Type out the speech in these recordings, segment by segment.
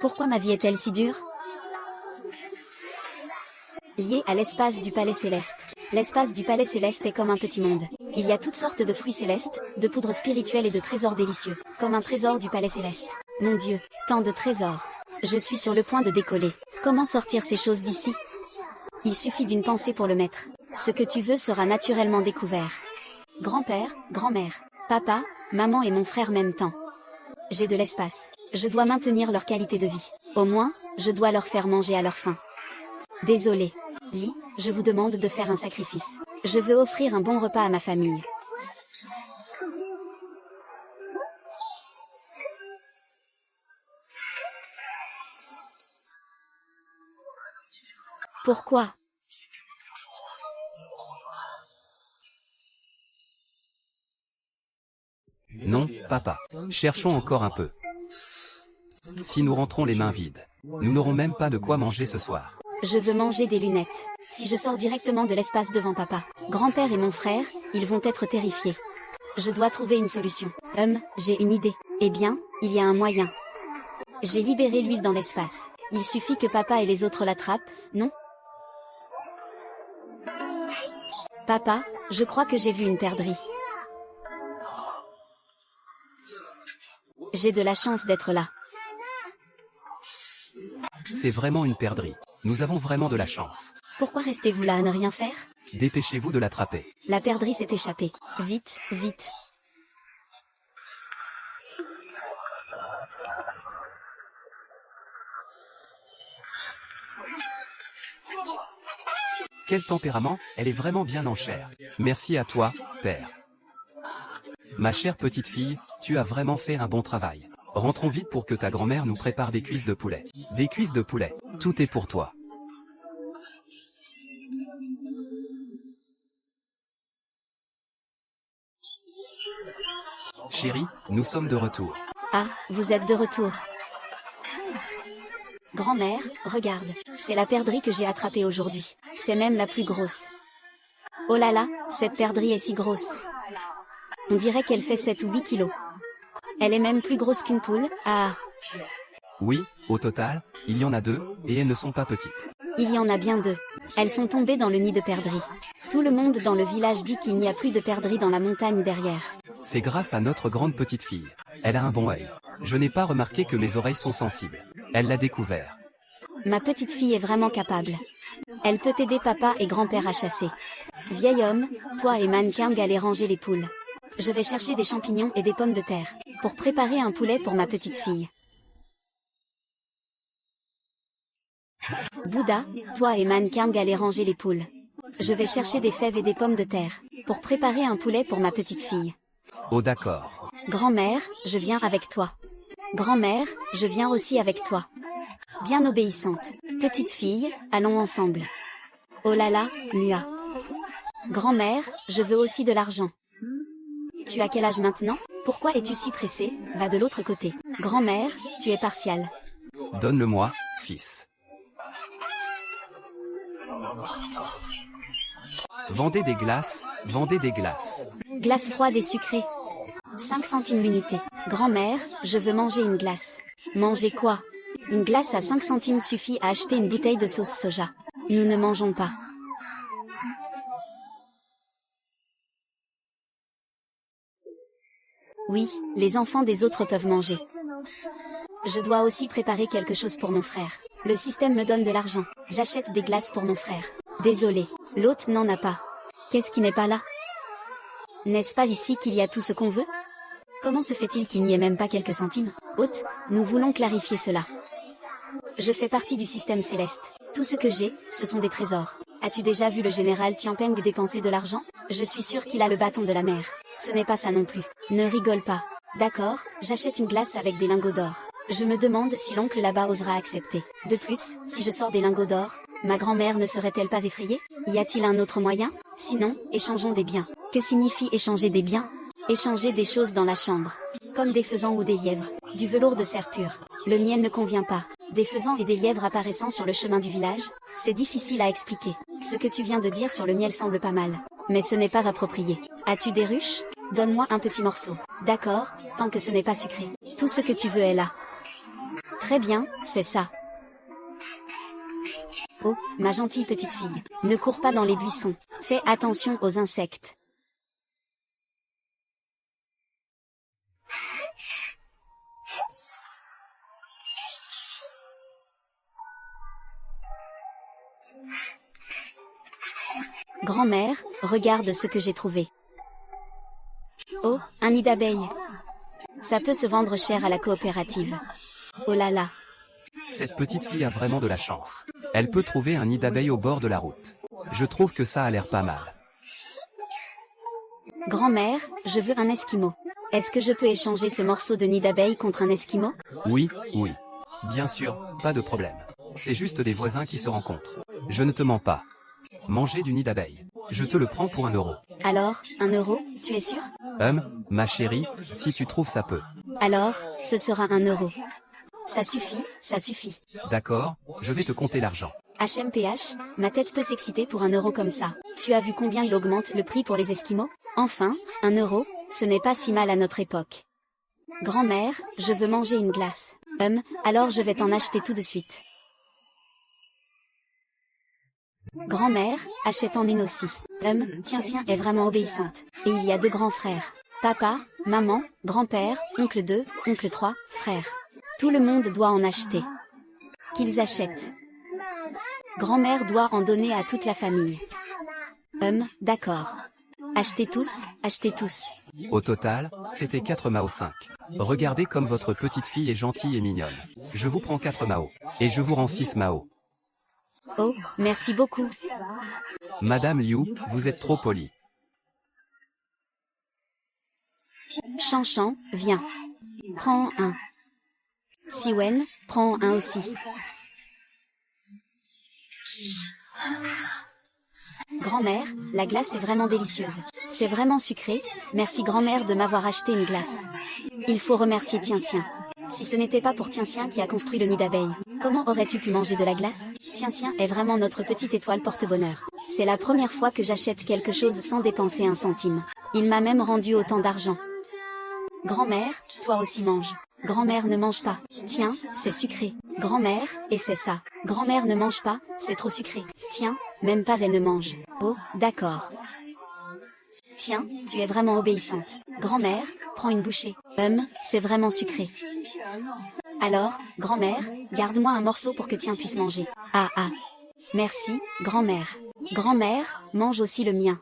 Pourquoi ma vie est-elle si dure? Lié à l'espace du palais céleste. L'espace du palais céleste est comme un petit monde. Il y a toutes sortes de fruits célestes, de poudres spirituelles et de trésors délicieux, comme un trésor du palais céleste. Mon Dieu, tant de trésors. Je suis sur le point de décoller. Comment sortir ces choses d'ici? Il suffit d'une pensée pour le mettre. Ce que tu veux sera naturellement découvert. Grand-père, grand-mère, papa, maman et mon frère m'aiment tant. J'ai de l'espace. Je dois maintenir leur qualité de vie. Au moins, je dois leur faire manger à leur faim. Désolé. Lee, je vous demande de faire un sacrifice. Je veux offrir un bon repas à ma famille. Pourquoi? Non, papa. Cherchons encore un peu. Si nous rentrons les mains vides, nous n'aurons même pas de quoi manger ce soir. Je veux manger des lunettes. Si je sors directement de l'espace devant papa, grand-père et mon frère, ils vont être terrifiés. Je dois trouver une solution. J'ai une idée. Eh bien, il y a un moyen. J'ai libéré l'huile dans l'espace. Il suffit que papa et les autres l'attrapent, non? Papa, je crois que j'ai vu une perdrix. J'ai de la chance d'être là. C'est vraiment une perdrix. Nous avons vraiment de la chance. Pourquoi restez-vous là à ne rien faire? Dépêchez-vous de l'attraper. La perdrix s'est échappée. Vite, vite. Quel tempérament, elle est vraiment bien en chair. Merci à toi, père. Ma chère petite fille, tu as vraiment fait un bon travail. Rentrons vite pour que ta grand-mère nous prépare des cuisses de poulet. Des cuisses de poulet, tout est pour toi. Chérie, nous sommes de retour. Ah, vous êtes de retour. Grand-mère, regarde, c'est la perdrix que j'ai attrapée aujourd'hui. C'est même la plus grosse. Oh là là, cette perdrix est si grosse. On dirait qu'elle fait 7 ou 8 kilos. Elle est même plus grosse qu'une poule. Ah. Oui, au total, il y en a 2, et elles ne sont pas petites. Il y en a bien 2. Elles sont tombées dans le nid de perdrix. Tout le monde dans le village dit qu'il n'y a plus de perdrix dans la montagne derrière. C'est grâce à notre grande petite fille. Elle a un bon œil. Je n'ai pas remarqué que mes oreilles sont sensibles. Elle l'a découvert. Ma petite fille est vraiment capable. Elle peut aider papa et grand-père à chasser. Vieil homme, toi et Mannequin allez ranger les poules. Je vais chercher des champignons et des pommes de terre, pour préparer un poulet pour ma petite fille. Bouddha, toi et Mannequin allez ranger les poules. Je vais chercher des fèves et des pommes de terre, pour préparer un poulet pour ma petite fille. Oh d'accord. Grand-mère, je viens avec toi. Grand-mère, je viens aussi avec toi. Bien obéissante. Petite fille, allons ensemble. Oh là là, Mua. Grand-mère, je veux aussi de l'argent. Tu as quel âge maintenant? Pourquoi es-tu si pressée? Va de l'autre côté. Grand-mère, tu es partiale. Donne-le-moi, fils. Vendez des glaces, vendez des glaces. Glace froide et sucrée. 5 centimes l'unité. Grand-mère, je veux manger une glace. Manger quoi? Une glace à 5 centimes suffit à acheter une bouteille de sauce soja. Nous ne mangeons pas. Oui, les enfants des autres peuvent manger. Je dois aussi préparer quelque chose pour mon frère. Le système me donne de l'argent. J'achète des glaces pour mon frère. Désolé, l'hôte n'en a pas. Qu'est-ce qui n'est pas là? N'est-ce pas ici qu'il y a tout ce qu'on veut? Comment se fait-il qu'il n'y ait même pas quelques centimes? Hôte, nous voulons clarifier cela. Je fais partie du système céleste. Tout ce que j'ai, ce sont des trésors. As-tu déjà vu le général Tianpeng dépenser de l'argent? Je suis sûr qu'il a le bâton de la mer. Ce n'est pas ça non plus. Ne rigole pas. D'accord, j'achète une glace avec des lingots d'or. Je me demande si l'oncle là-bas osera accepter. De plus, si je sors des lingots d'or, ma grand-mère ne serait-elle pas effrayée? Y a-t-il un autre moyen? Sinon, échangeons des biens. Que signifie échanger des biens? Échanger des choses dans la chambre. Comme des faisans ou des lièvres. Du velours de cerf pur. Le miel ne convient pas. Des faisans et des lièvres apparaissant sur le chemin du village? C'est difficile à expliquer. Ce que tu viens de dire sur le miel semble pas mal. Mais ce n'est pas approprié. As-tu des ruches? Donne-moi un petit morceau. D'accord, tant que ce n'est pas sucré. Tout ce que tu veux est là. Très bien, c'est ça. Oh, ma gentille petite fille, ne cours pas dans les buissons. Fais attention aux insectes. Grand-mère, regarde ce que j'ai trouvé. Oh, un nid d'abeilles. Ça peut se vendre cher à la coopérative. Oh là là. Cette petite fille a vraiment de la chance. Elle peut trouver un nid d'abeilles au bord de la route. Je trouve que ça a l'air pas mal. Grand-mère, je veux un esquimau. Est-ce que je peux échanger ce morceau de nid d'abeilles contre un esquimau? Oui, oui. Bien sûr, pas de problème. C'est juste des voisins qui se rencontrent. Je ne te mens pas. Manger du nid d'abeilles. Je te le prends pour 1 euro. Alors, 1 euro, tu es sûr? Ma chérie, si tu trouves ça peut. Alors, ce sera 1 euro. Ça suffit, ça suffit. D'accord, je vais te compter l'argent. HMPH, ma tête peut s'exciter pour 1 euro comme ça. Tu as vu combien il augmente le prix pour les esquimaux? Enfin, 1 euro, ce n'est pas si mal à notre époque. Grand-mère, je veux manger une glace. Alors je vais t'en acheter tout de suite. Grand-mère, achète-en une aussi. Tiens, est vraiment obéissante. Et il y a 2 grands frères. Papa, maman, grand-père, oncle 2, oncle 3, frère. Tout le monde doit en acheter. Qu'ils achètent. Grand-mère doit en donner à toute la famille. D'accord. Achetez tous, achetez tous. Au total, c'était 4 Mao 5. Regardez comme votre petite fille est gentille et mignonne. Je vous prends 4 Mao. Et je vous rends 6 Mao. Oh, merci beaucoup. Madame Liu, vous êtes trop polie. Chan, viens. Prends un. Siwen, prends un aussi. Grand-mère, la glace est vraiment délicieuse. C'est vraiment sucré, merci grand-mère de m'avoir acheté une glace. Il faut remercier Tiensien. Si ce n'était pas pour Tiensien qui a construit le nid d'abeilles, comment aurais-tu pu manger de la glace? Tiensien est vraiment notre petite étoile porte-bonheur. C'est la première fois que j'achète quelque chose sans dépenser 1 centime. Il m'a même rendu autant d'argent. Grand-mère, toi aussi mange. Grand-mère ne mange pas. Tiens, c'est sucré. Grand-mère, et c'est ça. Grand-mère ne mange pas, c'est trop sucré. Tiens, même pas elle ne mange. Oh, d'accord. Tiens, tu es vraiment obéissante. Grand-mère, prends une bouchée. C'est vraiment sucré. Alors, grand-mère, garde-moi un morceau pour que Tiens puisse manger. Ah. Merci, grand-mère. Grand-mère, mange aussi le mien.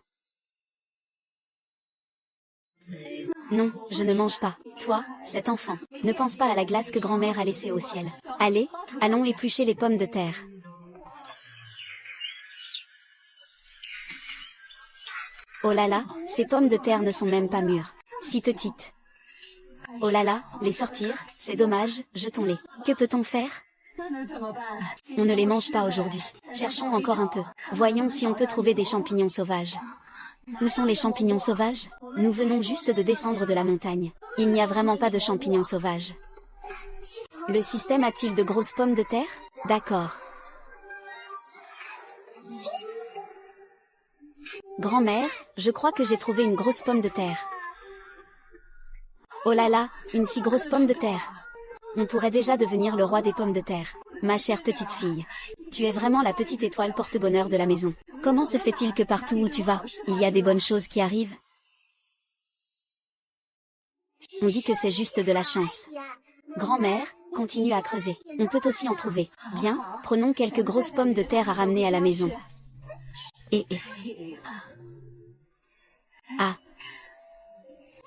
Non, je ne mange pas. Toi, cet enfant, ne pense pas à la glace que grand-mère a laissée au ciel. Allez, allons éplucher les pommes de terre. Oh là là, ces pommes de terre ne sont même pas mûres. Si petites. Oh là là, les sortir, c'est dommage, jetons-les. Que peut-on faire? On ne les mange pas aujourd'hui. Cherchons encore un peu. Voyons si on peut trouver des champignons sauvages. Où sont les champignons sauvages? Nous venons juste de descendre de la montagne. Il n'y a vraiment pas de champignons sauvages. Le système a-t-il de grosses pommes de terre? D'accord. Grand-mère, je crois que j'ai trouvé une grosse pomme de terre. Oh là là, une si grosse pomme de terre. On pourrait déjà devenir le roi des pommes de terre. Ma chère petite fille. Tu es vraiment la petite étoile porte-bonheur de la maison. Comment se fait-il que partout où tu vas, il y a des bonnes choses qui arrivent? On dit que c'est juste de la chance. Grand-mère, continue à creuser. On peut aussi en trouver. Bien, prenons quelques grosses pommes de terre à ramener à la maison. Ah.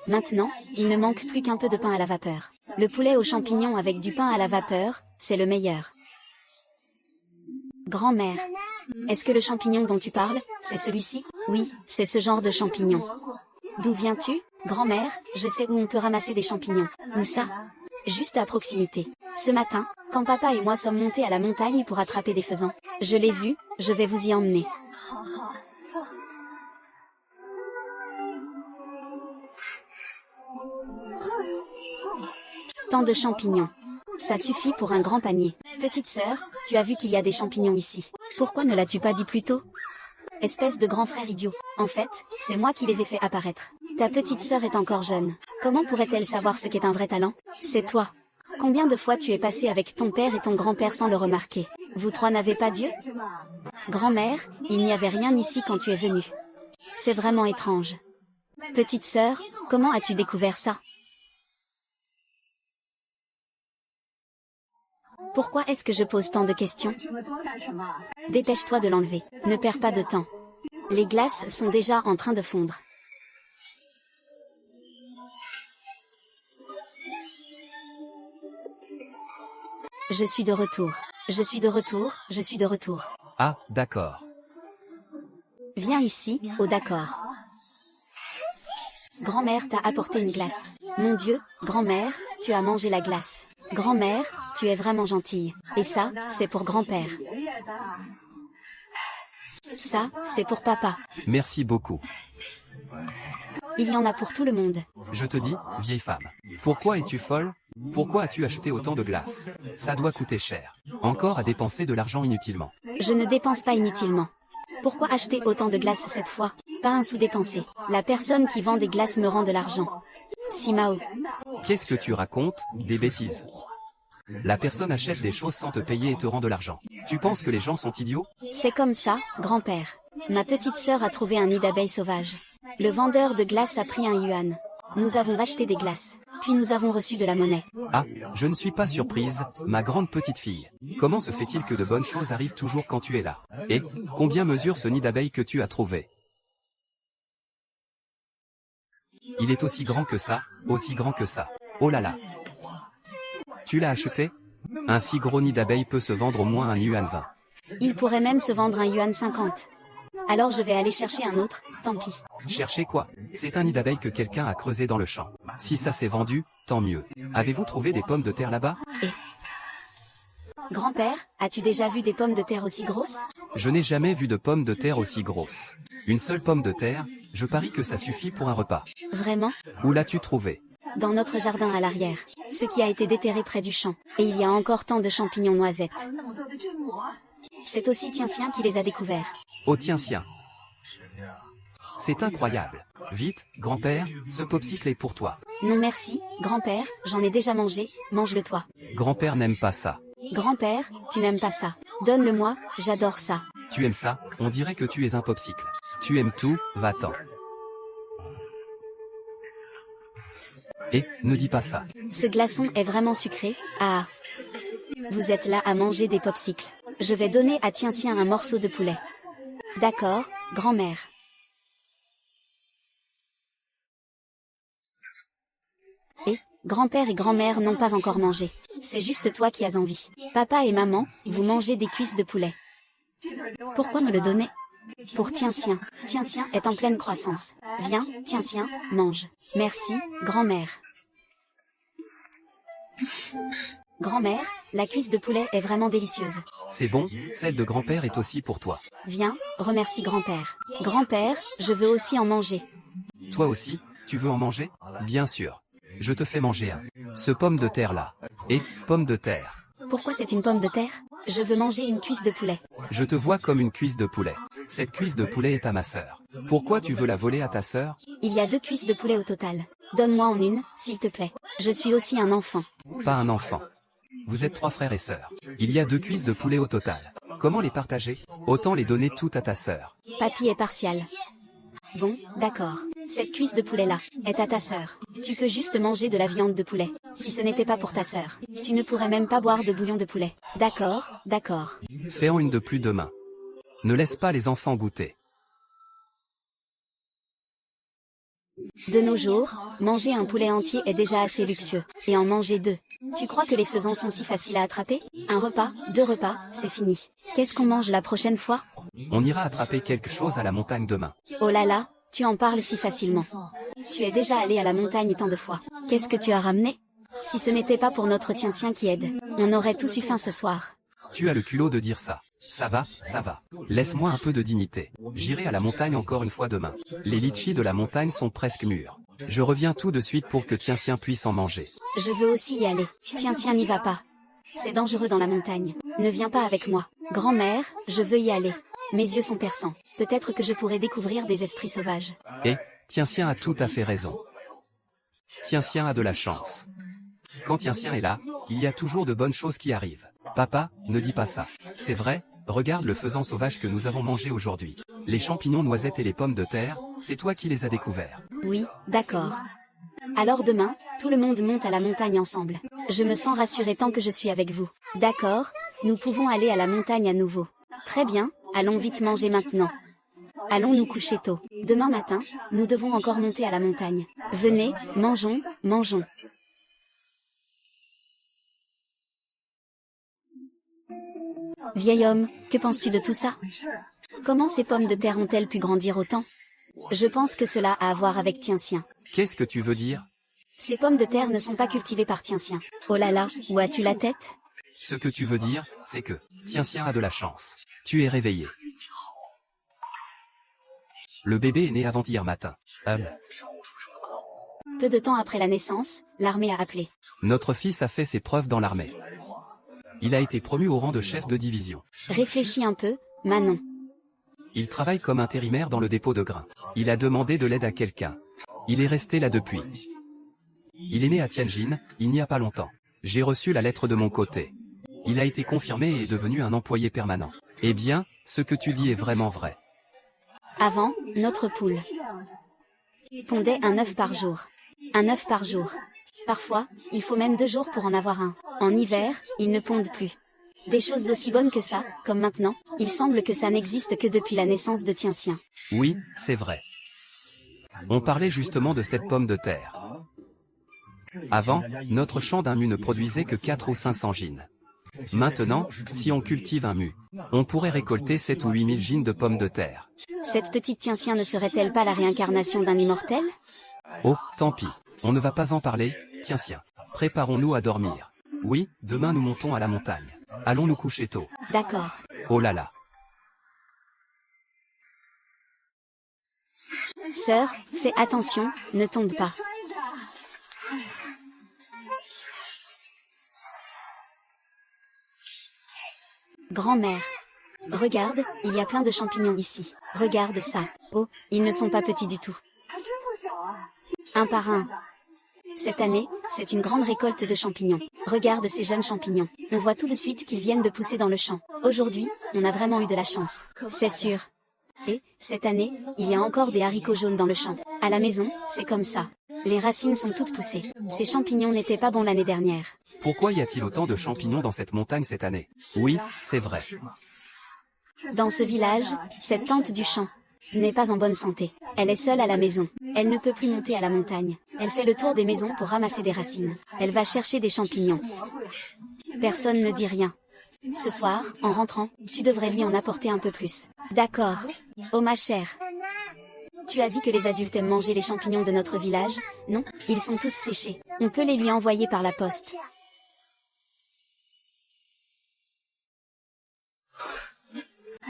Maintenant, il ne manque plus qu'un peu de pain à la vapeur. Le poulet aux champignons avec du pain à la vapeur, c'est le meilleur. Grand-mère, est-ce que le champignon dont tu parles, c'est celui-ci? Oui, c'est ce genre de champignon. D'où viens-tu? Grand-mère, je sais où on peut ramasser des champignons. Où ça? Juste à proximité. Ce matin, quand papa et moi sommes montés à la montagne pour attraper des faisans. Je l'ai vu, je vais vous y emmener. Tant de champignons. Ça suffit pour un grand panier. Petite sœur, tu as vu qu'il y a des champignons ici. Pourquoi ne l'as-tu pas dit plus tôt? Espèce de grand frère idiot. En fait, c'est moi qui les ai fait apparaître. Ta petite sœur est encore jeune. Comment pourrait-elle savoir ce qu'est un vrai talent? C'est toi. Combien de fois tu es passé avec ton père et ton grand-père sans le remarquer? Vous trois n'avez pas Dieu? Grand-mère, il n'y avait rien ici quand tu es venue. C'est vraiment étrange. Petite sœur, comment as-tu découvert ça? Pourquoi est-ce que je pose tant de questions? Dépêche-toi de l'enlever, ne perds pas de temps. Les glaces sont déjà en train de fondre. Je suis de retour. Je suis de retour, je suis de retour. Ah, d'accord. Viens ici, oh d'accord. Grand-mère t'a apporté une glace. Mon Dieu, grand-mère, tu as mangé la glace. Grand-mère, tu es vraiment gentille. Et ça, c'est pour grand-père. Ça, c'est pour papa. Merci beaucoup. Il y en a pour tout le monde. Je te dis, vieille femme. Pourquoi es-tu folle? Pourquoi as-tu acheté autant de glace? Ça doit coûter cher. Encore à dépenser de l'argent inutilement. Je ne dépense pas inutilement. Pourquoi acheter autant de glace cette fois? Pas un sou dépensé. La personne qui vend des glaces me rend de l'argent. Simao. Qu'est-ce que tu racontes? Des bêtises. La personne achète des choses sans te payer et te rend de l'argent. Tu penses que les gens sont idiots? C'est comme ça, grand-père. Ma petite sœur a trouvé un nid d'abeilles sauvages. Le vendeur de glace a pris un yuan. Nous avons acheté des glaces. Puis nous avons reçu de la monnaie. Ah, je ne suis pas surprise, ma grande petite fille. Comment se fait-il que de bonnes choses arrivent toujours quand tu es là? Et, combien mesure ce nid d'abeilles que tu as trouvé? Il est aussi grand que ça, aussi grand que ça. Oh là là. Tu l'as acheté? Un si gros nid d'abeilles peut se vendre au moins un yuan 20. Il pourrait même se vendre un yuan 50. Alors je vais aller chercher un autre, tant pis. Cherchez quoi? C'est un nid d'abeilles que quelqu'un a creusé dans le champ. Si ça s'est vendu, tant mieux. Avez-vous trouvé des pommes de terre là-bas? Grand-père, as-tu déjà vu des pommes de terre aussi grosses? Je n'ai jamais vu de pommes de terre aussi grosses. Une seule pomme de terre, je parie que ça suffit pour un repas. Vraiment? Où l'as-tu trouvé? Dans notre jardin à l'arrière, ce qui a été déterré près du champ. Et il y a encore tant de champignons noisettes. C'est aussi Tien-Sien qui les a découverts. Oh Tien-Sien. C'est incroyable. Vite, grand-père, ce popsicle est pour toi. Non merci, grand-père, j'en ai déjà mangé, mange-le toi. Grand-père n'aime pas ça. Grand-père, tu n'aimes pas ça. Donne-le-moi, j'adore ça. Tu aimes ça? On dirait que tu es un popsicle. Tu aimes tout, va-t'en. Et, ne dis pas ça. Ce glaçon est vraiment sucré, ah. Vous êtes là à manger des popsicles. Je vais donner à Tien-Sien un morceau de poulet. D'accord, grand-mère. Et, grand-père et grand-mère n'ont pas encore mangé. C'est juste toi qui as envie. Papa et maman, vous mangez des cuisses de poulet. Pourquoi me le donner? Pour Tien-Sien. Tien-Sien est en pleine croissance. Viens, Tien-Sien, mange. Merci, grand-mère. Grand-mère, la cuisse de poulet est vraiment délicieuse. C'est bon, celle de grand-père est aussi pour toi. Viens, remercie grand-père. Grand-père, je veux aussi en manger. Toi aussi, tu veux en manger? Bien sûr. Je te fais manger un. Ce pomme de terre là. Et, pomme de terre. Pourquoi c'est une pomme de terre? Je veux manger une cuisse de poulet. Je te vois comme une cuisse de poulet. Cette cuisse de poulet est à ma sœur. Pourquoi tu veux la voler à ta sœur? Il y a 2 cuisses de poulet au total. Donne-moi en une, s'il te plaît. Je suis aussi un enfant. Pas un enfant. Vous êtes 3 frères et sœurs. Il y a 2 cuisses de poulet au total. Comment les partager? Autant les donner toutes à ta sœur. Papy est partial. Bon, d'accord. Cette cuisse de poulet-là est à ta sœur. Tu peux juste manger de la viande de poulet. Si ce n'était pas pour ta sœur, tu ne pourrais même pas boire de bouillon de poulet. D'accord, d'accord. Fais-en une de plus demain. Ne laisse pas les enfants goûter. De nos jours, manger un poulet entier est déjà assez luxueux. Et en manger 2. Tu crois que les faisans sont si faciles à attraper? Un repas, 2 repas, c'est fini. Qu'est-ce qu'on mange la prochaine fois? On ira attraper quelque chose à la montagne demain. Oh là là, tu en parles si facilement. Tu es déjà allé à la montagne tant de fois. Qu'est-ce que tu as ramené? Si ce n'était pas pour notre Tien-Sien qui aide, on aurait tous eu faim ce soir. Tu as le culot de dire ça. Ça va, ça va. Laisse-moi un peu de dignité. J'irai à la montagne encore une fois demain. Les litchis de la montagne sont presque mûrs. Je reviens tout de suite pour que Tien-Sien puisse en manger. Je veux aussi y aller. Tien-Sien n'y va pas. C'est dangereux dans la montagne. Ne viens pas avec moi. Grand-mère, je veux y aller. Mes yeux sont perçants. Peut-être que je pourrais découvrir des esprits sauvages. Et, Tien-Sien a tout à fait raison. Tien-Sien a de la chance. Quand Tien-Tien est là, il y a toujours de bonnes choses qui arrivent. Papa, ne dis pas ça. C'est vrai, regarde le faisan sauvage que nous avons mangé aujourd'hui. Les champignons noisettes et les pommes de terre, c'est toi qui les as découverts. Oui, d'accord. Alors demain, tout le monde monte à la montagne ensemble. Je me sens rassurée tant que je suis avec vous. D'accord, nous pouvons aller à la montagne à nouveau. Très bien, allons vite manger maintenant. Allons nous coucher tôt. Demain matin, nous devons encore monter à la montagne. Venez, mangeons, mangeons. Vieil homme, que penses-tu de tout ça? Comment ces pommes de terre ont-elles pu grandir autant? Je pense que cela a à voir avec Tien-Tien. Qu'est-ce que tu veux dire? Ces pommes de terre ne sont pas cultivées par Tien-Tien. Oh là là, où as-tu la tête? Ce que tu veux dire, c'est que Tien-Tien a de la chance. Tu es réveillé. Le bébé est né avant-hier matin. Peu de temps après la naissance, l'armée a appelé. Notre fils a fait ses preuves dans l'armée. Il a été promu au rang de chef de division. Réfléchis un peu, Manon. Il travaille comme intérimaire dans le dépôt de grains. Il a demandé de l'aide à quelqu'un. Il est resté là depuis. Il est né à Tianjin, il n'y a pas longtemps. J'ai reçu la lettre de mon côté. Il a été confirmé et est devenu un employé permanent. Eh bien, ce que tu dis est vraiment vrai. Avant, notre poule pondait un œuf par jour. Un œuf par jour. Parfois, il faut même 2 jours pour en avoir un. En hiver, ils ne pondent plus. Des choses aussi bonnes que ça, comme maintenant, il semble que ça n'existe que depuis la naissance de Tien-Tien. Oui, c'est vrai. On parlait justement de cette pomme de terre. Avant, notre champ d'un mu ne produisait que 4 ou 500 gines. Maintenant, si on cultive un mu, on pourrait récolter 7 ou 8 000 gines de pommes de terre. Cette petite Tien-Tien ne serait-elle pas la réincarnation d'un immortel? Oh, tant pis. On ne va pas en parler, Tien-Tien. Préparons-nous à dormir. Oui, demain nous montons à la montagne. Allons nous coucher tôt. D'accord. Oh là là. Sœur, fais attention, ne tombe pas. Grand-mère. Regarde, il y a plein de champignons ici. Regarde ça. Oh, ils ne sont pas petits du tout. Un par un. Cette année, c'est une grande récolte de champignons. Regarde ces jeunes champignons. On voit tout de suite qu'ils viennent de pousser dans le champ. Aujourd'hui, on a vraiment eu de la chance. C'est sûr. Et, cette année, il y a encore des haricots jaunes dans le champ. À la maison, c'est comme ça. Les racines sont toutes poussées. Ces champignons n'étaient pas bons l'année dernière. Pourquoi y a-t-il autant de champignons dans cette montagne cette année? Oui, c'est vrai. Dans ce village, cette tante du champ n'est pas en bonne santé. Elle est seule à la maison. Elle ne peut plus monter à la montagne. Elle fait le tour des maisons pour ramasser des racines. Elle va chercher des champignons. Personne ne dit rien. Ce soir, en rentrant, tu devrais lui en apporter un peu plus. D'accord. Oh ma chère. Tu as dit que les adultes aiment manger les champignons de notre village, non? Ils sont tous séchés. On peut les lui envoyer par la poste.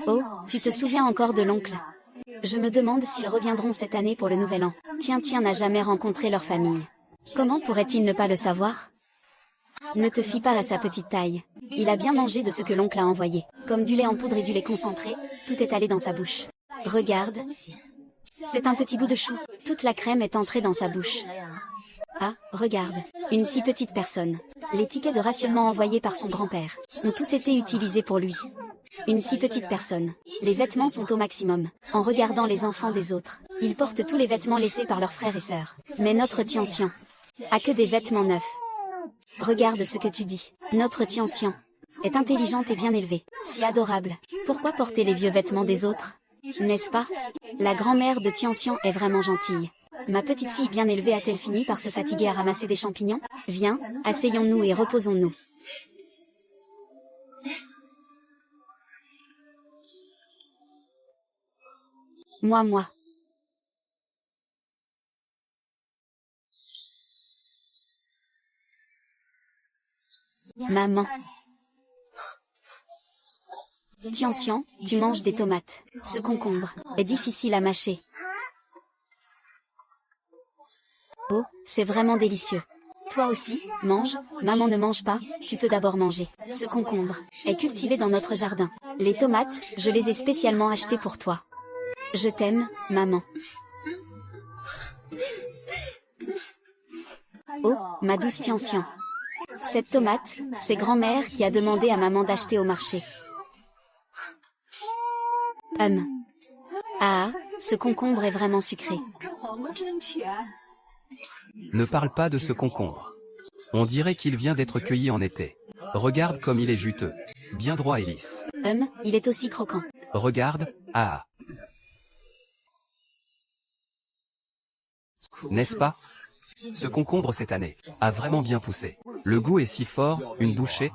Oh, tu te souviens encore de l'oncle? Je me demande s'ils reviendront cette année pour le nouvel an. Tien-Tien n'a jamais rencontré leur famille. Comment pourrait-il ne pas le savoir? Ne te fie pas à sa petite taille. Il a bien mangé de ce que l'oncle a envoyé. Comme du lait en poudre et du lait concentré, tout est allé dans sa bouche. Regarde. C'est un petit bout de chou. Toute la crème est entrée dans sa bouche. Ah, regarde. Une si petite personne. Les tickets de rationnement envoyés par son grand-père ont tous été utilisés pour lui. Une si petite personne. Les vêtements sont au maximum. En regardant les enfants des autres, ils portent tous les vêtements laissés par leurs frères et sœurs. Mais notre Tien-Tien a que des vêtements neufs. Regarde ce que tu dis. Notre Tien-Tien est intelligente et bien élevée. Si adorable. Pourquoi porter les vieux vêtements des autres? N'est-ce pas? La grand-mère de Tien-Tien est vraiment gentille. Ma petite fille bien élevée a-t-elle fini par se fatiguer à ramasser des champignons? Viens, asseyons-nous et reposons-nous. Moi. Maman. Tien-Tien, tu manges des tomates. Ce concombre est difficile à mâcher. Oh, c'est vraiment délicieux. Toi aussi, mange. Maman ne mange pas, tu peux d'abord manger. Ce concombre est cultivé dans notre jardin. Les tomates, je les ai spécialement achetées pour toi. Je t'aime, maman. Oh, ma douce Tien-Tien. Cette tomate, c'est grand-mère qui a demandé à maman d'acheter au marché. Ah, ce concombre est vraiment sucré. Ne parle pas de ce concombre. On dirait qu'il vient d'être cueilli en été. Regarde comme il est juteux. Bien droit et lisse. Il est aussi croquant. Regarde, ah. N'est-ce pas? Ce concombre cette année a vraiment bien poussé. Le goût est si fort, une bouchée,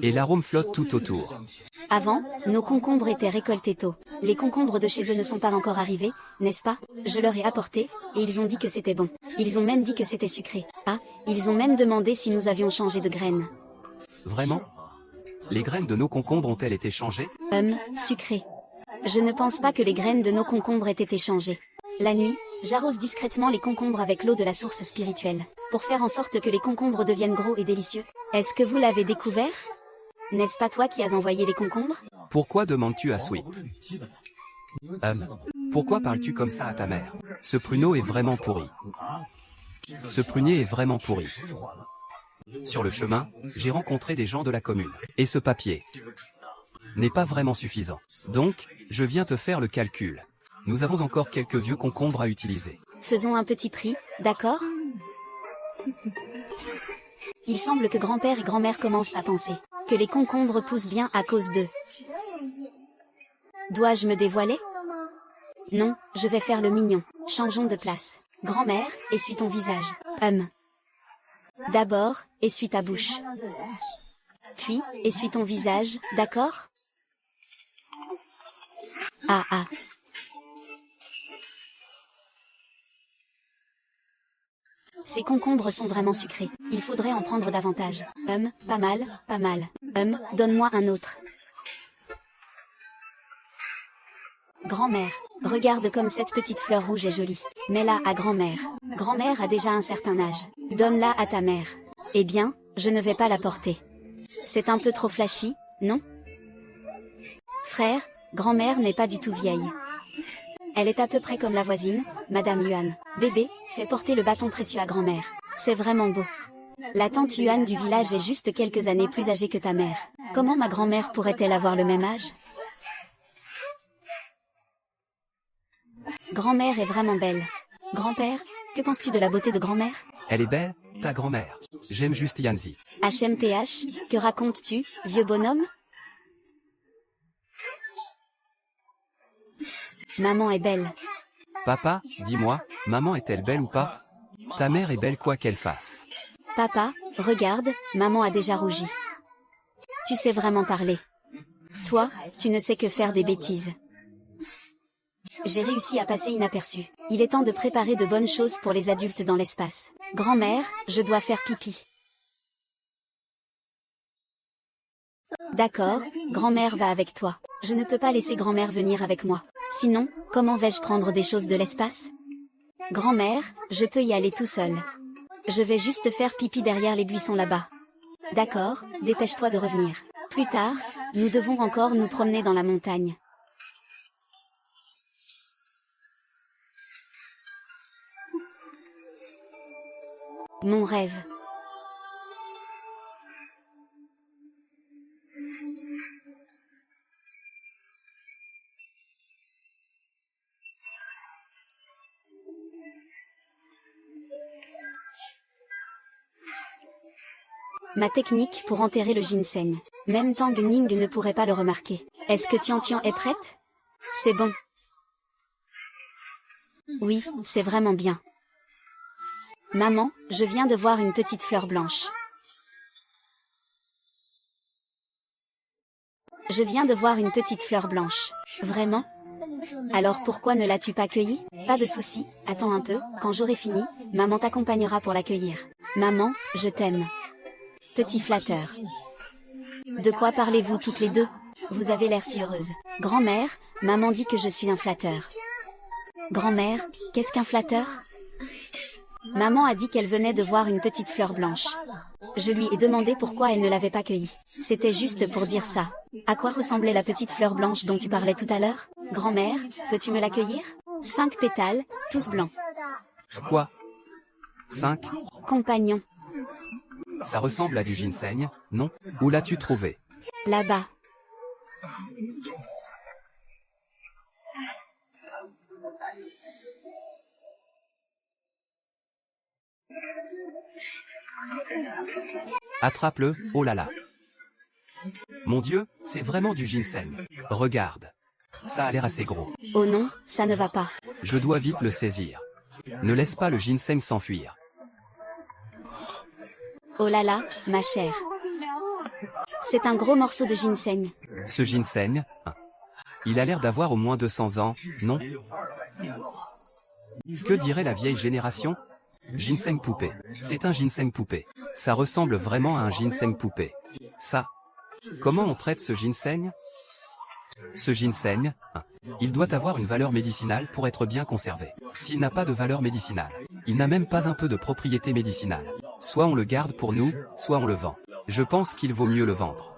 et l'arôme flotte tout autour. Avant, nos concombres étaient récoltés tôt. Les concombres de chez eux ne sont pas encore arrivés, n'est-ce pas? Je leur ai apporté, et ils ont dit que c'était bon. Ils ont même dit que c'était sucré. Ah, ils ont même demandé si nous avions changé de graines. Vraiment? Les graines de nos concombres ont-elles été changées? Sucré. Je ne pense pas que les graines de nos concombres aient été changées. La nuit, j'arrose discrètement les concombres avec l'eau de la source spirituelle, pour faire en sorte que les concombres deviennent gros et délicieux. Est-ce que vous l'avez découvert? N'est-ce pas toi qui as envoyé les concombres? Pourquoi demandes-tu à Sweet? Pourquoi parles-tu comme ça à ta mère? Ce pruneau est vraiment pourri. Ce prunier est vraiment pourri. Sur le chemin, j'ai rencontré des gens de la commune. Et ce papier n'est pas vraiment suffisant. Donc, je viens te faire le calcul. Nous avons encore quelques vieux concombres à utiliser. Faisons un petit prix, d'accord? Il semble que grand-père et grand-mère commencent à penser que les concombres poussent bien à cause d'eux. Dois-je me dévoiler? Non, je vais faire le mignon. Changeons de place. Grand-mère, essuie ton visage. D'abord, essuie ta bouche. Puis, essuie ton visage, d'accord? Ah. Ces concombres sont vraiment sucrés. Il faudrait en prendre davantage. Pas mal, pas mal. Donne-moi un autre. Grand-mère, regarde comme cette petite fleur rouge est jolie. Mets-la à grand-mère. Grand-mère a déjà un certain âge. Donne-la à ta mère. Eh bien, je ne vais pas la porter. C'est un peu trop flashy, non? Frère, grand-mère n'est pas du tout vieille. Elle est à peu près comme la voisine, Madame Yuan. Bébé, fais porter le bâton précieux à grand-mère. C'est vraiment beau. La tante Yuan du village est juste quelques années plus âgée que ta mère. Comment ma grand-mère pourrait-elle avoir le même âge? Grand-mère est vraiment belle. Grand-père, que penses-tu de la beauté de grand-mère? Elle est belle, ta grand-mère. J'aime juste Yanzi. HMPH, que racontes-tu, vieux bonhomme? Maman est belle. Papa, dis-moi, maman est-elle belle ou pas? Ta mère est belle quoi qu'elle fasse. Papa, regarde, maman a déjà rougi. Tu sais vraiment parler. Toi, tu ne sais que faire des bêtises. J'ai réussi à passer inaperçu. Il est temps de préparer de bonnes choses pour les adultes dans l'espace. Grand-mère, je dois faire pipi. D'accord, grand-mère va avec toi. Je ne peux pas laisser grand-mère venir avec moi. Sinon, comment vais-je prendre des choses de l'espace? Grand-mère, je peux y aller tout seul. Je vais juste faire pipi derrière les buissons là-bas. D'accord, dépêche-toi de revenir. Plus tard, nous devons encore nous promener dans la montagne. Mon rêve. Ma technique pour enterrer le ginseng. Même Tang Ning ne pourrait pas le remarquer. Est-ce que Tian Tian est prête? C'est bon. Oui, c'est vraiment bien. Maman, je viens de voir une petite fleur blanche. Je viens de voir une petite fleur blanche. Vraiment? Alors pourquoi ne l'as-tu pas cueillie? Pas de souci, attends un peu, quand j'aurai fini, maman t'accompagnera pour la cueillir. Maman, je t'aime. Petit flatteur. De quoi parlez-vous toutes les deux? Vous avez l'air si heureuse. Grand-mère, maman dit que je suis un flatteur. Grand-mère, qu'est-ce qu'un flatteur? Maman a dit qu'elle venait de voir une petite fleur blanche. Je lui ai demandé pourquoi elle ne l'avait pas cueillie. C'était juste pour dire ça. À quoi ressemblait la petite fleur blanche dont tu parlais tout à l'heure? Grand-mère, peux-tu me l'accueillir? 5 pétales, tous blancs. Quoi? 5? Compagnon. Ça ressemble à du ginseng, non? Où l'as-tu trouvé? Là-bas. Attrape-le, oh là là. Mon Dieu, c'est vraiment du ginseng. Regarde. Ça a l'air assez gros. Oh non, ça ne va pas. Je dois vite le saisir. Ne laisse pas le ginseng s'enfuir. Oh là là, ma chère. C'est un gros morceau de ginseng. Ce ginseng, il a l'air d'avoir au moins 200 ans, non? Que dirait la vieille génération? Ginseng poupée. C'est un ginseng poupée. Ça ressemble vraiment à un ginseng poupée. Ça. Comment on traite ce ginseng? Ce ginseng, il doit avoir une valeur médicinale pour être bien conservé. S'il n'a pas de valeur médicinale, il n'a même pas un peu de propriété médicinale. Soit on le garde pour nous, soit on le vend. Je pense qu'il vaut mieux le vendre.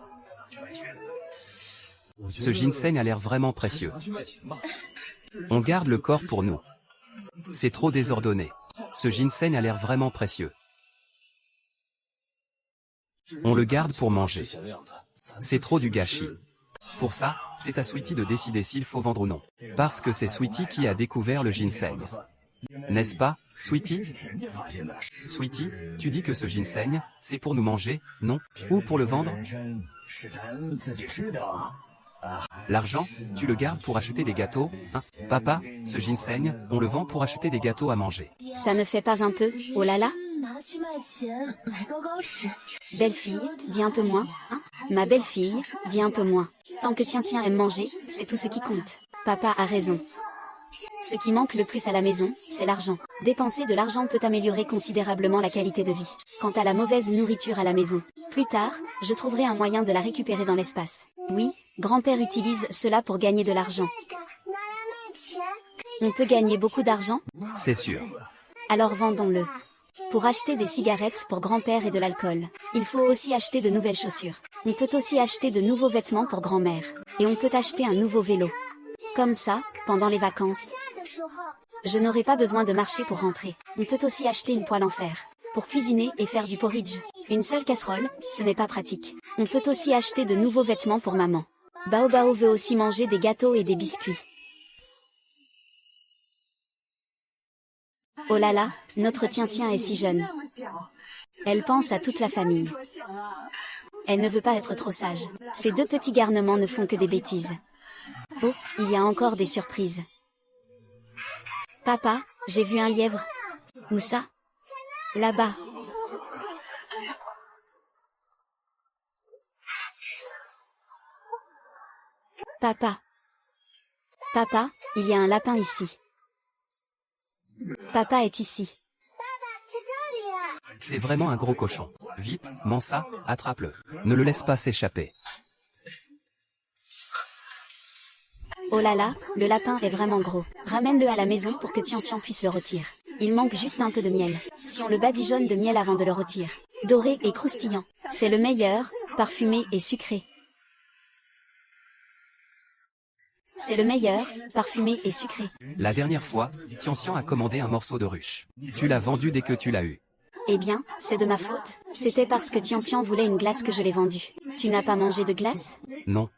Ce ginseng a l'air vraiment précieux. On garde le corps pour nous. C'est trop désordonné. Ce ginseng a l'air vraiment précieux. On le garde pour manger. C'est trop du gâchis. Pour ça, c'est à Sweetie de décider s'il faut vendre ou non. Parce que c'est Sweetie qui a découvert le ginseng. N'est-ce pas, Sweetie? Sweetie, tu dis que ce ginseng, c'est pour nous manger, non? Ou pour le vendre? L'argent, tu le gardes pour acheter des gâteaux, hein? Papa, ce ginseng, on le vend pour acheter des gâteaux à manger. Ça ne fait pas un peu, oh là là? Belle-fille, dis un peu moins, hein? Ma belle-fille, dis un peu moins. Tant que Tian-Tian aime manger, c'est tout ce qui compte. Papa a raison. Ce qui manque le plus à la maison, c'est l'argent. Dépenser de l'argent peut améliorer considérablement la qualité de vie. Quant à la mauvaise nourriture à la maison, plus tard, je trouverai un moyen de la récupérer dans l'espace. Oui, grand-père utilise cela pour gagner de l'argent. On peut gagner beaucoup d'argent? C'est sûr. Alors vendons-le. Pour acheter des cigarettes pour grand-père et de l'alcool, il faut aussi acheter de nouvelles chaussures. On peut aussi acheter de nouveaux vêtements pour grand-mère. Et on peut acheter un nouveau vélo. Comme ça, pendant les vacances, je n'aurai pas besoin de marcher pour rentrer. On peut aussi acheter une poêle en fer pour cuisiner et faire du porridge. Une seule casserole, ce n'est pas pratique. On peut aussi acheter de nouveaux vêtements pour maman. Bao Bao veut aussi manger des gâteaux et des biscuits. Oh là là, notre Tian-Tian est si jeune. Elle pense à toute la famille. Elle ne veut pas être trop sage. Ces deux petits garnements ne font que des bêtises. Oh, il y a encore des surprises. Papa, j'ai vu un lièvre. Où ça? Là-bas. Papa. Papa, il y a un lapin ici. Papa est ici. C'est vraiment un gros cochon. Vite, Mansa, attrape-le. Ne le laisse pas s'échapper. Oh là là, le lapin est vraiment gros. Ramène-le à la maison pour que Tian-Tian puisse le rôtir. Il manque juste un peu de miel. Si on le badigeonne de miel avant de le rôtir. Doré et croustillant. C'est le meilleur, parfumé et sucré. C'est le meilleur, parfumé et sucré. La dernière fois, Tian-Tian a commandé un morceau de ruche. Tu l'as vendu dès que tu l'as eu. Eh bien, c'est de ma faute. C'était parce que Tian-Tian voulait une glace que je l'ai vendue. Tu n'as pas mangé de glace? Non.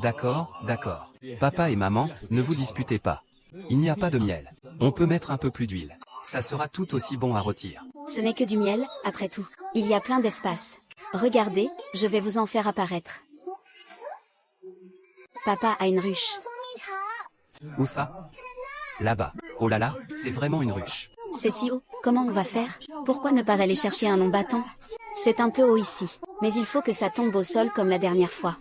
D'accord, d'accord. Papa et maman, ne vous disputez pas. Il n'y a pas de miel. On peut mettre un peu plus d'huile. Ça sera tout aussi bon à rôtir. Ce n'est que du miel, après tout. Il y a plein d'espace. Regardez, je vais vous en faire apparaître. Papa a une ruche. Où ça? Là-bas. Oh là là, c'est vraiment une ruche. C'est si haut, comment on va faire? Pourquoi ne pas aller chercher un long bâton? C'est un peu haut ici, mais il faut que ça tombe au sol comme la dernière fois.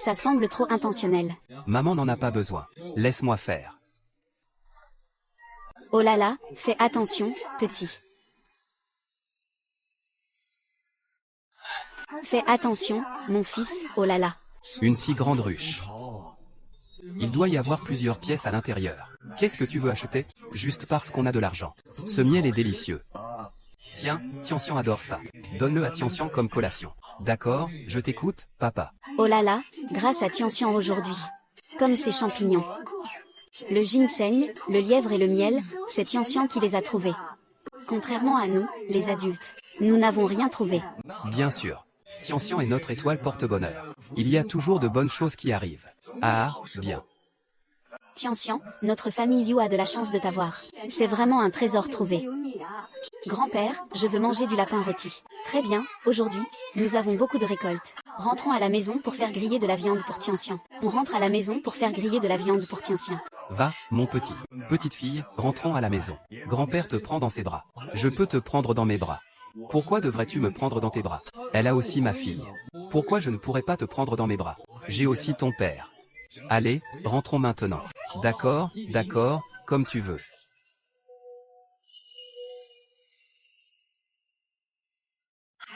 Ça semble trop intentionnel. Maman n'en a pas besoin. Laisse-moi faire. Oh là là, fais attention, petit. Fais attention, mon fils, oh là là. Une si grande ruche. Il doit y avoir plusieurs pièces à l'intérieur. Qu'est-ce que tu veux acheter? Juste parce qu'on a de l'argent. Ce miel est délicieux. Tiens, Tian-Tian adore ça. Donne-le à Tian-Tian comme collation. D'accord, je t'écoute, papa. Oh là là, grâce à Tian-Tian aujourd'hui. Comme ces champignons. Le ginseng, le lièvre et le miel, c'est Tian-Tian qui les a trouvés. Contrairement à nous, les adultes, nous n'avons rien trouvé. Bien sûr. Tian est notre étoile porte-bonheur. Il y a toujours de bonnes choses qui arrivent. Ah, bien. Tian, notre famille Liu a de la chance de t'avoir. C'est vraiment un trésor trouvé. Grand-père, je veux manger du lapin rôti. Très bien, aujourd'hui, nous avons beaucoup de récoltes. Rentrons à la maison pour faire griller de la viande pour Tian. On rentre à la maison pour faire griller de la viande pour Tian. Va, mon petit. Petite fille, rentrons à la maison. Grand-père te prend dans ses bras. Je peux te prendre dans mes bras. Pourquoi devrais-tu me prendre dans tes bras? Elle a aussi ma fille. Pourquoi je ne pourrais pas te prendre dans mes bras? J'ai aussi ton père. Allez, rentrons maintenant. D'accord, comme tu veux.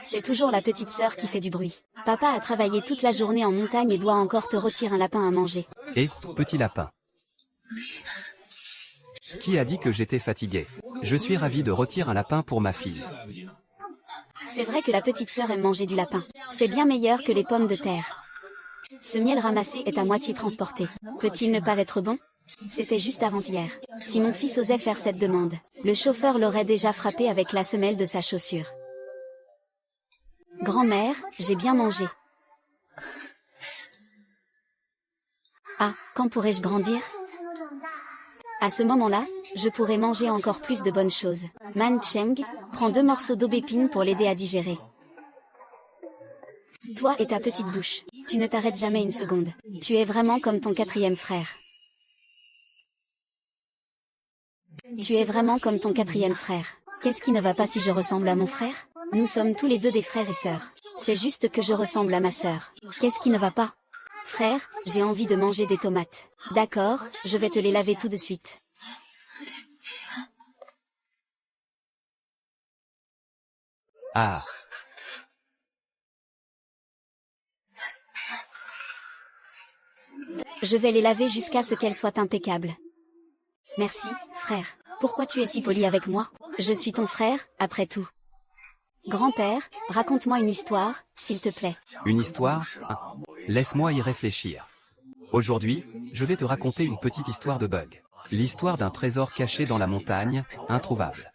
C'est toujours la petite sœur qui fait du bruit. Papa a travaillé toute la journée en montagne et doit encore te rôtir un lapin à manger. Et, petit lapin. Qui a dit que j'étais fatigué? Je suis ravi de rôtir un lapin pour ma fille. C'est vrai que la petite sœur aime manger du lapin. C'est bien meilleur que les pommes de terre. Ce miel ramassé est à moitié transporté. Peut-il ne pas être bon? C'était juste avant-hier. Si mon fils osait faire cette demande, le chauffeur l'aurait déjà frappé avec la semelle de sa chaussure. Grand-mère, j'ai bien mangé. Ah, quand pourrais-je grandir? À ce moment-là, je pourrais manger encore plus de bonnes choses. Man Cheng, prends 2 morceaux d'aubépine pour l'aider à digérer. Toi et ta petite bouche, tu ne t'arrêtes jamais une seconde. Tu es vraiment comme ton 4e frère. Tu es vraiment comme ton 4e frère. Qu'est-ce qui ne va pas si je ressemble à mon frère? Nous sommes tous les deux des frères et sœurs. C'est juste que je ressemble à ma sœur. Qu'est-ce qui ne va pas? Frère, j'ai envie de manger des tomates. D'accord, je vais te les laver tout de suite. Ah. Je vais les laver jusqu'à ce qu'elles soient impeccables. Merci, frère. Pourquoi tu es si poli avec moi? Je suis ton frère, après tout. Grand-père, raconte-moi une histoire, s'il te plaît. Une histoire? Laisse-moi y réfléchir. Aujourd'hui, je vais te raconter une petite histoire de bug. L'histoire d'un trésor caché dans la montagne, introuvable.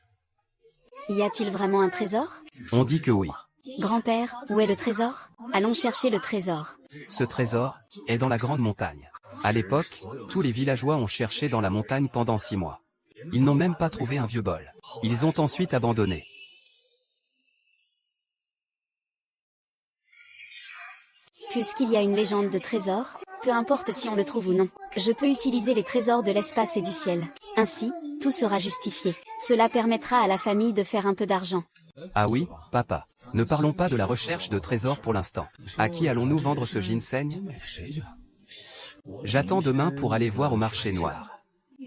Y a-t-il vraiment un trésor? On dit que oui. Grand-père, où est le trésor? Allons chercher le trésor. Ce trésor est dans la grande montagne. À l'époque, tous les villageois ont cherché dans la montagne pendant 6 mois. Ils n'ont même pas trouvé un vieux bol. Ils ont ensuite abandonné. Puisqu'il y a une légende de trésor, peu importe si on le trouve ou non, je peux utiliser les trésors de l'espace et du ciel. Ainsi, tout sera justifié. Cela permettra à la famille de faire un peu d'argent. Ah oui, papa. Ne parlons pas de la recherche de trésors pour l'instant. À qui allons-nous vendre ce ginseng? J'attends demain pour aller voir au marché noir.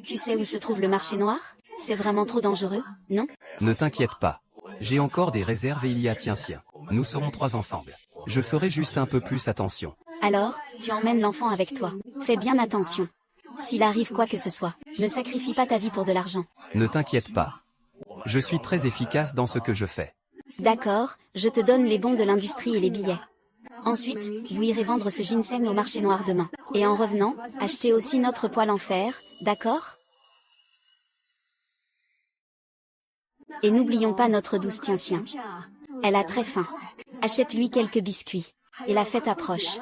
Tu sais où se trouve le marché noir? C'est vraiment trop dangereux, non? Ne t'inquiète pas. J'ai encore des réserves et il y a Tian. Nous serons 3 ensemble. Je ferai juste un peu plus attention. Alors, tu emmènes l'enfant avec toi. Fais bien attention. S'il arrive quoi que ce soit, ne sacrifie pas ta vie pour de l'argent. Ne t'inquiète pas. Je suis très efficace dans ce que je fais. D'accord, je te donne les bons de l'industrie et les billets. Ensuite, vous irez vendre ce ginseng au marché noir demain. Et en revenant, achetez aussi notre poêle en fer, d'accord? Et n'oublions pas notre douce Tian. Elle a très faim. Achète-lui quelques biscuits. Et la fête approche.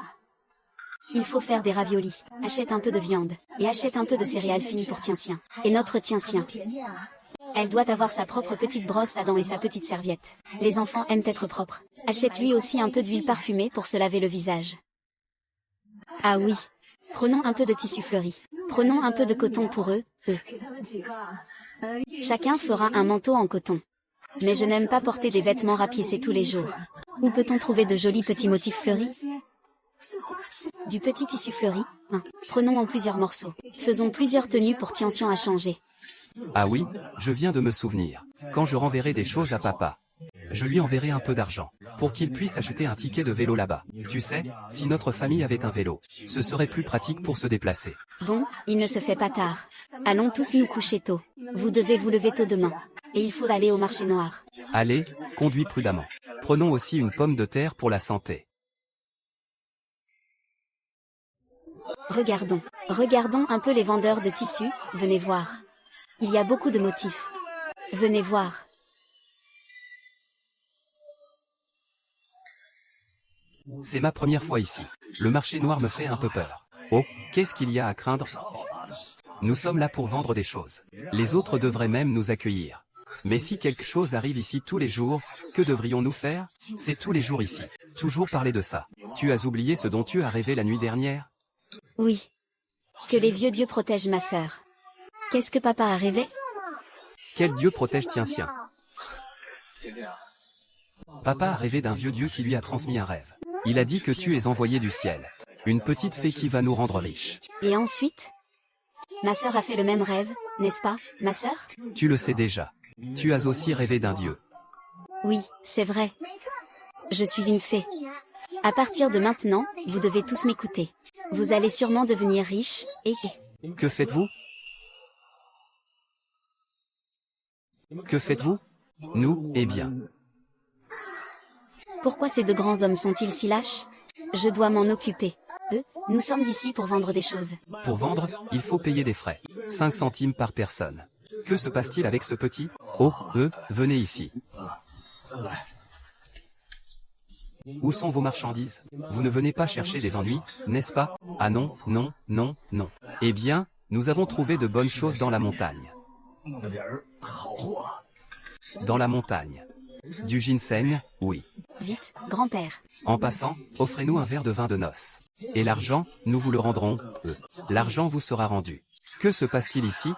Il faut faire des raviolis. Achète un peu de viande. Et achète un peu de céréales fines pour Tian. Et notre Tian. Elle doit avoir sa propre petite brosse à dents et sa petite serviette. Les enfants aiment être propres. Achète-lui aussi un peu d'huile parfumée pour se laver le visage. Ah oui. Prenons un peu de tissu fleuri. Prenons un peu de coton pour eux. Chacun fera un manteau en coton. Mais je n'aime pas porter des vêtements rapiécés tous les jours. Où peut-on trouver de jolis petits motifs fleuris? Du petit tissu fleuri, prenons en plusieurs morceaux. Faisons plusieurs tenues pour Tian à changer. Ah oui, je viens de me souvenir. Quand je renverrai des choses à papa, je lui enverrai un peu d'argent, pour qu'il puisse acheter un ticket de vélo là-bas. Tu sais, si notre famille avait un vélo, ce serait plus pratique pour se déplacer. Bon, il ne se fait pas tard. Allons tous nous coucher tôt. Vous devez vous lever tôt demain. Et il faut aller au marché noir. Allez, conduis prudemment. Prenons aussi une pomme de terre pour la santé. Regardons un peu les vendeurs de tissus, venez voir. Il y a beaucoup de motifs. Venez voir. C'est ma première fois ici. Le marché noir me fait un peu peur. Oh, qu'est-ce qu'il y a à craindre? Nous sommes là pour vendre des choses. Les autres devraient même nous accueillir. Mais si quelque chose arrive ici tous les jours, que devrions-nous faire? C'est tous les jours ici. Toujours parler de ça. Tu as oublié ce dont tu as rêvé la nuit dernière? Oui. Que les vieux dieux protègent ma sœur. Qu'est-ce que papa a rêvé? Quel dieu protège Tien-Sien? Papa a rêvé d'un vieux dieu qui lui a transmis un rêve. Il a dit que tu es envoyé du ciel. Une petite fée qui va nous rendre riches. Et ensuite? Ma sœur a fait le même rêve, n'est-ce pas, ma sœur? Tu le sais déjà. Tu as aussi rêvé d'un dieu. Oui, c'est vrai. Je suis une fée. À partir de maintenant, vous devez tous m'écouter. Vous allez sûrement devenir riches, et... Que faites-vous? Que faites-vous? Nous, eh bien. Pourquoi ces deux grands hommes sont-ils si lâches? Je dois m'en occuper. Nous sommes ici pour vendre des choses. Pour vendre, il faut payer des frais. 5 centimes par personne. Que se passe-t-il avec ce petit? Oh, venez ici. Où sont vos marchandises? Vous ne venez pas chercher des ennuis, n'est-ce pas? Ah non, non, non, non. Eh bien, nous avons trouvé de bonnes choses dans la montagne. Dans la montagne. Du ginseng, oui. Vite, grand-père. En passant, offrez-nous un verre de vin de noces. Et l'argent, nous vous le rendrons, L'argent vous sera rendu. Que se passe-t-il ici?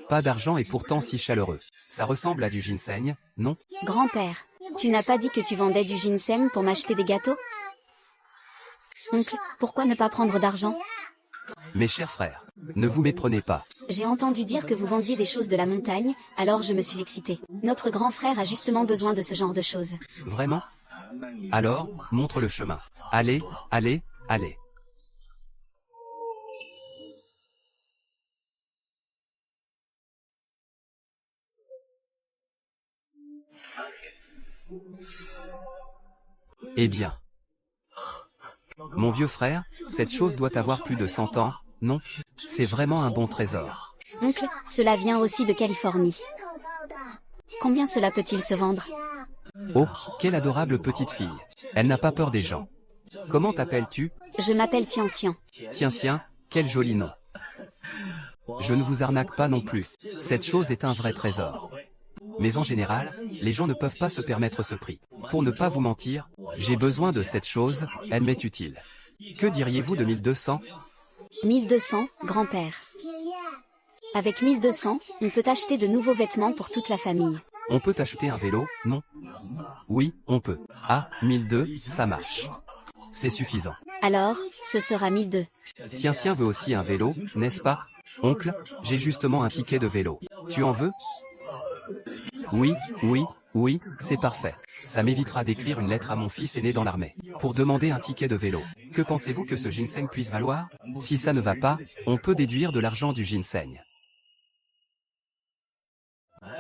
Pas d'argent et pourtant si chaleureux. Ça ressemble à du ginseng, non? Grand-père, tu n'as pas dit que tu vendais du ginseng pour m'acheter des gâteaux? Oncle, pourquoi ne pas prendre d'argent? Mes chers frères, ne vous méprenez pas. J'ai entendu dire que vous vendiez des choses de la montagne, alors je me suis excitée. Notre grand frère a justement besoin de ce genre de choses. Vraiment? Alors, montre le chemin. Allez, allez, allez. Eh bien. Mon vieux frère, cette chose doit avoir plus de 100 ans, non? C'est vraiment un bon trésor. Oncle, cela vient aussi de Californie. Combien cela peut-il se vendre? Oh, quelle adorable petite fille. Elle n'a pas peur des gens. Comment t'appelles-tu? Je m'appelle Tien-Sien. Tien-Sien, quel joli nom. Je ne vous arnaque pas non plus. Cette chose est un vrai trésor. Mais en général, les gens ne peuvent pas se permettre ce prix. Pour ne pas vous mentir, j'ai besoin de cette chose, elle m'est utile. Que diriez-vous de 1200? 1200, grand-père. Avec 1200, on peut acheter de nouveaux vêtements pour toute la famille. On peut acheter un vélo, non? Oui, on peut. Ah, 1200, ça marche. C'est suffisant. Alors, ce sera 1200. Tien-Sien veut aussi un vélo, n'est-ce pas? Oncle, j'ai justement un ticket de vélo. Tu en veux? Oui, oui, oui, c'est parfait. Ça m'évitera d'écrire une lettre à mon fils aîné dans l'armée, pour demander un ticket de vélo. Que pensez-vous que ce ginseng puisse valoir? Si ça ne va pas, on peut déduire de l'argent du ginseng.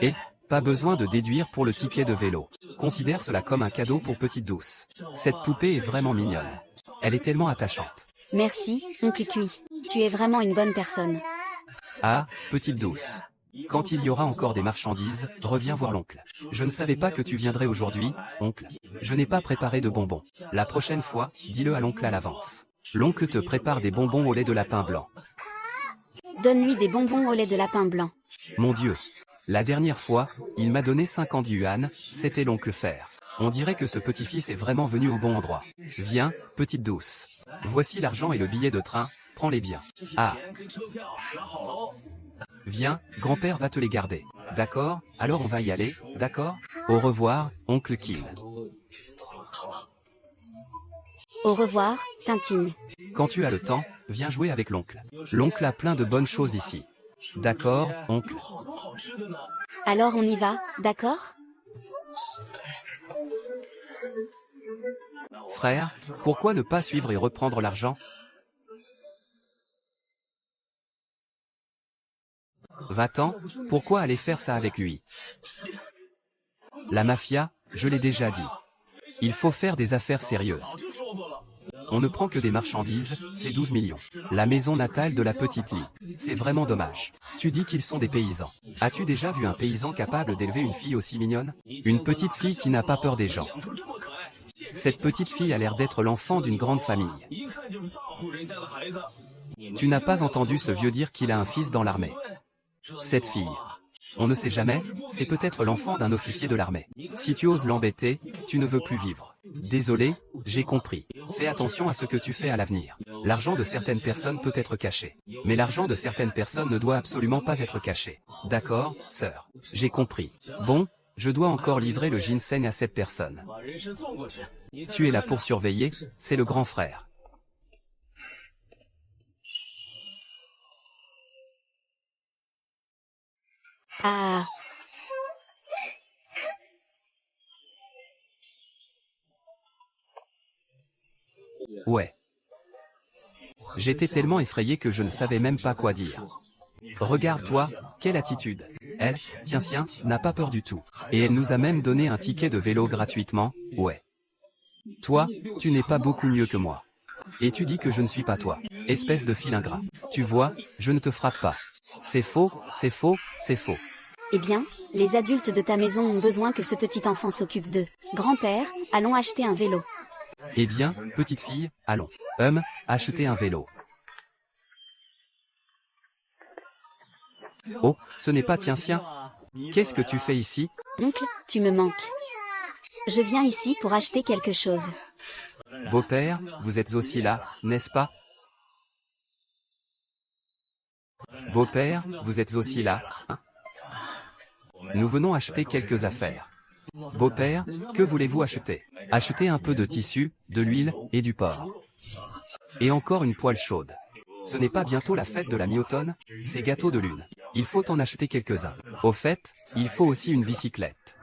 Et, pas besoin de déduire pour le ticket de vélo. Considère cela comme un cadeau pour Petite Douce. Cette poupée est vraiment mignonne. Elle est tellement attachante. Merci, oncle Cui. Tu es vraiment une bonne personne. Ah, Petite Douce. Quand il y aura encore des marchandises, reviens voir l'oncle. Je ne savais pas que tu viendrais aujourd'hui, oncle. Je n'ai pas préparé de bonbons. La prochaine fois, dis-le à l'oncle à l'avance. L'oncle te prépare des bonbons au lait de lapin blanc. Donne-lui des bonbons au lait de lapin blanc. Mon Dieu. La dernière fois, il m'a donné 50 yuan, c'était l'oncle Fer. On dirait que ce petit-fils est vraiment venu au bon endroit. Viens, Petite Douce. Voici l'argent et le billet de train, prends-les bien. Ah. Viens, grand-père va te les garder. D'accord, alors on va y aller, d'accord? Au revoir, oncle Kim. Au revoir, Tintine. Quand tu as le temps, viens jouer avec l'oncle. L'oncle a plein de bonnes choses ici. D'accord, oncle. Alors on y va, d'accord? Frère, pourquoi ne pas suivre et reprendre l'argent? Va-t'en, pourquoi aller faire ça avec lui? La mafia, je l'ai déjà dit. Il faut faire des affaires sérieuses. On ne prend que des marchandises, c'est 12 millions. La maison natale de la petite Lee. C'est vraiment dommage. Tu dis qu'ils sont des paysans. As-tu déjà vu un paysan capable d'élever une fille aussi mignonne? Une petite fille qui n'a pas peur des gens. Cette petite fille a l'air d'être l'enfant d'une grande famille. Tu n'as pas entendu ce vieux dire qu'il a un fils dans l'armée. Cette fille, on ne sait jamais, c'est peut-être l'enfant d'un officier de l'armée. Si tu oses l'embêter, tu ne veux plus vivre. Désolé, j'ai compris. Fais attention à ce que tu fais à l'avenir. L'argent de certaines personnes peut être caché. Mais l'argent de certaines personnes ne doit absolument pas être caché. D'accord, sœur. J'ai compris. Bon, je dois encore livrer le ginseng à cette personne. Tu es là pour surveiller, c'est le grand frère. Ah. Ouais. J'étais tellement effrayé que je ne savais même pas quoi dire. Regarde-toi, quelle attitude. Elle, tiens, n'a pas peur du tout. Et elle nous a même donné un ticket de vélo gratuitement, ouais. Toi, tu n'es pas beaucoup mieux que moi. Et tu dis que je ne suis pas toi. Espèce de fil ingrat. Tu vois, je ne te frappe pas. C'est faux, c'est faux, c'est faux. Eh bien, les adultes de ta maison ont besoin que ce petit enfant s'occupe d'eux. Grand-père, allons acheter un vélo. Eh bien, petite fille, allons. Acheter un vélo. Oh, ce n'est pas tiens. Qu'est-ce que tu fais ici? Oncle, tu me manques. Je viens ici pour acheter quelque chose. Beau-père, vous êtes aussi là, n'est-ce pas? Beau-père, vous êtes aussi là, hein? Nous venons acheter quelques affaires. Beau-père, que voulez-vous acheter? Acheter un peu de tissu, de l'huile, et du porc. Et encore une poêle chaude. Ce n'est pas bientôt la fête de la mi-automne? C'est gâteau de lune. Il faut en acheter quelques-uns. Au fait, il faut aussi une bicyclette.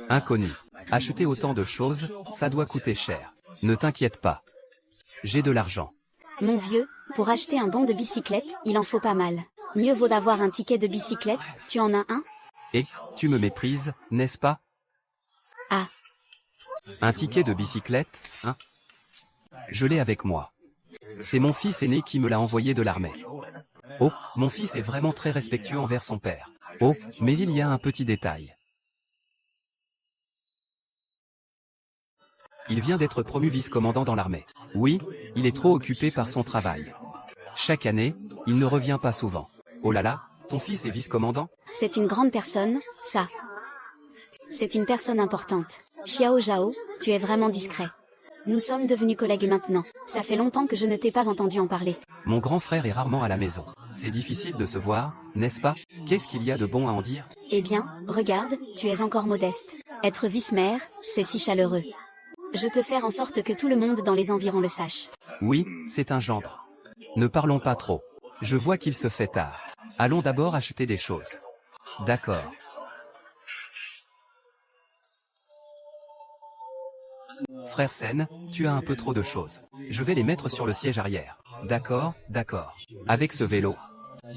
Inconnu. Acheter autant de choses, ça doit coûter cher. Ne t'inquiète pas. J'ai de l'argent. Mon vieux, pour acheter un bon de bicyclette, il en faut pas mal. Mieux vaut d'avoir un ticket de bicyclette, tu en as un? Et, tu me méprises, n'est-ce pas? Ah. Un ticket de bicyclette, hein? Je l'ai avec moi. C'est mon fils aîné qui me l'a envoyé de l'armée. Oh, mon fils est vraiment très respectueux envers son père. Oh, mais il y a un petit détail. Il vient d'être promu vice-commandant dans l'armée. Oui, il est trop occupé par son travail. Chaque année, il ne revient pas souvent. Oh là là, ton fils est vice-commandant? C'est une grande personne, ça. C'est une personne importante. Xiao Zhao, tu es vraiment discret. Nous sommes devenus collègues maintenant. Ça fait longtemps que je ne t'ai pas entendu en parler. Mon grand frère est rarement à la maison. C'est difficile de se voir, n'est-ce pas? Qu'est-ce qu'il y a de bon à en dire? Eh bien, regarde, tu es encore modeste. Être vice-mère, c'est si chaleureux. Je peux faire en sorte que tout le monde dans les environs le sache. Oui, c'est un gendre. Ne parlons pas trop. Je vois qu'il se fait tard. Allons d'abord acheter des choses. D'accord. Frère Sen, tu as un peu trop de choses. Je vais les mettre sur le siège arrière. D'accord, d'accord. Avec ce vélo,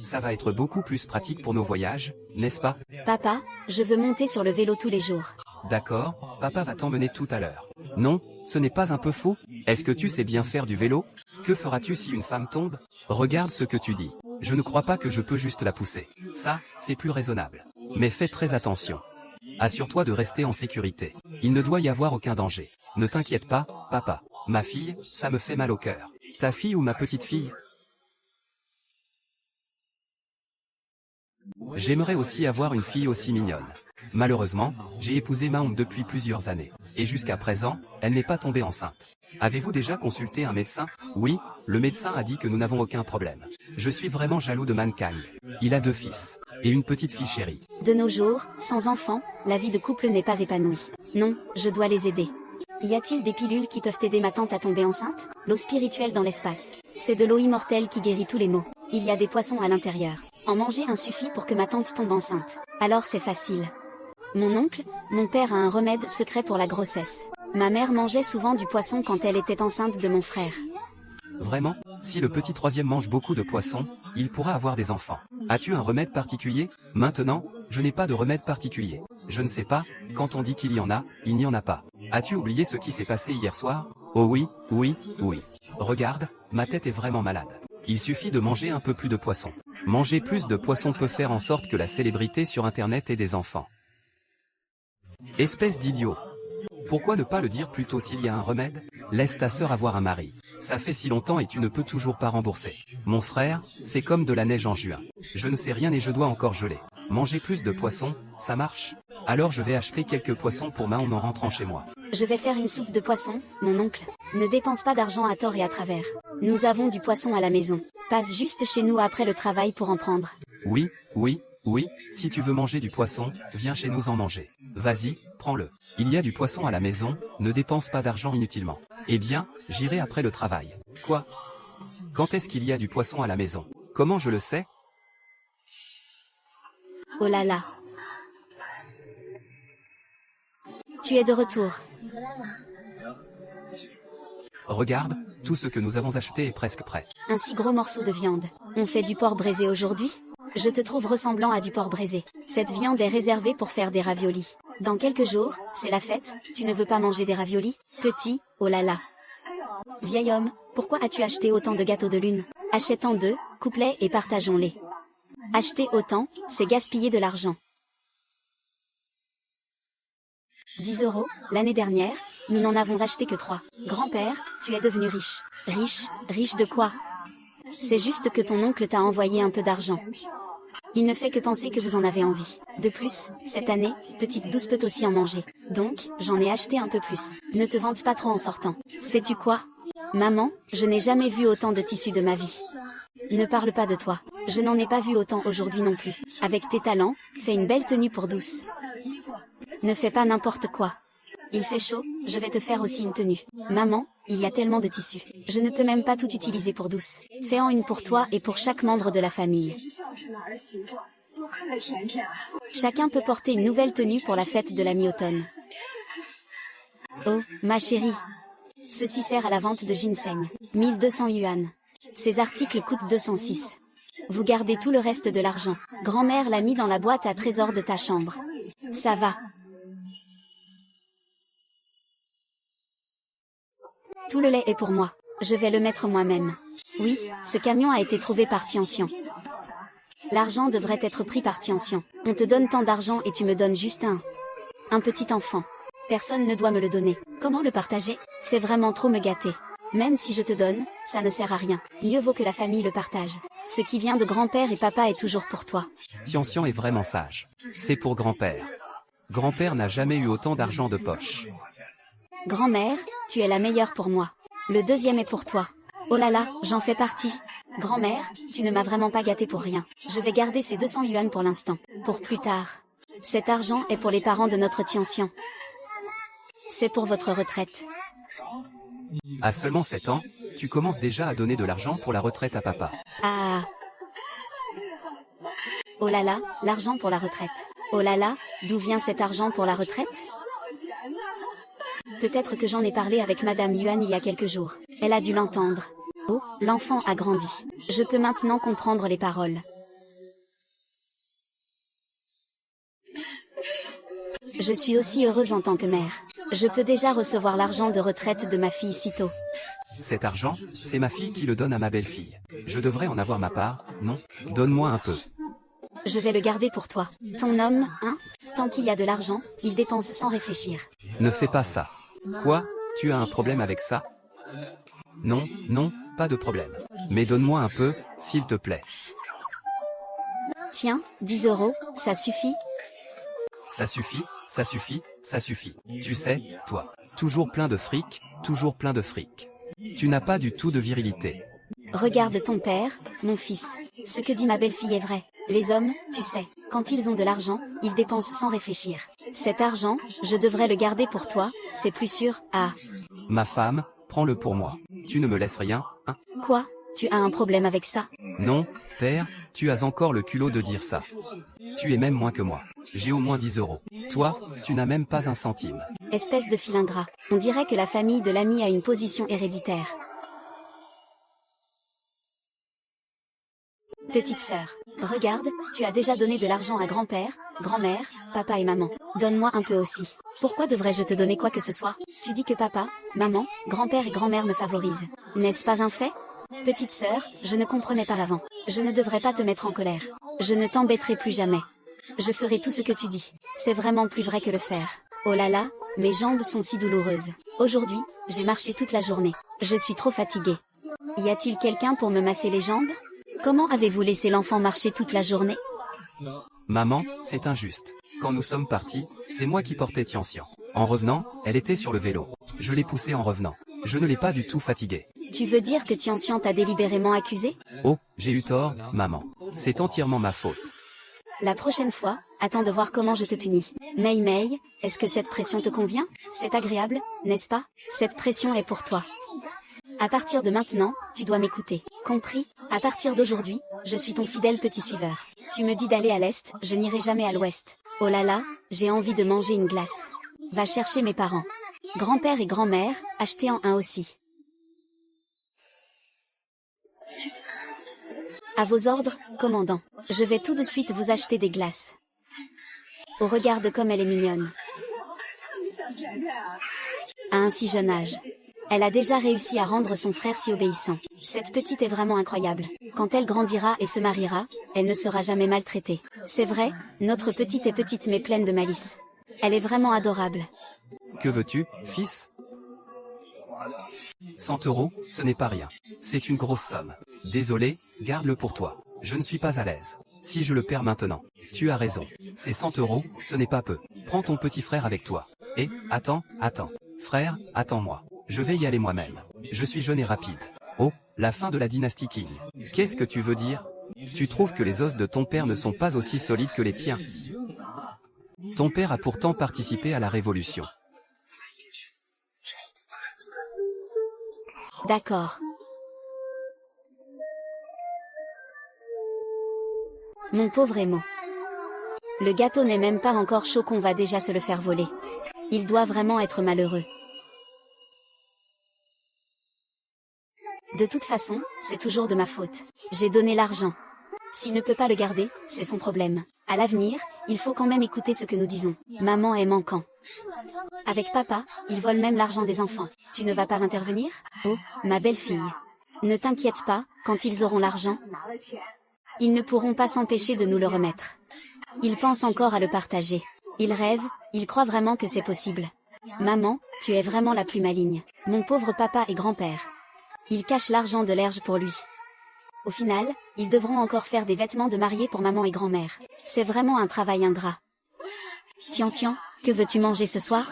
ça va être beaucoup plus pratique pour nos voyages, n'est-ce pas? Papa, je veux monter sur le vélo tous les jours. D'accord, papa va t'emmener tout à l'heure. Non, ce n'est pas un peu fou? Est-ce que tu sais bien faire du vélo? Que feras-tu si une femme tombe? Regarde ce que tu dis. Je ne crois pas que je peux juste la pousser. Ça, c'est plus raisonnable. Mais fais très attention. Assure-toi de rester en sécurité. Il ne doit y avoir aucun danger. Ne t'inquiète pas, papa. Ma fille, ça me fait mal au cœur. Ta fille ou ma petite fille? J'aimerais aussi avoir une fille aussi mignonne. Malheureusement, j'ai épousé ma honte depuis plusieurs années. Et jusqu'à présent, elle n'est pas tombée enceinte. Avez-vous déjà consulté un médecin? Oui, le médecin a dit que nous n'avons aucun problème. Je suis vraiment jaloux de Mankind. Il a 2 fils. Et une petite fille chérie. De nos jours, sans enfants, la vie de couple n'est pas épanouie. Non, je dois les aider. Y a-t-il des pilules qui peuvent aider ma tante à tomber enceinte? L'eau spirituelle dans l'espace. C'est de l'eau immortelle qui guérit tous les maux. Il y a des poissons à l'intérieur. En manger un suffit pour que ma tante tombe enceinte. Alors c'est facile. Mon oncle, mon père a un remède secret pour la grossesse. Ma mère mangeait souvent du poisson quand elle était enceinte de mon frère. Vraiment? Si le petit troisième mange beaucoup de poissons, il pourra avoir des enfants. As-tu un remède particulier? Maintenant, je n'ai pas de remède particulier. Je ne sais pas, quand on dit qu'il y en a, il n'y en a pas. As-tu oublié ce qui s'est passé hier soir? Oh oui, oui, oui. Regarde, ma tête est vraiment malade. Il suffit de manger un peu plus de poisson. Manger plus de poisson peut faire en sorte que la célébrité sur Internet ait des enfants. Espèce d'idiot. Pourquoi ne pas le dire plus tôt s'il y a un remède? Laisse ta sœur avoir un mari. Ça fait si longtemps et tu ne peux toujours pas rembourser. Mon frère, c'est comme de la neige en juin. Je ne sais rien et je dois encore geler. Manger plus de poissons, ça marche? Alors je vais acheter quelques poissons pour Mahon en rentrant chez moi. Je vais faire une soupe de poisson, mon oncle. Ne dépense pas d'argent à tort et à travers. Nous avons du poisson à la maison. Passe juste chez nous après le travail pour en prendre. Oui, oui, oui, si tu veux manger du poisson, viens chez nous en manger. Vas-y, prends-le. Il y a du poisson à la maison, ne dépense pas d'argent inutilement. Eh bien, j'irai après le travail. Quoi? Quand est-ce qu'il y a du poisson à la maison? Comment je le sais? Oh là là. Tu es de retour. Regarde, tout ce que nous avons acheté est presque prêt. Un si gros morceau de viande. On fait du porc braisé aujourd'hui? Je te trouve ressemblant à du porc braisé. Cette viande est réservée pour faire des raviolis. Dans quelques jours, c'est la fête, tu ne veux pas manger des raviolis? Petit, oh là là. Vieil homme, pourquoi as-tu acheté autant de gâteaux de lune? Achète-en 2, coupe-les et partageons-les. Acheter autant, c'est gaspiller de l'argent. 10 €, l'année dernière, nous n'en avons acheté que 3. Grand-père, tu es devenu riche. Riche, riche de quoi? C'est juste que ton oncle t'a envoyé un peu d'argent. Il ne fait que penser que vous en avez envie. De plus, cette année, petite douce peut aussi en manger. Donc, j'en ai acheté un peu plus. Ne te vante pas trop en sortant. Sais-tu quoi? Maman, je n'ai jamais vu autant de tissus de ma vie. Ne parle pas de toi. Je n'en ai pas vu autant aujourd'hui non plus. Avec tes talents, fais une belle tenue pour douce. Ne fais pas n'importe quoi. Il fait chaud, je vais te faire aussi une tenue. Maman, il y a tellement de tissus. Je ne peux même pas tout utiliser pour douce. Fais-en une pour toi et pour chaque membre de la famille. Chacun peut porter une nouvelle tenue pour la fête de la mi-automne. Oh, ma chérie. Ceci sert à la vente de ginseng. 1200 yuan. Ces articles coûtent 206. Vous gardez tout le reste de l'argent. Grand-mère l'a mis dans la boîte à trésor de ta chambre. Ça va. Tout le lait est pour moi. Je vais le mettre moi-même. Oui, ce camion a été trouvé par Tianxian. L'argent devrait être pris par Tianxian. On te donne tant d'argent et tu me donnes juste un petit enfant. Personne ne doit me le donner. Comment le partager? C'est vraiment trop me gâter. Même si je te donne, ça ne sert à rien. Mieux vaut que la famille le partage. Ce qui vient de grand-père et papa est toujours pour toi. Tianxian est vraiment sage. C'est pour grand-père. Grand-père n'a jamais eu autant d'argent de poche. Grand-mère, tu es la meilleure pour moi. Le deuxième est pour toi. Oh là là, j'en fais partie. Grand-mère, tu ne m'as vraiment pas gâté pour rien. Je vais garder ces 200 yuan pour l'instant. Pour plus tard. Cet argent est pour les parents de notre Tianxian. C'est pour votre retraite. À seulement 7 ans, tu commences déjà à donner de l'argent pour la retraite à papa. Ah. Oh là là, l'argent pour la retraite. Oh là là, d'où vient cet argent pour la retraite? Peut-être que j'en ai parlé avec Madame Yuan il y a quelques jours. Elle a dû l'entendre. Oh, l'enfant a grandi. Je peux maintenant comprendre les paroles. Je suis aussi heureuse en tant que mère. Je peux déjà recevoir l'argent de retraite de ma fille si tôt. Cet argent, c'est ma fille qui le donne à ma belle-fille. Je devrais en avoir ma part, non? Donne-moi un peu. Je vais le garder pour toi. Ton homme, hein? Tant qu'il y a de l'argent, il dépense sans réfléchir. Ne fais pas ça. Quoi? Tu as un problème avec ça? Non, non, pas de problème. Mais donne-moi un peu, s'il te plaît. Tiens, 10 €, ça suffit? Ça suffit, ça suffit, ça suffit. Tu sais, toi, toujours plein de fric, toujours plein de fric. Tu n'as pas du tout de virilité. Regarde ton père, mon fils. Ce que dit ma belle-fille est vrai. Les hommes, tu sais, quand ils ont de l'argent, ils dépensent sans réfléchir. Cet argent, je devrais le garder pour toi, c'est plus sûr. Ah. Ma femme, prends-le pour moi. Tu ne me laisses rien, hein? Quoi? Tu as un problème avec ça? Non, père, tu as encore le culot de dire ça. Tu es même moins que moi. J'ai au moins 10 €. Toi, tu n'as même pas un centime. Espèce de filingrat. On dirait que la famille de l'ami a une position héréditaire. Petite sœur, regarde, tu as déjà donné de l'argent à grand-père, grand-mère, papa et maman. Donne-moi un peu aussi. Pourquoi devrais-je te donner quoi que ce soit? Tu dis que papa, maman, grand-père et grand-mère me favorisent. N'est-ce pas un fait? Petite sœur, je ne comprenais pas avant. Je ne devrais pas te mettre en colère. Je ne t'embêterai plus jamais. Je ferai tout ce que tu dis. C'est vraiment plus vrai que le faire. Oh là là, Mes jambes sont si douloureuses. Aujourd'hui, j'ai marché toute la journée. Je suis trop fatiguée. Y a-t-il quelqu'un pour me masser les jambes? Comment avez-vous laissé l'enfant marcher toute la journée? Maman, c'est injuste. Quand nous sommes partis, c'est moi qui portais Tian-Tian. En revenant, elle était sur le vélo. Je l'ai poussée en revenant. Je ne l'ai pas du tout fatiguée. Tu veux dire que Tian-Tian t'a délibérément accusé? Oh, j'ai eu tort, maman. C'est entièrement ma faute. La prochaine fois, attends de voir comment je te punis. Mei Mei, est-ce que cette pression te convient? C'est agréable, n'est-ce pas? Cette pression est pour toi. À partir de maintenant, tu dois m'écouter. Compris? À partir d'aujourd'hui, je suis ton fidèle petit suiveur. Tu me dis d'aller à l'est, je n'irai jamais à l'ouest. Oh là là, j'ai envie de manger une glace. Va chercher mes parents. Grand-père et grand-mère, achetez-en un aussi. À vos ordres, commandant. Je vais tout de suite vous acheter des glaces. Oh, regarde comme elle est mignonne. À un si jeune âge. Elle a déjà réussi à rendre son frère si obéissant. Cette petite est vraiment incroyable. Quand elle grandira et se mariera, elle ne sera jamais maltraitée. C'est vrai, notre petite est petite mais pleine de malice. Elle est vraiment adorable. Que veux-tu, fils? 100 euros, ce n'est pas rien. C'est une grosse somme. Désolé, garde-le pour toi. Je ne suis pas à l'aise. Si je le perds maintenant. Tu as raison. C'est 100 euros, ce n'est pas peu. Prends ton petit frère avec toi. Et, attends. Frère, attends-moi. Je vais y aller moi-même. Je suis jeune et rapide. Oh, la fin de la dynastie Qing. Qu'est-ce que tu veux dire? Tu trouves que les os de ton père ne sont pas aussi solides que les tiens? Ton père a pourtant participé à la révolution. D'accord. Mon pauvre Emo. Le gâteau n'est même pas encore chaud qu'on va déjà se le faire voler. Il doit vraiment être malheureux. De toute façon, c'est toujours de ma faute. J'ai donné l'argent. S'il ne peut pas le garder, c'est son problème. À l'avenir, il faut quand même écouter ce que nous disons. Maman est manquant. Avec papa, il vole même l'argent des enfants. Tu ne vas pas intervenir? Oh, ma belle-fille. Ne t'inquiète pas, quand ils auront l'argent, ils ne pourront pas s'empêcher de nous le remettre. Ils pensent encore à le partager. Ils rêvent, ils croient vraiment que c'est possible. Maman, tu es vraiment la plus maligne. Mon pauvre papa et grand-père. Ils cachent l'argent de l'herge pour lui. Au final, ils devront encore faire des vêtements de mariée pour maman et grand-mère. C'est vraiment un travail ingrat. Tian-Tian, que veux-tu manger ce soir?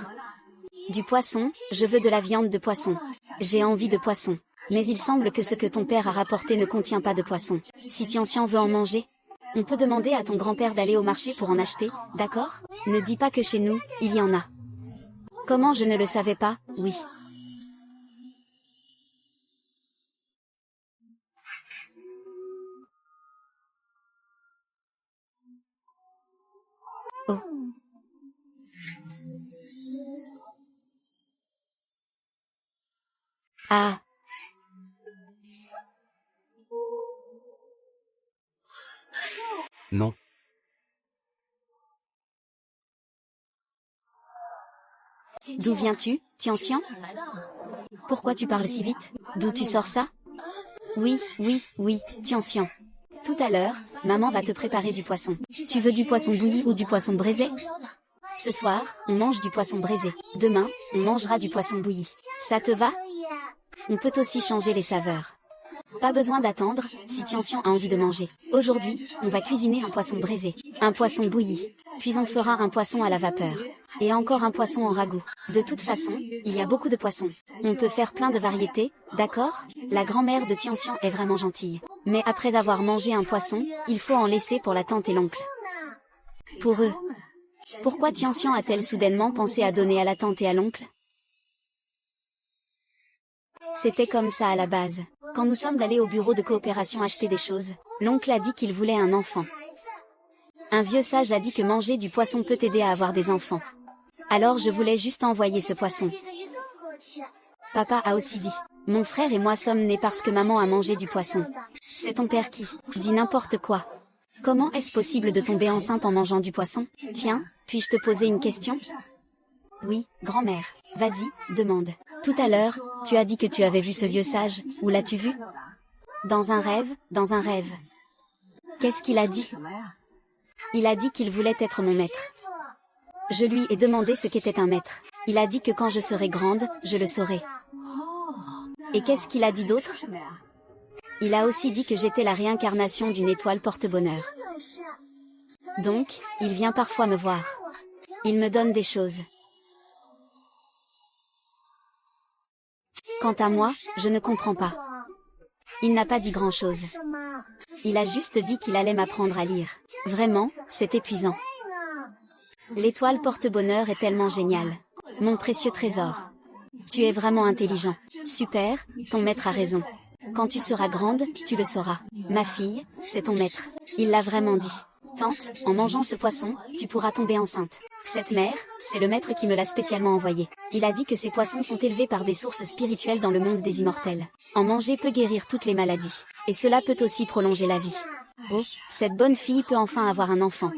Du poisson, je veux de la viande de poisson. J'ai envie de poisson. Mais il semble que ce que ton père a rapporté ne contient pas de poisson. Si Tian-Tian veut en manger, on peut demander à ton grand-père d'aller au marché pour en acheter, d'accord? Ne dis pas que chez nous, il y en a. Comment je ne le savais pas? Oui. Oh. Ah. Non. D'où viens-tu, Tian-Tian? Pourquoi tu parles si vite? D'où tu sors ça? Oui, Tian-Tian. Tout à l'heure, maman va te préparer du poisson. Tu veux du poisson bouilli ou du poisson braisé? Ce soir, on mange du poisson braisé. Demain, on mangera du poisson bouilli. Ça te va? On peut aussi changer les saveurs. Pas besoin d'attendre, si Tian-Tian a envie de manger. Aujourd'hui, on va cuisiner un poisson braisé, un poisson bouilli. Puis on fera un poisson à la vapeur. Et encore un poisson en ragoût. De toute façon, il y a beaucoup de poissons. On peut faire plein de variétés, d'accord? La grand-mère de Tian-Tian est vraiment gentille. Mais après avoir mangé un poisson, il faut en laisser pour la tante et l'oncle. Pour eux. Pourquoi Tian-Tian a-t-elle soudainement pensé à donner à la tante et à l'oncle? C'était comme ça à la base. Quand nous sommes allés au bureau de coopération acheter des choses, l'oncle a dit qu'il voulait un enfant. Un vieux sage a dit que manger du poisson peut aider à avoir des enfants. Alors je voulais juste envoyer ce poisson. Papa a aussi dit, mon frère et moi sommes nés parce que maman a mangé du poisson. C'est ton père qui dit n'importe quoi. Comment est-ce possible de tomber enceinte en mangeant du poisson? Tiens, puis-je te poser une question? Oui, grand-mère. Vas-y, demande. Tout à l'heure, tu as dit que tu avais vu ce vieux sage, où l'as-tu vu? Dans un rêve, dans un rêve. Qu'est-ce qu'il a dit? Il a dit qu'il voulait être mon maître. Je lui ai demandé ce qu'était un maître. Il a dit que quand je serai grande, je le saurai. Et qu'est-ce qu'il a dit d'autre? Il a aussi dit que j'étais la réincarnation d'une étoile porte-bonheur. Donc, il vient parfois me voir. Il me donne des choses. Quant à moi, je ne comprends pas. Il n'a pas dit grand-chose. Il a juste dit qu'il allait m'apprendre à lire. Vraiment, c'est épuisant. L'étoile porte-bonheur est tellement géniale. Mon précieux trésor. Tu es vraiment intelligent. Super, ton maître a raison. Quand tu seras grande, tu le sauras. Ma fille, c'est ton maître. Il l'a vraiment dit. Tante, en mangeant ce poisson, tu pourras tomber enceinte. Cette mère, c'est le maître qui me l'a spécialement envoyé. Il a dit que ces poissons sont élevés par des sources spirituelles dans le monde des immortels. En manger peut guérir toutes les maladies. Et cela peut aussi prolonger la vie. Oh, cette bonne fille peut enfin avoir un enfant.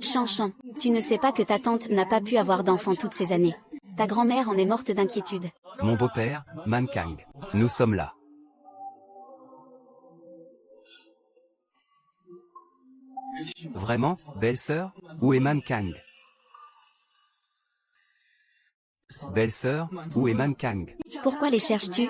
Chanchan, tu ne sais pas que ta tante n'a pas pu avoir d'enfant toutes ces années. Ta grand-mère en est morte d'inquiétude. Mon beau-père, Man Kang. Nous sommes là. Vraiment, belle-sœur? Où est Man Kang? Belle-sœur, où est Man Kang? Pourquoi les cherches-tu?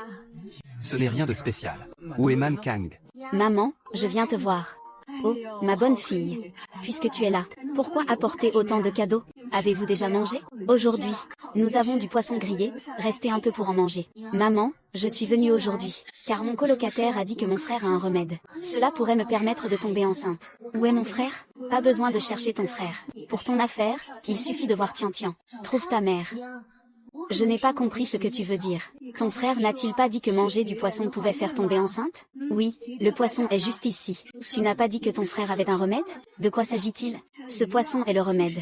Ce n'est rien de spécial. Où est Man Kang? Maman, je viens te voir. Oh, ma bonne fille. Puisque tu es là, pourquoi apporter autant de cadeaux? Avez-vous déjà mangé? Aujourd'hui, nous avons du poisson grillé, restez un peu pour en manger. Maman, je suis venue aujourd'hui, car mon colocataire a dit que mon frère a un remède. Cela pourrait me permettre de tomber enceinte. Où est mon frère? Pas besoin de chercher ton frère. Pour ton affaire, il suffit de voir Tian Tian. Trouve ta mère. Je n'ai pas compris ce que tu veux dire. Ton frère n'a-t-il pas dit que manger du poisson pouvait faire tomber enceinte? Oui, le poisson est juste ici. Tu n'as pas dit que ton frère avait un remède? De quoi s'agit-il? Ce poisson est le remède.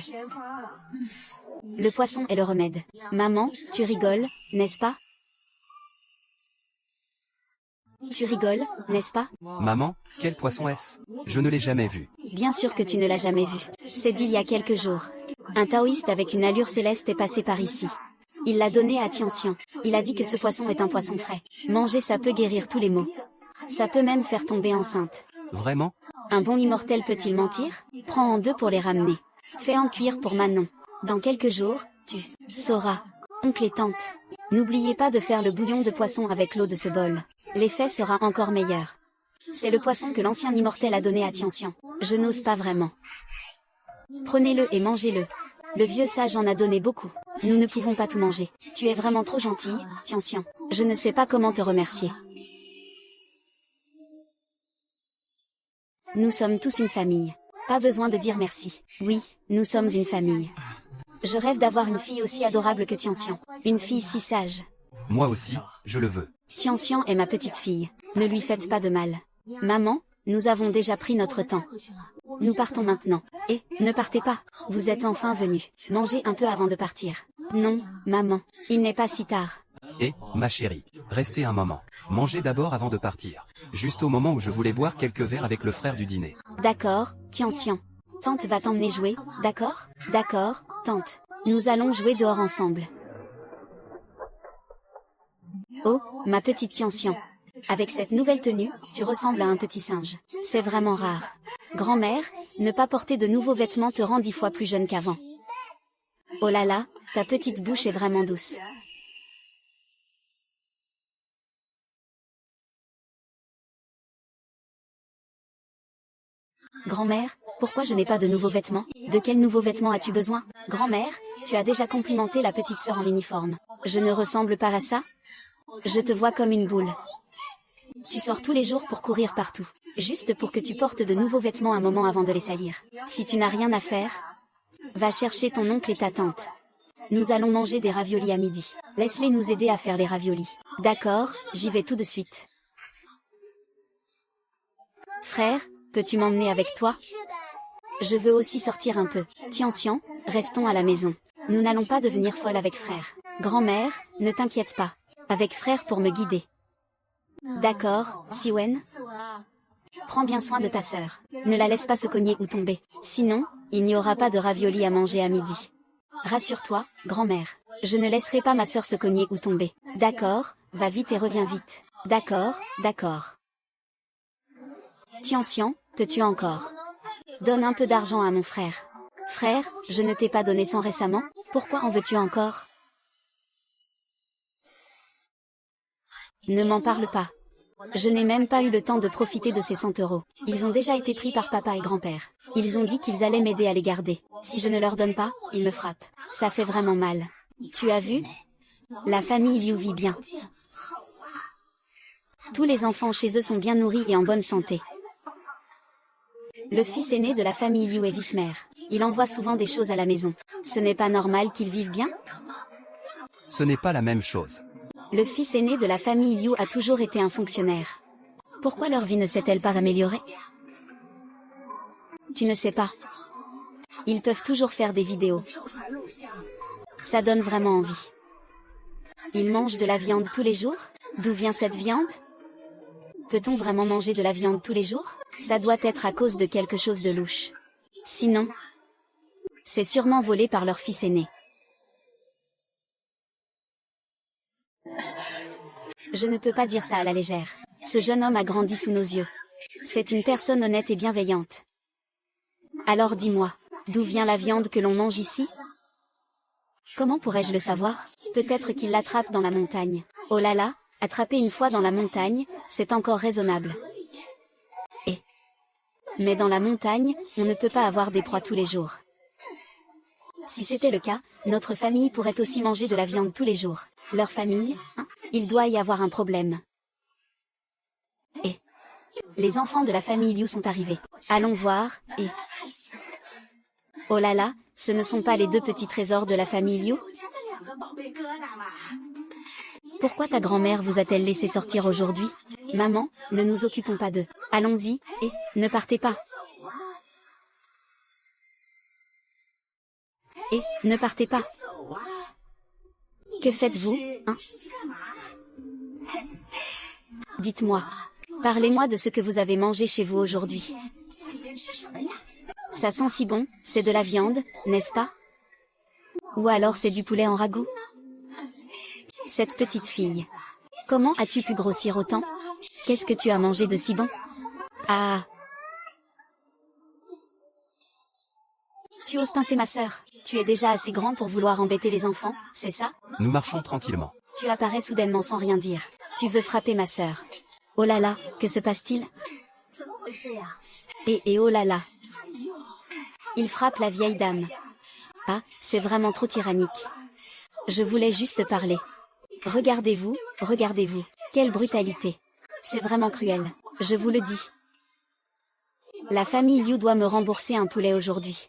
Le poisson est le remède. Maman, tu rigoles, n'est-ce pas? Tu rigoles, n'est-ce pas? Maman, quel poisson est-ce? Je ne l'ai jamais vu. Bien sûr que tu ne l'as jamais vu. C'est d'il y a quelques jours. Un taoïste avec une allure céleste est passé par ici. Il l'a donné à Tianxian. Il a dit que ce poisson est un poisson frais. Manger ça peut guérir tous les maux. Ça peut même faire tomber enceinte. Vraiment? Un bon immortel peut-il mentir? Prends en deux pour les ramener. Fais en cuire pour Manon. Dans quelques jours, tu sauras. Oncle et tante, n'oubliez pas de faire le bouillon de poisson avec l'eau de ce bol. L'effet sera encore meilleur. C'est le poisson que l'ancien immortel a donné à Tianxian. Je n'ose pas vraiment. Prenez-le et mangez-le. Le vieux sage en a donné beaucoup. Nous ne pouvons pas tout manger. Tu es vraiment trop gentille, Tianxian. Je ne sais pas comment te remercier. Nous sommes tous une famille. Pas besoin de dire merci. Oui, nous sommes une famille. Je rêve d'avoir une fille aussi adorable que Tianxian. Une fille si sage. Moi aussi, je le veux. Tianxian est ma petite fille. Ne lui faites pas de mal. Maman, nous avons déjà pris notre temps. Nous partons maintenant. Et, ne partez pas. Vous êtes enfin venus. Mangez un peu avant de partir. Non, maman, il n'est pas si tard. Et, ma chérie, restez un moment. Mangez d'abord avant de partir. Juste au moment où je voulais boire quelques verres avec le frère du dîner. D'accord, Tianxian. Tante va t'emmener jouer, d'accord? D'accord, tante. Nous allons jouer dehors ensemble. Oh, ma petite Tianxian. Avec cette nouvelle tenue, tu ressembles à un petit singe. C'est vraiment rare. Grand-mère, ne pas porter de nouveaux vêtements te rend 10 fois plus jeune qu'avant. Oh là là, ta petite bouche est vraiment douce. Grand-mère, pourquoi je n'ai pas de nouveaux vêtements? De quels nouveaux vêtements as-tu besoin? Grand-mère, tu as déjà complimenté la petite sœur en uniforme. Je ne ressemble pas à ça? Je te vois comme une boule. Tu sors tous les jours pour courir partout, juste pour que tu portes de nouveaux vêtements un moment avant de les salir. Si tu n'as rien à faire, va chercher ton oncle et ta tante. Nous allons manger des raviolis à midi. Laisse-les nous aider à faire les raviolis. D'accord, j'y vais tout de suite. Frère, peux-tu m'emmener avec toi? Je veux aussi sortir un peu. Tianxian, restons à la maison. Nous n'allons pas devenir folles avec frère. Grand-mère, ne t'inquiète pas. Avec frère pour me guider. D'accord, Siwen. Prends bien soin de ta sœur. Ne la laisse pas se cogner ou tomber. Sinon, il n'y aura pas de raviolis à manger à midi. Rassure-toi, grand-mère. Je ne laisserai pas ma sœur se cogner ou tomber. D'accord, va vite et reviens vite. D'accord, d'accord. Tianxian, peux-tu encore? Donne un peu d'argent à mon frère. Frère, je ne t'ai pas donné 100 récemment? Pourquoi en veux-tu encore? Ne m'en parle pas. Je n'ai même pas eu le temps de profiter de ces 100 euros. Ils ont déjà été pris par papa et grand-père. Ils ont dit qu'ils allaient m'aider à les garder. Si je ne leur donne pas, ils me frappent. Ça fait vraiment mal. Tu as vu? La famille Liu vit bien. Tous les enfants chez eux sont bien nourris et en bonne santé. Le fils aîné de la famille Liu est vice-maire. Il envoie souvent des choses à la maison. Ce n'est pas normal qu'ils vivent bien? Ce n'est pas la même chose. Le fils aîné de la famille Liu a toujours été un fonctionnaire. Pourquoi leur vie ne s'est-elle pas améliorée? Tu ne sais pas. Ils peuvent toujours faire des vidéos. Ça donne vraiment envie. Ils mangent de la viande tous les jours? D'où vient cette viande? Peut-on vraiment manger de la viande tous les jours? Ça doit être à cause de quelque chose de louche. Sinon, c'est sûrement volé par leur fils aîné. Je ne peux pas dire ça à la légère. Ce jeune homme a grandi sous nos yeux. C'est une personne honnête et bienveillante. Alors dis-moi, d'où vient la viande que l'on mange ici? Comment pourrais-je le savoir? Peut-être qu'il l'attrape dans la montagne. Oh là là, attraper une fois dans la montagne, c'est encore raisonnable. Mais dans la montagne, on ne peut pas avoir des proies tous les jours. Si c'était le cas, notre famille pourrait aussi manger de la viande tous les jours. Leur famille, hein? Il doit y avoir un problème. Et les enfants de la famille Liu sont arrivés. Allons voir, et... Oh là là, ce ne sont pas les deux petits trésors de la famille Liu? Pourquoi ta grand-mère vous a-t-elle laissé sortir aujourd'hui? Maman, ne nous occupons pas d'eux. Allons-y, et ne partez pas. Et ne partez pas. Que faites-vous, hein? Dites-moi. Parlez-moi de ce que vous avez mangé chez vous aujourd'hui. Ça sent si bon, c'est de la viande, n'est-ce pas? Ou alors c'est du poulet en ragoût? Cette petite fille. Comment as-tu pu grossir autant? Qu'est-ce que tu as mangé de si bon? Ah! Tu oses pincer ma sœur. Tu es déjà assez grand pour vouloir embêter les enfants, c'est ça? Nous marchons tranquillement. Tu apparais soudainement sans rien dire. Tu veux frapper ma sœur. Oh là là, que se passe-t-il? Et oh là là. Il frappe la vieille dame. Ah, c'est vraiment trop tyrannique. Je voulais juste parler. Regardez-vous, regardez-vous. Quelle brutalité. C'est vraiment cruel, je vous le dis. La famille Liu doit me rembourser un poulet aujourd'hui.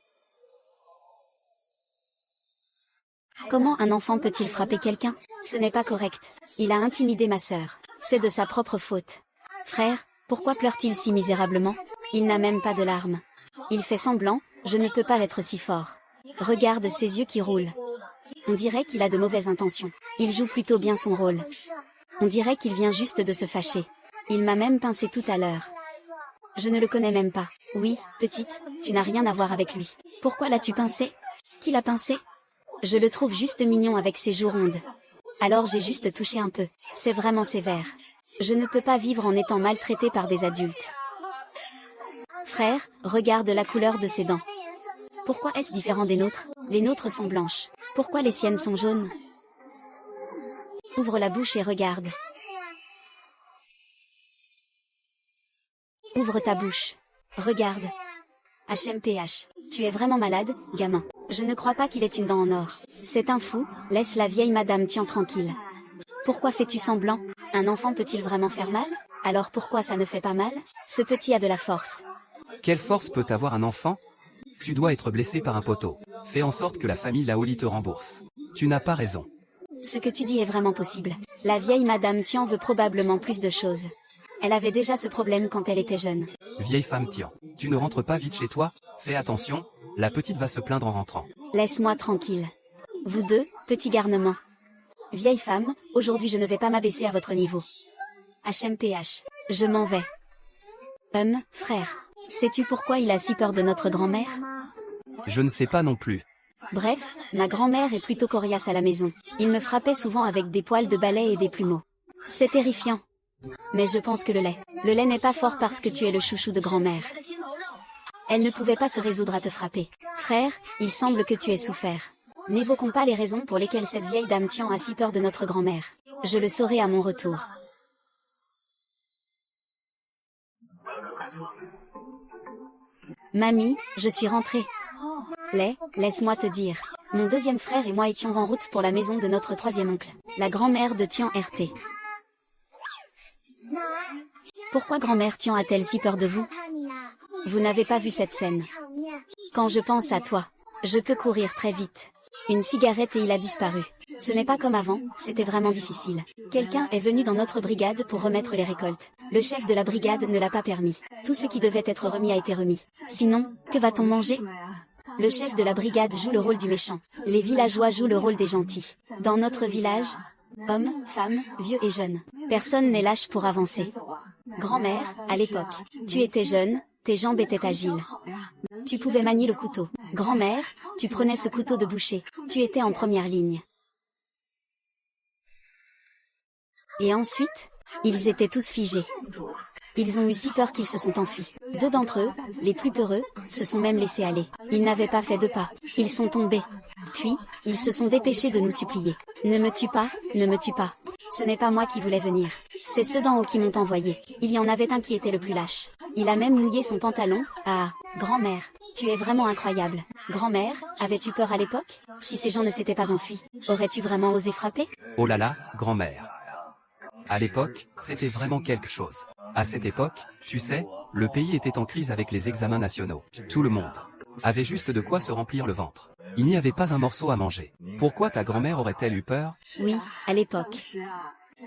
Comment un enfant peut-il frapper quelqu'un? Ce n'est pas correct. Il a intimidé ma sœur. C'est de sa propre faute. Frère, pourquoi pleure-t-il si misérablement? Il n'a même pas de larmes. Il fait semblant, je ne peux pas être si fort. Regarde ses yeux qui roulent. On dirait qu'il a de mauvaises intentions. Il joue plutôt bien son rôle. On dirait qu'il vient juste de se fâcher. Il m'a même pincé tout à l'heure. Je ne le connais même pas. Oui, petite, tu n'as rien à voir avec lui. Pourquoi l'as-tu pincé? Qui l'a pincé? Je le trouve juste mignon avec ses joues rondes. Alors j'ai juste touché un peu. C'est vraiment sévère. Je ne peux pas vivre en étant maltraité par des adultes. Frère, regarde la couleur de ses dents. Pourquoi est-ce différent des nôtres? Les nôtres sont blanches. Pourquoi les siennes sont jaunes? Ouvre la bouche et regarde. Ouvre ta bouche. Regarde. HMPH. Tu es vraiment malade, gamin. Je ne crois pas qu'il ait une dent en or. C'est un fou, laisse la vieille madame Tian tranquille. Pourquoi fais-tu semblant? Un enfant peut-il vraiment faire mal? Alors pourquoi ça ne fait pas mal? Ce petit a de la force. Quelle force peut avoir un enfant? Tu dois être blessé par un poteau. Fais en sorte que la famille Laoli te rembourse. Tu n'as pas raison. Ce que tu dis est vraiment possible. La vieille madame Tian veut probablement plus de choses. Elle avait déjà ce problème quand elle était jeune. Vieille femme Tian, tu ne rentres pas vite chez toi? Fais attention, la petite va se plaindre en rentrant. Laisse-moi tranquille. Vous deux, petits garnements. Vieille femme, aujourd'hui je ne vais pas m'abaisser à votre niveau. HMPH, je m'en vais. Frère, sais-tu pourquoi il a si peur de notre grand-mère? Je ne sais pas non plus. Bref, ma grand-mère est plutôt coriace à la maison. Il me frappait souvent avec des poils de balai et des plumeaux. C'est terrifiant. Mais je pense que le lait n'est pas fort parce que tu es le chouchou de grand-mère. Elle ne pouvait pas se résoudre à te frapper. Frère, il semble que tu aies souffert. N'évoquons pas les raisons pour lesquelles cette vieille dame Tian a si peur de notre grand-mère. Je le saurai à mon retour. Mamie, je suis rentrée. Laisse-moi te dire. Mon deuxième frère et moi étions en route pour la maison de notre troisième oncle, la grand-mère de Tian RT. Pourquoi grand-mère Tian a-t-elle si peur de vous? Vous n'avez pas vu cette scène. Quand je pense à toi, je peux courir très vite. Une cigarette et il a disparu. Ce n'est pas comme avant, c'était vraiment difficile. Quelqu'un est venu dans notre brigade pour remettre les récoltes. Le chef de la brigade ne l'a pas permis. Tout ce qui devait être remis a été remis. Sinon, que va-t-on manger? Le chef de la brigade joue le rôle du méchant. Les villageois jouent le rôle des gentils. Dans notre village, hommes, femmes, vieux et jeunes, personne n'est lâche pour avancer. Grand-mère, à l'époque, tu étais jeune, tes jambes étaient agiles. Tu pouvais manier le couteau. Grand-mère, tu prenais ce couteau de boucher. Tu étais en première ligne. Et ensuite, ils étaient tous figés. Ils ont eu si peur qu'ils se sont enfuis. 2 d'entre eux, les plus peureux, se sont même laissés aller. Ils n'avaient pas fait de pas. Ils sont tombés. Puis, ils se sont dépêchés de nous supplier. Ne me tue pas, ne me tue pas. Ce n'est pas moi qui voulais venir. C'est ceux d'en haut qui m'ont envoyé. Il y en avait un qui était le plus lâche. Il a même mouillé son pantalon. Ah, grand-mère, tu es vraiment incroyable. Grand-mère, avais-tu peur à l'époque? Si ces gens ne s'étaient pas enfuis, aurais-tu vraiment osé frapper? Oh là là, grand-mère. À l'époque, c'était vraiment quelque chose. À cette époque, tu sais, le pays était en crise avec les examens nationaux. Tout le monde avait juste de quoi se remplir le ventre. Il n'y avait pas un morceau à manger. Pourquoi ta grand-mère aurait-elle eu peur? Oui, à l'époque.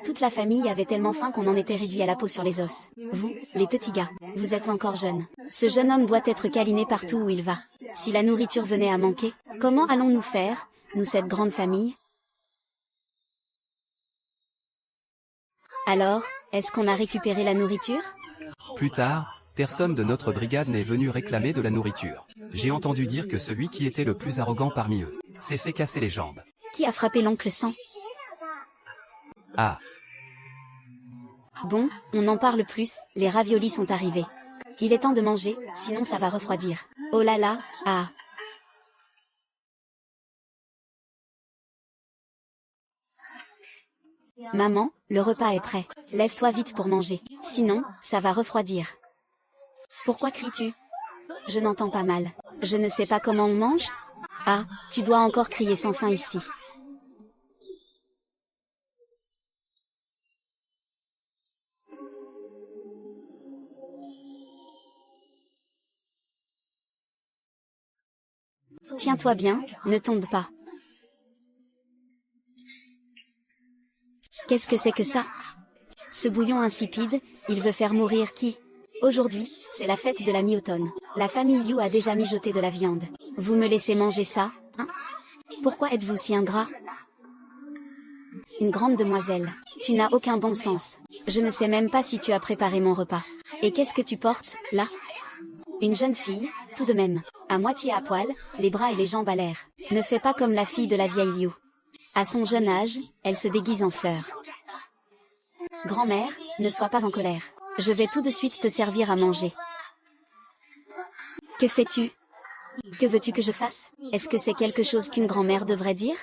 Toute la famille avait tellement faim qu'on en était réduit à la peau sur les os. Vous, les petits gars, vous êtes encore jeunes. Ce jeune homme doit être câliné partout où il va. Si la nourriture venait à manquer, comment allons-nous faire, nous cette grande famille? Alors, est-ce qu'on a récupéré la nourriture? Plus tard, personne de notre brigade n'est venu réclamer de la nourriture. J'ai entendu dire que celui qui était le plus arrogant parmi eux s'est fait casser les jambes. Qui a frappé l'oncle Sang? Ah. Bon, on n'en parle plus, les raviolis sont arrivés. Il est temps de manger, sinon ça va refroidir. Oh là là, ah. Maman, le repas est prêt. Lève-toi vite pour manger, sinon, ça va refroidir. Pourquoi cries-tu? Je n'entends pas mal. Je ne sais pas comment on mange? Ah, tu dois encore crier sans fin ici. Tiens-toi bien, ne tombe pas. Qu'est-ce que c'est que ça? Ce bouillon insipide, il veut faire mourir qui? Aujourd'hui, c'est la fête de la mi-automne. La famille Liu a déjà mijoté de la viande. Vous me laissez manger ça, hein? Pourquoi êtes-vous si ingrat? Une grande demoiselle, tu n'as aucun bon sens. Je ne sais même pas si tu as préparé mon repas. Et qu'est-ce que tu portes, là? Une jeune fille, tout de même, à moitié à poil, les bras et les jambes à l'air. Ne fais pas comme la fille de la vieille Liu. À son jeune âge, elle se déguise en fleurs. Grand-mère, ne sois pas en colère. Je vais tout de suite te servir à manger. Que fais-tu? Que veux-tu que je fasse? Est-ce que c'est quelque chose qu'une grand-mère devrait dire?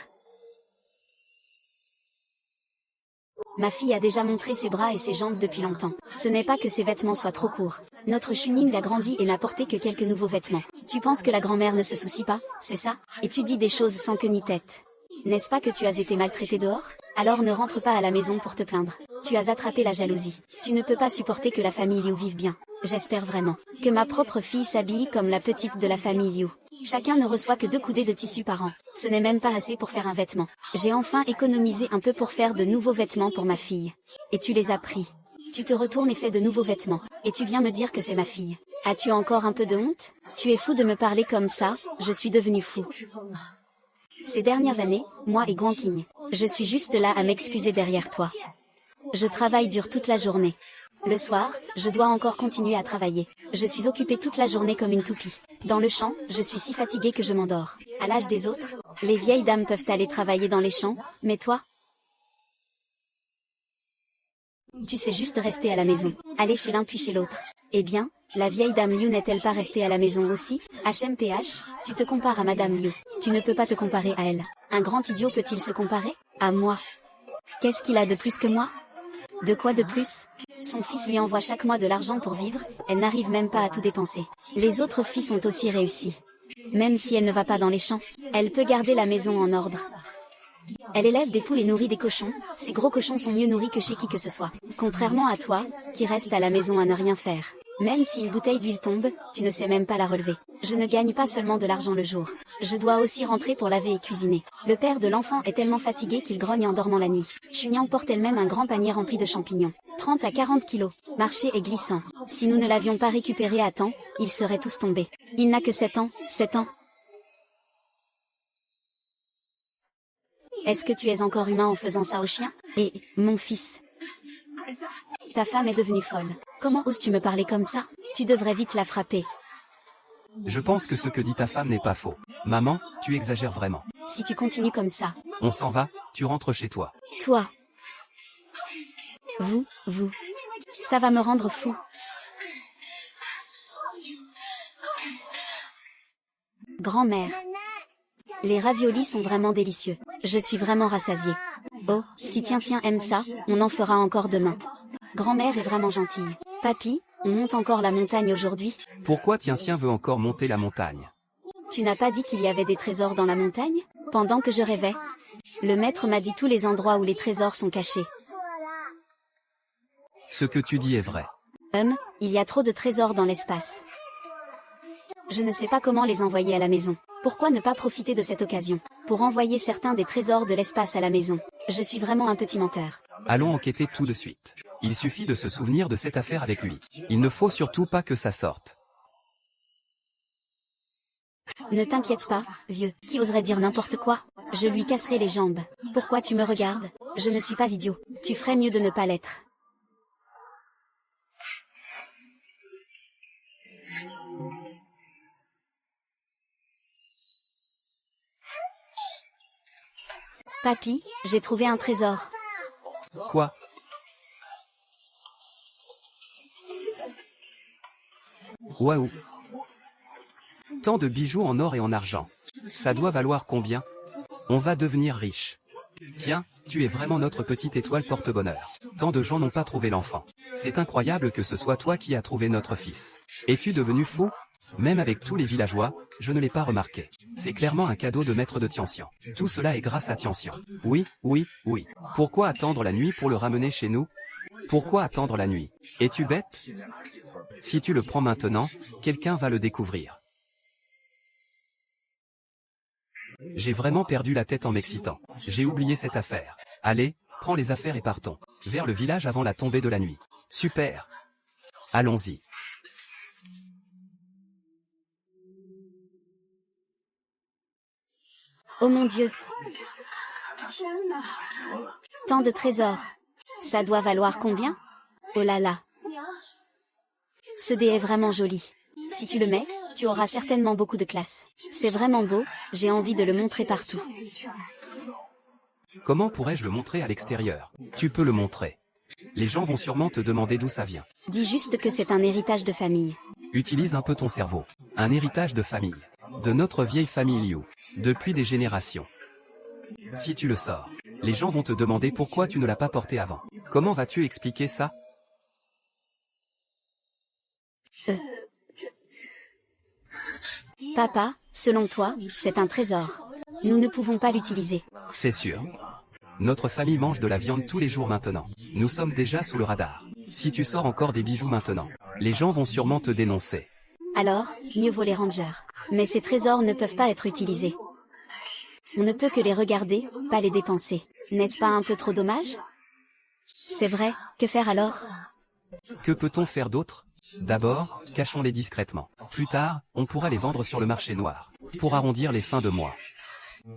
Ma fille a déjà montré ses bras et ses jambes depuis longtemps. Ce n'est pas que ses vêtements soient trop courts. Notre Chuning a grandi et n'a porté que quelques nouveaux vêtements. Tu penses que la grand-mère ne se soucie pas, c'est ça? Et tu dis des choses sans queue ni tête. N'est-ce pas que tu as été maltraité dehors? Alors ne rentre pas à la maison pour te plaindre. Tu as attrapé la jalousie. Tu ne peux pas supporter que la famille Liu vive bien. J'espère vraiment que ma propre fille s'habille comme la petite de la famille Liu. Chacun ne reçoit que 2 coudées de tissu par an. Ce n'est même pas assez pour faire un vêtement. J'ai enfin économisé un peu pour faire de nouveaux vêtements pour ma fille. Et tu les as pris. Tu te retournes et fais de nouveaux vêtements. Et tu viens me dire que c'est ma fille. As-tu encore un peu de honte? Tu es fou de me parler comme ça, je suis devenu fou. Ces dernières années, moi et Guanqing, je suis juste là à m'excuser derrière toi. Je travaille dur toute la journée. Le soir, je dois encore continuer à travailler. Je suis occupée toute la journée comme une toupie. Dans le champ, je suis si fatiguée que je m'endors. À l'âge des autres, les vieilles dames peuvent aller travailler dans les champs, mais toi? Tu sais juste rester à la maison, aller chez l'un puis chez l'autre. Eh bien, la vieille dame Liu n'est-elle pas restée à la maison aussi? HMPH, tu te compares à Madame Liu. Tu ne peux pas te comparer à elle. Un grand idiot peut-il se comparer à moi? Qu'est-ce qu'il a de plus que moi? De quoi de plus? Son fils lui envoie chaque mois de l'argent pour vivre, elle n'arrive même pas à tout dépenser. Les autres filles sont aussi réussies. Même si elle ne va pas dans les champs, elle peut garder la maison en ordre. Elle élève des poules et nourrit des cochons, ces gros cochons sont mieux nourris que chez qui que ce soit. Contrairement à toi, qui reste à la maison à ne rien faire. Même si une bouteille d'huile tombe, tu ne sais même pas la relever. Je ne gagne pas seulement de l'argent le jour. Je dois aussi rentrer pour laver et cuisiner. Le père de l'enfant est tellement fatigué qu'il grogne en dormant la nuit. Chunyang porte elle-même un grand panier rempli de champignons. 30 à 40 kilos. Marcher est glissant. Si nous ne l'avions pas récupéré à temps, ils seraient tous tombés. Il n'a que 7 ans, 7 ans. Est-ce que tu es encore humain en faisant ça au chien? Et, mon fils, ta femme est devenue folle. Comment oses-tu me parler comme ça? Tu devrais vite la frapper. Je pense que ce que dit ta femme n'est pas faux. Maman, tu exagères vraiment. Si tu continues comme ça. On s'en va, tu rentres chez toi. Toi. Vous. Ça va me rendre fou. Grand-mère. Les raviolis sont vraiment délicieux. Je suis vraiment rassasiée. Oh, si Tien-Tien aime ça, on en fera encore demain. Grand-mère est vraiment gentille. Papy, on monte encore la montagne aujourd'hui? Pourquoi Tien-Tien veut encore monter la montagne? Tu n'as pas dit qu'il y avait des trésors dans la montagne? Pendant que je rêvais. Le maître m'a dit tous les endroits où les trésors sont cachés. Ce que tu dis est vrai. Il y a trop de trésors dans l'espace. Je ne sais pas comment les envoyer à la maison. Pourquoi ne pas profiter de cette occasion pour envoyer certains des trésors de l'espace à la maison? Je suis vraiment un petit menteur. Allons enquêter tout de suite. Il suffit de se souvenir de cette affaire avec lui. Il ne faut surtout pas que ça sorte. Ne t'inquiète pas, vieux. Qui oserait dire n'importe quoi? Je lui casserai les jambes. Pourquoi tu me regardes? Je ne suis pas idiot. Tu ferais mieux de ne pas l'être. Papy, j'ai trouvé un trésor. Quoi? Waouh! Tant de bijoux en or et en argent. Ça doit valoir combien? On va devenir riche. Tiens, tu es vraiment notre petite étoile porte-bonheur. Tant de gens n'ont pas trouvé l'enfant. C'est incroyable que ce soit toi qui as trouvé notre fils. Es-tu devenu fou? Même avec tous les villageois, je ne l'ai pas remarqué. C'est clairement un cadeau de maître de Tian-Xian. Tout cela est grâce à Tian-Xian. Oui. Pourquoi attendre la nuit pour le ramener chez nous? Pourquoi attendre la nuit? Es-tu bête? Si tu le prends maintenant, quelqu'un va le découvrir. J'ai vraiment perdu la tête en m'excitant. J'ai oublié cette affaire. Allez, prends les affaires et partons. Vers le village avant la tombée de la nuit. Super. Allons-y. Oh mon Dieu! Tant de trésors. Ça doit valoir combien? Oh là là! Ce dé est vraiment joli. Si tu le mets, tu auras certainement beaucoup de classe. C'est vraiment beau, j'ai envie de le montrer partout. Comment pourrais-je le montrer à l'extérieur? Tu peux le montrer. Les gens vont sûrement te demander d'où ça vient. Dis juste que c'est un héritage de famille. Utilise un peu ton cerveau. Un héritage de famille. De notre vieille famille Liu. Depuis des générations. Si tu le sors, les gens vont te demander pourquoi tu ne l'as pas porté avant. Comment vas-tu expliquer ça? Papa, selon toi, c'est un trésor. Nous ne pouvons pas l'utiliser. C'est sûr. Notre famille mange de la viande tous les jours maintenant. Nous sommes déjà sous le radar. Si tu sors encore des bijoux maintenant, les gens vont sûrement te dénoncer. Alors, mieux vaut les rangers. Mais ces trésors ne peuvent pas être utilisés. On ne peut que les regarder, pas les dépenser. N'est-ce pas un peu trop dommage? C'est vrai, que faire alors? Que peut-on faire d'autre? D'abord, cachons-les discrètement. Plus tard, on pourra les vendre sur le marché noir. Pour arrondir les fins de mois.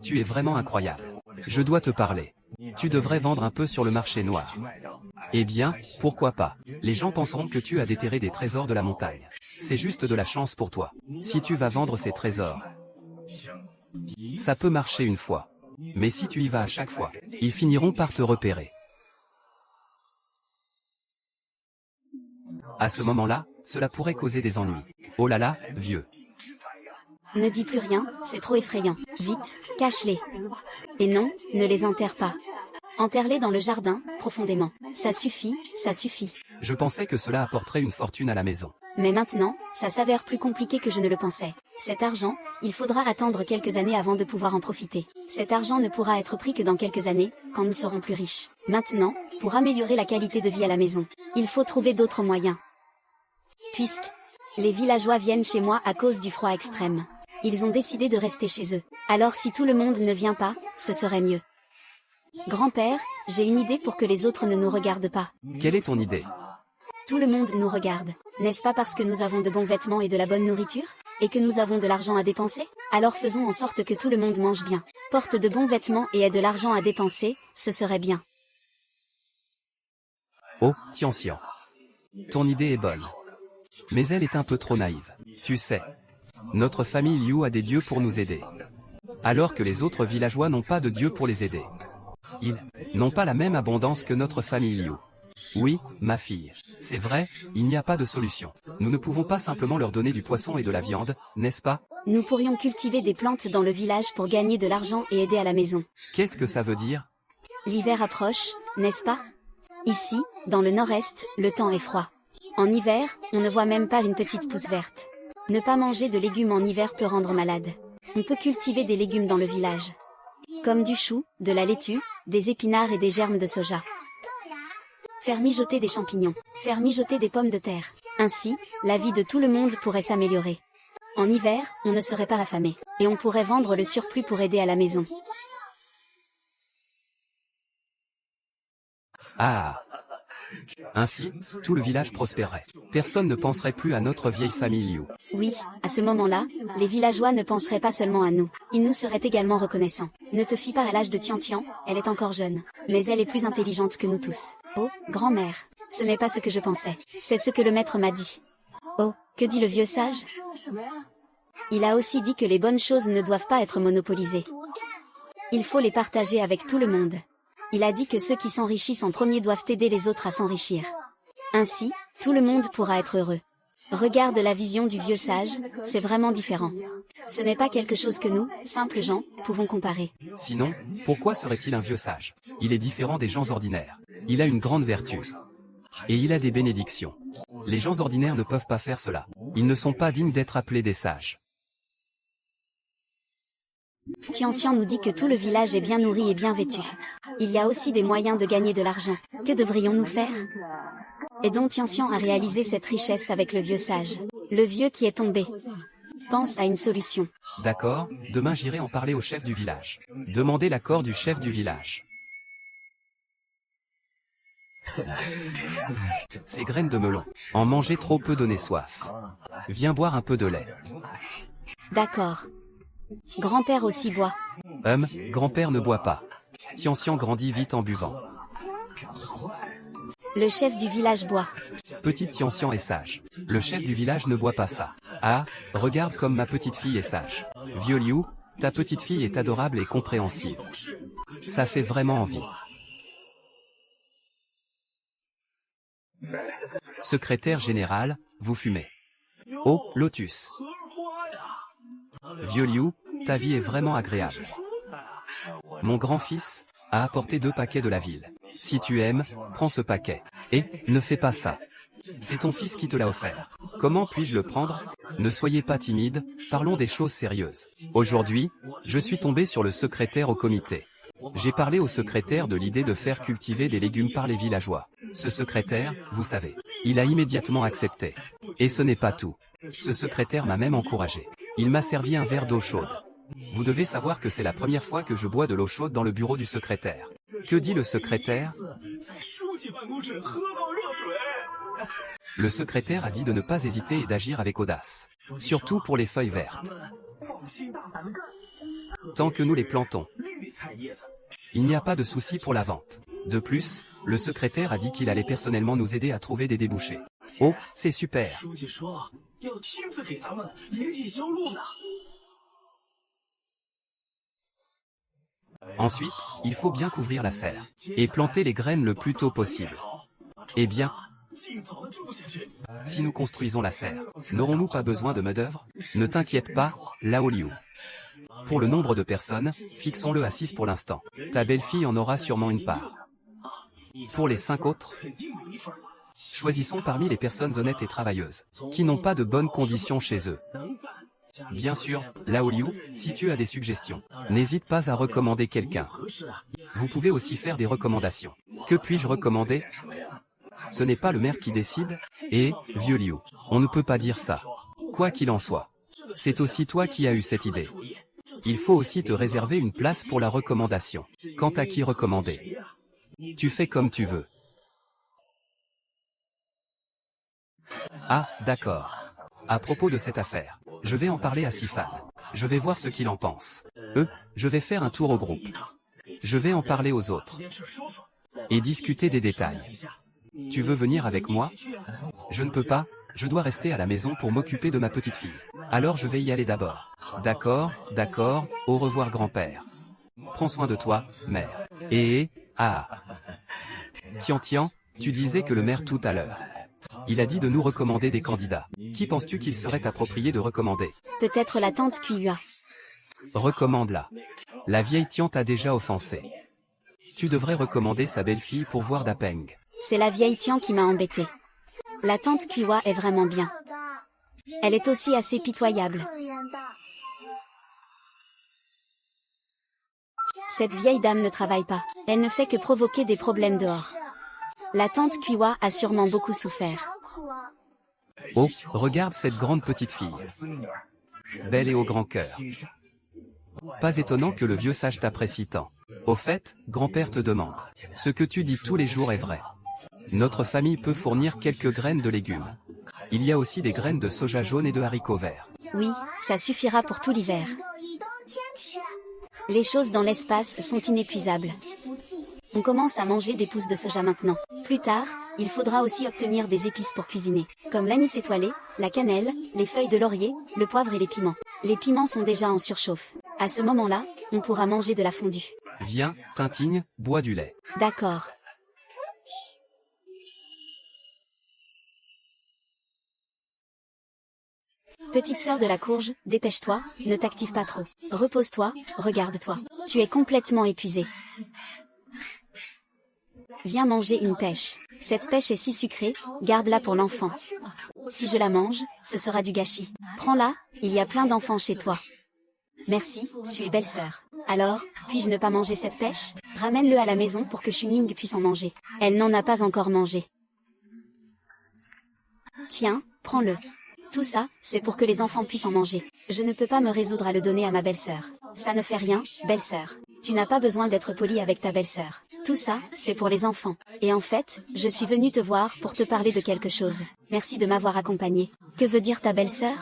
Tu es vraiment incroyable. Je dois te parler. Tu devrais vendre un peu sur le marché noir. Eh bien, pourquoi pas? Les gens penseront que tu as déterré des trésors de la montagne. C'est juste de la chance pour toi. Si tu vas vendre ces trésors, ça peut marcher une fois. Mais si tu y vas à chaque fois, ils finiront par te repérer. À ce moment-là, Cela pourrait causer des ennuis. Oh là là, vieux. Ne dis plus rien, c'est trop effrayant. Vite, cache-les. Et non, ne les enterre pas. Enterre-les dans le jardin, profondément. Ça suffit, ça suffit. Je pensais que cela apporterait une fortune à la maison. Mais maintenant, ça s'avère plus compliqué que je ne le pensais. Cet argent, il faudra attendre quelques années avant de pouvoir en profiter. Cet argent ne pourra être pris que dans quelques années, quand nous serons plus riches. Maintenant, pour améliorer la qualité de vie à la maison, il faut trouver d'autres moyens. Puisque les villageois viennent chez moi à cause du froid extrême. Ils ont décidé de rester chez eux. Alors si tout le monde ne vient pas, ce serait mieux. Grand-père, j'ai une idée pour que les autres ne nous regardent pas. Quelle est ton idée? Tout le monde nous regarde. N'est-ce pas parce que nous avons de bons vêtements et de la bonne nourriture? Et que nous avons de l'argent à dépenser? Alors faisons en sorte que tout le monde mange bien. Porte de bons vêtements et ait de l'argent à dépenser, ce serait bien. Oh, Tian-Xian. Ton idée est bonne. Mais elle est un peu trop naïve. Tu sais, notre famille Liu a des dieux pour nous aider. Alors que les autres villageois n'ont pas de dieux pour les aider. Ils n'ont pas la même abondance que notre famille Liu. Oui, ma fille. C'est vrai, il n'y a pas de solution. Nous ne pouvons pas simplement leur donner du poisson et de la viande, n'est-ce pas? Nous pourrions cultiver des plantes dans le village pour gagner de l'argent et aider à la maison. Qu'est-ce que ça veut dire? L'hiver approche, n'est-ce pas? Ici, dans le nord-est, le temps est froid. En hiver, on ne voit même pas une petite pousse verte. Ne pas manger de légumes en hiver peut rendre malade. On peut cultiver des légumes dans le village. Comme du chou, de la laitue, des épinards et des germes de soja. Faire mijoter des champignons. Faire mijoter des pommes de terre. Ainsi, la vie de tout le monde pourrait s'améliorer. En hiver, on ne serait pas affamé. Et on pourrait vendre le surplus pour aider à la maison. Ah! Ainsi, tout le village prospérerait. Personne ne penserait plus à notre vieille famille Liu. Oui, à ce moment-là, les villageois ne penseraient pas seulement à nous. Ils nous seraient également reconnaissants. Ne te fie pas à l'âge de Tian-Tian, elle est encore jeune. Mais elle est plus intelligente que nous tous. Oh, grand-mère, ce n'est pas ce que je pensais. C'est ce que le maître m'a dit. Oh, que dit le vieux sage? Il a aussi dit que les bonnes choses ne doivent pas être monopolisées. Il faut les partager avec tout le monde. Il a dit que ceux qui s'enrichissent en premier doivent aider les autres à s'enrichir. Ainsi, tout le monde pourra être heureux. Regarde la vision du vieux sage, c'est vraiment différent. Ce n'est pas quelque chose que nous, simples gens, pouvons comparer. Sinon, pourquoi serait-il un vieux sage? Il est différent des gens ordinaires. Il a une grande vertu. Et il a des bénédictions. Les gens ordinaires ne peuvent pas faire cela. Ils ne sont pas dignes d'être appelés des sages. Tian-Xian nous dit que tout le village est bien nourri et bien vêtu. Il y a aussi des moyens de gagner de l'argent. Que devrions-nous faire? Aidons Tian-Xian à réaliser cette richesse avec le vieux sage. Le vieux qui est tombé. Pense à une solution. D'accord, demain j'irai en parler au chef du village. Demandez l'accord du chef du village. Ces graines de melon. En manger trop peu donner soif. Viens boire un peu de lait. D'accord. Grand-père aussi boit. Grand-père ne boit pas. Tian-Xian grandit vite en buvant. Le chef du village boit. Petite Tian-Xian est sage. Le chef du village ne boit pas ça. Ah, regarde comme ma petite fille est sage. Vieux Liu, ta petite fille est adorable et compréhensive. Ça fait vraiment envie. Secrétaire général, vous fumez. Oh, Lotus. Vieux Liu, ta vie est vraiment agréable. Mon grand-fils a apporté 2 paquets de la ville. Si tu aimes, prends ce paquet. Et, ne fais pas ça. C'est ton fils qui te l'a offert. Comment puis-je le prendre? Ne soyez pas timide, parlons des choses sérieuses. Aujourd'hui, je suis tombé sur le secrétaire au comité. J'ai parlé au secrétaire de l'idée de faire cultiver des légumes par les villageois. Ce secrétaire, vous savez, il a immédiatement accepté. Et ce n'est pas tout. Ce secrétaire m'a même encouragé. Il m'a servi un verre d'eau chaude. Vous devez savoir que c'est la première fois que je bois de l'eau chaude dans le bureau du secrétaire. Que dit le secrétaire? Le secrétaire a dit de ne pas hésiter et d'agir avec audace. Surtout pour les feuilles vertes. Tant que nous les plantons. Il n'y a pas de souci pour la vente. De plus, le secrétaire a dit qu'il allait personnellement nous aider à trouver des débouchés. Oh, c'est super. Ensuite, il faut bien couvrir la serre. Et planter les graines le plus tôt possible. Eh bien, Si nous construisons la serre, n'aurons-nous pas besoin de main-d'œuvre? Ne t'inquiète pas, Lao Liu. Pour le nombre de personnes, fixons-le à 6 pour l'instant. Ta belle-fille en aura sûrement une part. Pour les 5 autres, choisissons parmi les personnes honnêtes et travailleuses, qui n'ont pas de bonnes conditions chez eux. Bien sûr, Lao Liu, si tu as des suggestions, n'hésite pas à recommander quelqu'un. Vous pouvez aussi faire des recommandations. Que puis-je recommander? Ce n'est pas le maire qui décide? Et, vieux Liu, on ne peut pas dire ça. Quoi qu'il en soit, c'est aussi toi qui as eu cette idée. Il faut aussi te réserver une place pour la recommandation. Quant à qui recommander, tu fais comme tu veux. Ah, d'accord. À propos de cette affaire, je vais en parler à Sifan. Je vais voir ce qu'il en pense. Je vais faire un tour au groupe. Je vais en parler aux autres. Et discuter des détails. Tu veux venir avec moi? Je ne peux pas, je dois rester à la maison pour m'occuper de ma petite fille. Alors je vais y aller d'abord. D'accord, d'accord, au revoir grand-père. Prends soin de toi, mère. Tian, tu disais que le maire tout à l'heure. Il a dit de nous recommander des candidats. Qui penses-tu qu'il serait approprié de recommander? Peut-être la tante Kuya. Recommande-la. La vieille Tian t'a déjà offensé. Tu devrais recommander sa belle-fille pour voir Dapeng. C'est la vieille Tian qui m'a embêtée. La tante Kuya est vraiment bien. Elle est aussi assez pitoyable. Cette vieille dame ne travaille pas. Elle ne fait que provoquer des problèmes dehors. La tante Kuya a sûrement beaucoup souffert. Oh, regarde cette grande petite fille. Belle et au grand cœur. Pas étonnant que le vieux sage t'apprécie tant. Au fait, grand-père te demande. Ce que tu dis tous les jours est vrai. Notre famille peut fournir quelques graines de légumes. Il y a aussi des graines de soja jaune et de haricots verts. Oui, ça suffira pour tout l'hiver. Les choses dans l'espace sont inépuisables. On commence à manger des pousses de soja maintenant. Plus tard, il faudra aussi obtenir des épices pour cuisiner, comme l'anis étoilé, la cannelle, les feuilles de laurier, le poivre et les piments. Les piments sont déjà en surchauffe. À ce moment-là, on pourra manger de la fondue. Viens, Tintigne, bois du lait. D'accord. Petite sœur de la courge, dépêche-toi, ne t'active pas trop. Repose-toi, regarde-toi. Tu es complètement épuisée. Viens manger une pêche. Cette pêche est si sucrée, garde-la pour l'enfant. Si je la mange, ce sera du gâchis. Prends-la, il y a plein d'enfants chez toi. Merci, suis belle-sœur. Alors, puis-je ne pas manger cette pêche? Ramène-le à la maison pour que Chuning puisse en manger. Elle n'en a pas encore mangé. Tiens, prends-le. Tout ça, c'est pour que les enfants puissent en manger. Je ne peux pas me résoudre à le donner à ma belle-sœur. Ça ne fait rien, belle-sœur. Tu n'as pas besoin d'être poli avec ta belle-sœur. Tout ça, c'est pour les enfants. Et en fait, je suis venue te voir pour te parler de quelque chose. Merci de m'avoir accompagnée. Que veut dire ta belle-sœur?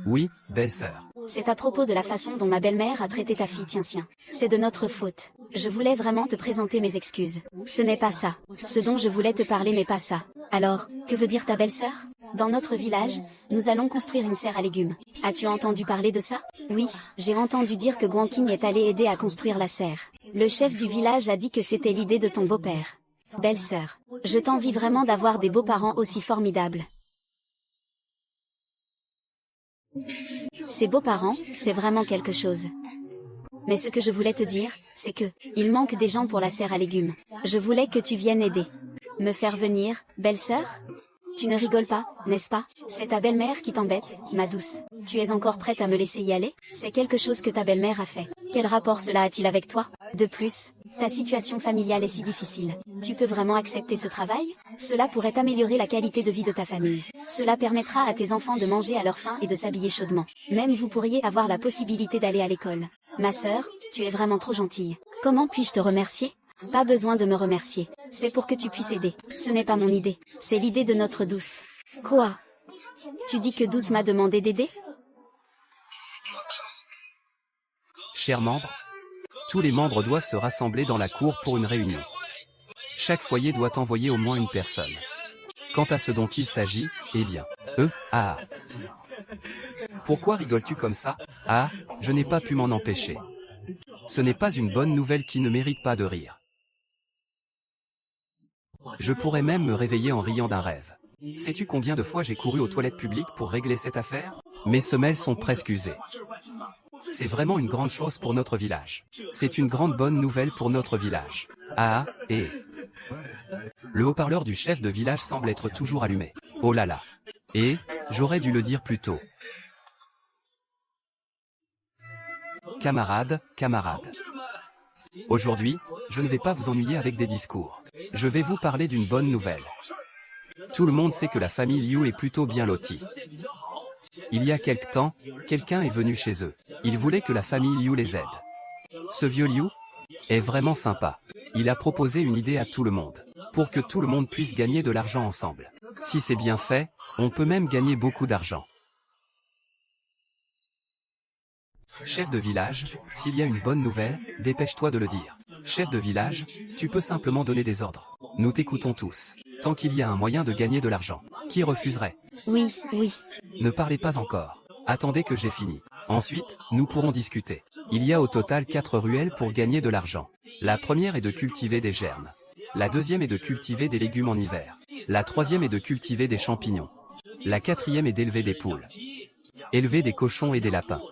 Oui, belle-sœur. C'est à propos de la façon dont ma belle-mère a traité ta fille Tianxian. C'est de notre faute. Je voulais vraiment te présenter mes excuses. Ce n'est pas ça. Ce dont je voulais te parler n'est pas ça. Alors, que veut dire ta belle-sœur? Dans notre village, nous allons construire une serre à légumes. As-tu entendu parler de ça? Oui, j'ai entendu dire que Guanqing est allé aider à construire la serre. Le chef du village a dit que c'était l'idée de ton beau-père. Belle-sœur, je t'envie vraiment d'avoir des beaux-parents aussi formidables. Ces beaux-parents, c'est vraiment quelque chose. Mais ce que je voulais te dire, c'est que, il manque des gens pour la serre à légumes. Je voulais que tu viennes aider. Me faire venir, belle-sœur? Tu ne rigoles pas, n'est-ce pas? C'est ta belle-mère qui t'embête, ma douce. Tu es encore prête à me laisser y aller? C'est quelque chose que ta belle-mère a fait. Quel rapport cela a-t-il avec toi? De plus, ta situation familiale est si difficile. Tu peux vraiment accepter ce travail? Cela pourrait améliorer la qualité de vie de ta famille. Cela permettra à tes enfants de manger à leur faim et de s'habiller chaudement. Même vous pourriez avoir la possibilité d'aller à l'école. Ma sœur, tu es vraiment trop gentille. Comment puis-je te remercier? Pas besoin de me remercier. C'est pour que tu puisses aider. Ce n'est pas mon idée. C'est l'idée de notre Douce. Quoi? Tu dis que Douce m'a demandé d'aider? Chers membres, tous les membres doivent se rassembler dans la cour pour une réunion. Chaque foyer doit envoyer au moins une personne. Quant à ce dont il s'agit, eh bien, Pourquoi rigoles-tu comme ça? Ah, je n'ai pas pu m'en empêcher. Ce n'est pas une bonne nouvelle qui ne mérite pas de rire. Je pourrais même me réveiller en riant d'un rêve. Sais-tu combien de fois j'ai couru aux toilettes publiques pour régler cette affaire? Mes semelles sont presque usées. C'est vraiment une grande chose pour notre village. C'est une grande bonne nouvelle pour notre village. Ah, et... Le haut-parleur du chef de village semble être toujours allumé. Oh là là. Et, j'aurais dû le dire plus tôt. Camarades, camarades. Aujourd'hui, je ne vais pas vous ennuyer avec des discours. Je vais vous parler d'une bonne nouvelle. Tout le monde sait que la famille Liu est plutôt bien lotie. Il y a quelque temps, quelqu'un est venu chez eux. Il voulait que la famille Liu les aide. Ce vieux Liu est vraiment sympa. Il a proposé une idée à tout le monde, pour que tout le monde puisse gagner de l'argent ensemble. Si c'est bien fait, on peut même gagner beaucoup d'argent. Chef de village, s'il y a une bonne nouvelle, dépêche-toi de le dire. Chef de village, tu peux simplement donner des ordres. Nous t'écoutons tous. Tant qu'il y a un moyen de gagner de l'argent. Qui refuserait? Oui, oui. Ne parlez pas encore. Attendez que j'ai fini. Ensuite, nous pourrons discuter. Il y a au total 4 ruelles pour gagner de l'argent. La première est de cultiver des germes. La deuxième est de cultiver des légumes en hiver. La troisième est de cultiver des champignons. La quatrième est d'élever des poules. Élever des cochons et des lapins.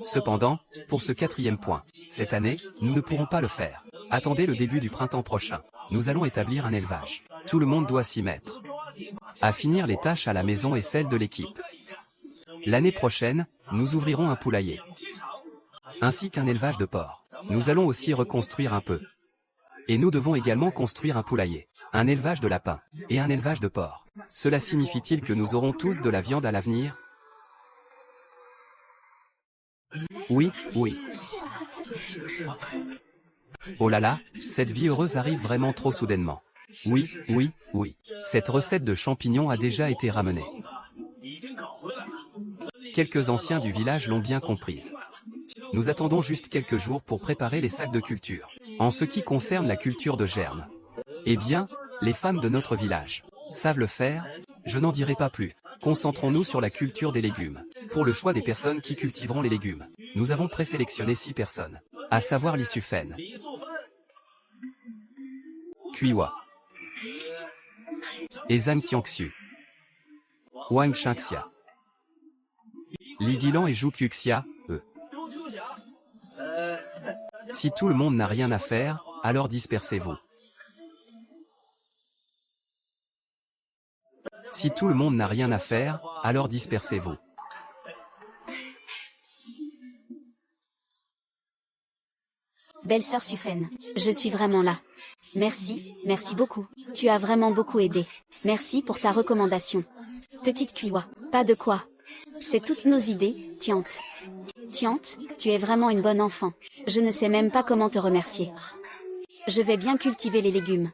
Cependant, pour ce quatrième point, cette année, nous ne pourrons pas le faire. Attendez le début du printemps prochain. Nous allons établir un élevage. Tout le monde doit s'y mettre. À finir les tâches à la maison et celles de l'équipe. L'année prochaine, nous ouvrirons un poulailler. Ainsi qu'un élevage de porcs. Nous allons aussi reconstruire un peu. Et nous devons également construire un poulailler, un élevage de lapins, et un élevage de porcs. Cela signifie-t-il que nous aurons tous de la viande à l'avenir? Oui, oui. Oh là là, cette vie heureuse arrive vraiment trop soudainement. Oui, oui, oui. Cette recette de champignons a déjà été ramenée. Quelques anciens du village l'ont bien comprise. Nous attendons juste quelques jours pour préparer les sacs de culture. En ce qui concerne la culture de germes, eh bien, les femmes de notre village savent le faire, je n'en dirai pas plus. Concentrons-nous sur la culture des légumes. Pour le choix des personnes qui cultiveront les légumes, nous avons présélectionné 6 personnes, à savoir Li Sufen, Kuiwa, et Zhang Tiangxiu, Wang Shangxia, Li Guilan et Zhu Qiuxia, eux. Si tout le monde n'a rien à faire, alors dispersez-vous. Si tout le monde n'a rien à faire, alors dispersez-vous. Belle-sœur Sufen, je suis vraiment là. Merci, merci beaucoup. Tu as vraiment beaucoup aidé. Merci pour ta recommandation. Petite Kuiwa, pas de quoi. C'est toutes nos idées, Tiante. Tiante, tu es vraiment une bonne enfant. Je ne sais même pas comment te remercier. Je vais bien cultiver les légumes.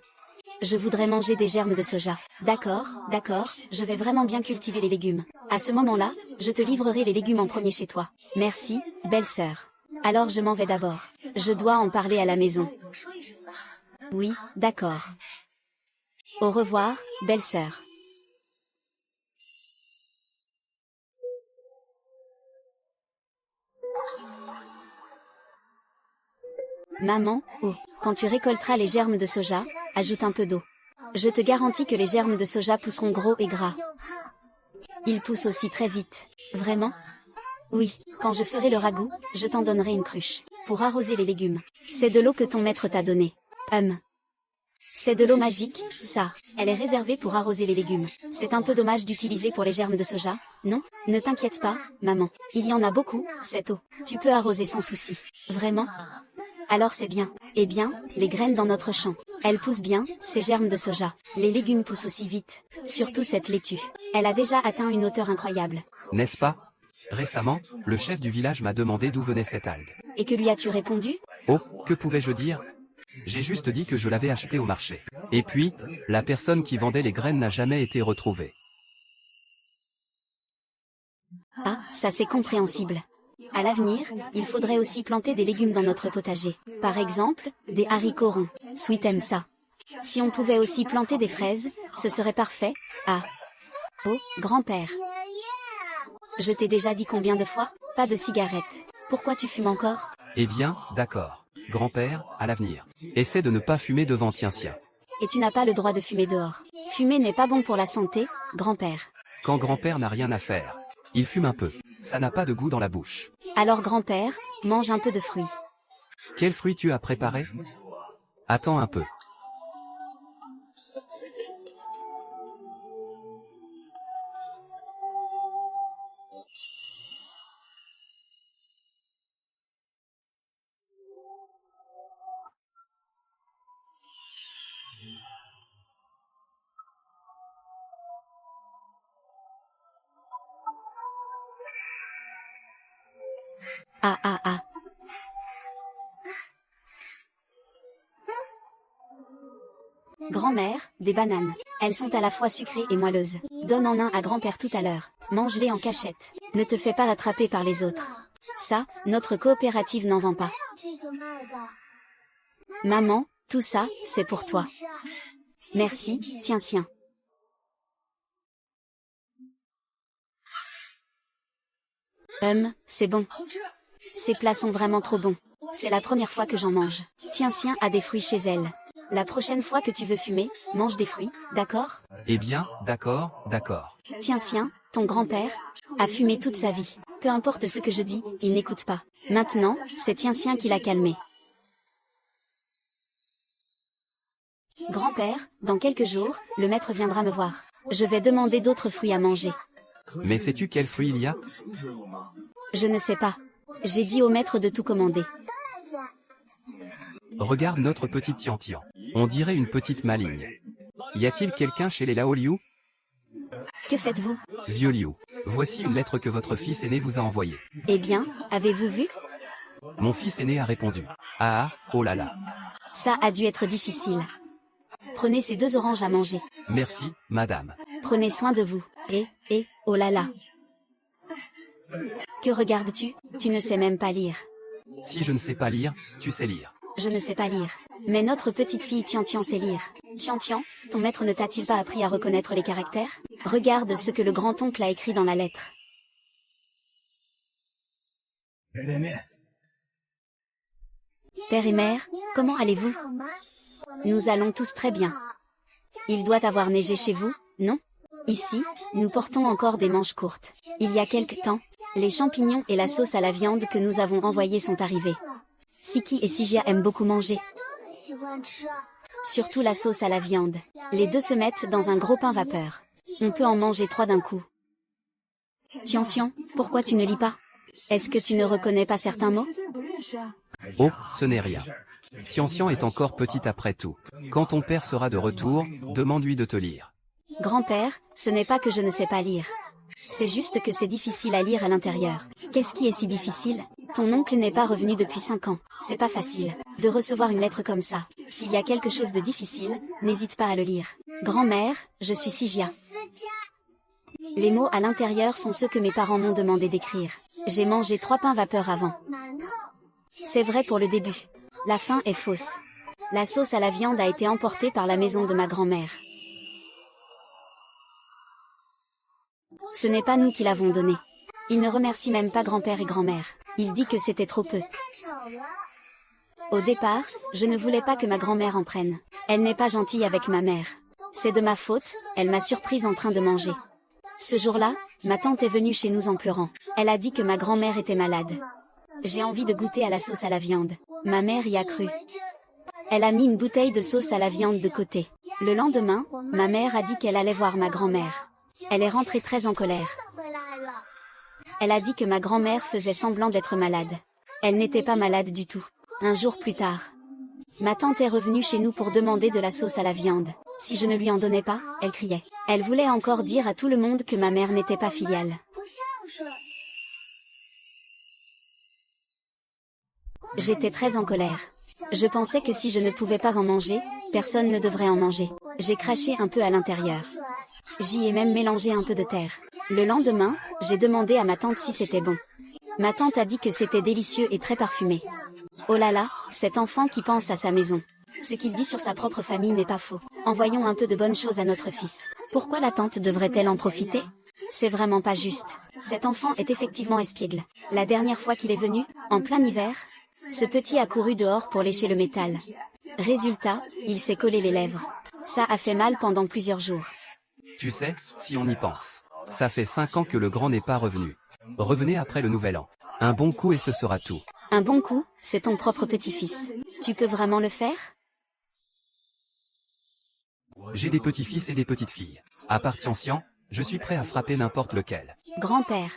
Je voudrais manger des germes de soja. D'accord, d'accord, je vais vraiment bien cultiver les légumes. À ce moment-là, je te livrerai les légumes en premier chez toi. Merci, belle-sœur. Alors je m'en vais d'abord. Je dois en parler à la maison. Oui, d'accord. Au revoir, belle-sœur. Maman, oh, quand tu récolteras les germes de soja, ajoute un peu d'eau. Je te garantis que les germes de soja pousseront gros et gras. Ils poussent aussi très vite. Vraiment? Oui, quand je ferai le ragoût, je t'en donnerai une cruche. Pour arroser les légumes. C'est de l'eau que ton maître t'a donnée. C'est de l'eau magique, ça. Elle est réservée pour arroser les légumes. C'est un peu dommage d'utiliser pour les germes de soja, non? Ne t'inquiète pas, maman. Il y en a beaucoup, cette eau. Tu peux arroser sans souci. Vraiment? Alors c'est bien. Eh bien, les graines dans notre champ. Elles poussent bien, ces germes de soja. Les légumes poussent aussi vite. Surtout cette laitue. Elle a déjà atteint une hauteur incroyable. N'est-ce pas? Récemment, le chef du village m'a demandé d'où venait cette algue. Et que lui as-tu répondu? Oh, que pouvais-je dire? J'ai juste dit que je l'avais acheté au marché. Et puis, la personne qui vendait les graines n'a jamais été retrouvée. Ah, ça c'est compréhensible. À l'avenir, il faudrait aussi planter des légumes dans notre potager. Par exemple, des haricots ronds. Sweet aime ça. Si on pouvait aussi planter des fraises, ce serait parfait. Ah. Oh, grand-père. Je t'ai déjà dit combien de fois? Pas de cigarette. Pourquoi tu fumes encore? Eh bien, d'accord. Grand-père, à l'avenir. Essaie de ne pas fumer devant Tien-Sien. Et tu n'as pas le droit de fumer dehors. Fumer n'est pas bon pour la santé, grand-père. Quand grand-père n'a rien à faire, il fume un peu. Ça n'a pas de goût dans la bouche. Alors grand-père, mange un peu de fruits. Quel fruit tu as préparé? Attends un peu. Ah ah ah. Grand-mère, des bananes. Elles sont à la fois sucrées et moelleuses. Donne en un à grand-père tout à l'heure. Mange-les en cachette. Ne te fais pas attraper par les autres. Ça, notre coopérative n'en vend pas. Maman, tout ça, c'est pour toi. Merci, tiens sien. C'est bon. Ces plats sont vraiment trop bons. C'est la première fois que j'en mange. Tiens sien a des fruits chez elle. La prochaine fois que tu veux fumer, mange des fruits, d'accord? Eh bien, d'accord, d'accord. Tiens sien, ton grand-père, a fumé toute sa vie. Peu importe ce que je dis, il n'écoute pas. Maintenant, c'est Tien sien qui l'a calmé. Grand-père, dans quelques jours, le maître viendra me voir. Je vais demander d'autres fruits à manger. Mais sais-tu quel fruit il y a? Je ne sais pas. J'ai dit au maître de tout commander. Regarde notre petite Tian-Tian. On dirait une petite maligne. Y a-t-il quelqu'un chez les Lao Liu? Que faites-vous? Vieux Liu, voici une lettre que votre fils aîné vous a envoyée. Eh bien, avez-vous vu? Mon fils aîné a répondu. Ah, oh là là. Ça a dû être difficile. Prenez ces 2 oranges à manger. Merci, madame. Prenez soin de vous. Oh là là. Que regardes-tu? Tu ne sais même pas lire. Si je ne sais pas lire, tu sais lire. Je ne sais pas lire. Mais notre petite fille Tian Tian sait lire. Tian Tian, ton maître ne t'a-t-il pas appris à reconnaître les caractères? Regarde ce que le grand-oncle a écrit dans la lettre. Père et mère, comment allez-vous? Nous allons tous très bien. Il doit avoir neigé chez vous, non? Ici, nous portons encore des manches courtes. Il y a quelque temps, les champignons et la sauce à la viande que nous avons envoyés sont arrivés. Siki et Sijia aiment beaucoup manger. Surtout la sauce à la viande. Les 2 se mettent dans un gros pain vapeur. On peut en manger 3 d'un coup. Tian Xian, pourquoi tu ne lis pas? Est-ce que tu ne reconnais pas certains mots? Oh, ce n'est rien. Tian Xian est encore petit après tout. Quand ton père sera de retour, demande-lui de te lire. Grand-père, ce n'est pas que je ne sais pas lire. C'est juste que c'est difficile à lire à l'intérieur. Qu'est-ce qui est si difficile? Ton oncle n'est pas revenu depuis 5 ans. C'est pas facile de recevoir une lettre comme ça. S'il y a quelque chose de difficile, n'hésite pas à le lire. Grand-mère, je suis Sijia. Les mots à l'intérieur sont ceux que mes parents m'ont demandé d'écrire. J'ai mangé 3 pains vapeur avant. C'est vrai pour le début. La fin est fausse. La sauce à la viande a été emportée par la maison de ma grand-mère. Ce n'est pas nous qui l'avons donnée. Il ne remercie même pas grand-père et grand-mère. Il dit que c'était trop peu. Au départ, je ne voulais pas que ma grand-mère en prenne. Elle n'est pas gentille avec ma mère. C'est de ma faute, elle m'a surprise en train de manger. Ce jour-là, ma tante est venue chez nous en pleurant. Elle a dit que ma grand-mère était malade. J'ai envie de goûter à la sauce à la viande. Ma mère y a cru. Elle a mis une bouteille de sauce à la viande de côté. Le lendemain, ma mère a dit qu'elle allait voir ma grand-mère. Elle est rentrée très en colère. Elle a dit que ma grand-mère faisait semblant d'être malade. Elle n'était pas malade du tout. Un jour plus tard, ma tante est revenue chez nous pour demander de la sauce à la viande. Si je ne lui en donnais pas, elle criait. Elle voulait encore dire à tout le monde que ma mère n'était pas filiale. J'étais très en colère. Je pensais que si je ne pouvais pas en manger, personne ne devrait en manger. J'ai craché un peu à l'intérieur. J'y ai même mélangé un peu de terre. Le lendemain, j'ai demandé à ma tante si c'était bon. Ma tante a dit que c'était délicieux et très parfumé. Oh là là, cet enfant qui pense à sa maison. Ce qu'il dit sur sa propre famille n'est pas faux. Envoyons un peu de bonnes choses à notre fils. Pourquoi la tante devrait-elle en profiter? C'est vraiment pas juste. Cet enfant est effectivement espiègle. La dernière fois qu'il est venu, en plein hiver, ce petit a couru dehors pour lécher le métal. Résultat, il s'est collé les lèvres. Ça a fait mal pendant plusieurs jours. Tu sais, si on y pense. Ça fait 5 ans que le grand n'est pas revenu. Revenez après le nouvel an. Un bon coup et ce sera tout. Un bon coup, c'est ton propre petit-fils. Tu peux vraiment le faire? J'ai des petits-fils et des petites-filles. À part Tian, je suis prêt à frapper n'importe lequel. Grand-père.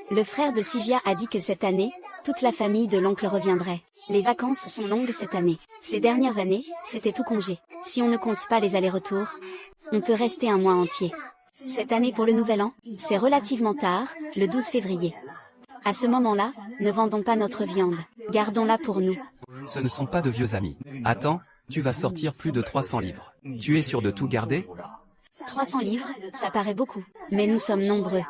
Le frère de Sigia a dit que cette année, toute la famille de l'oncle reviendrait. Les vacances sont longues cette année. Ces dernières années, c'était tout congé. Si on ne compte pas les allers-retours, on peut rester un mois entier. Cette année pour le nouvel an, c'est relativement tard, le 12 février. À ce moment-là, ne vendons pas notre viande. Gardons-la pour nous. Ce ne sont pas de vieux amis. Attends, tu vas sortir plus de 300 livres. Tu es sûr de tout garder? 300 livres, ça paraît beaucoup. Mais nous sommes nombreux.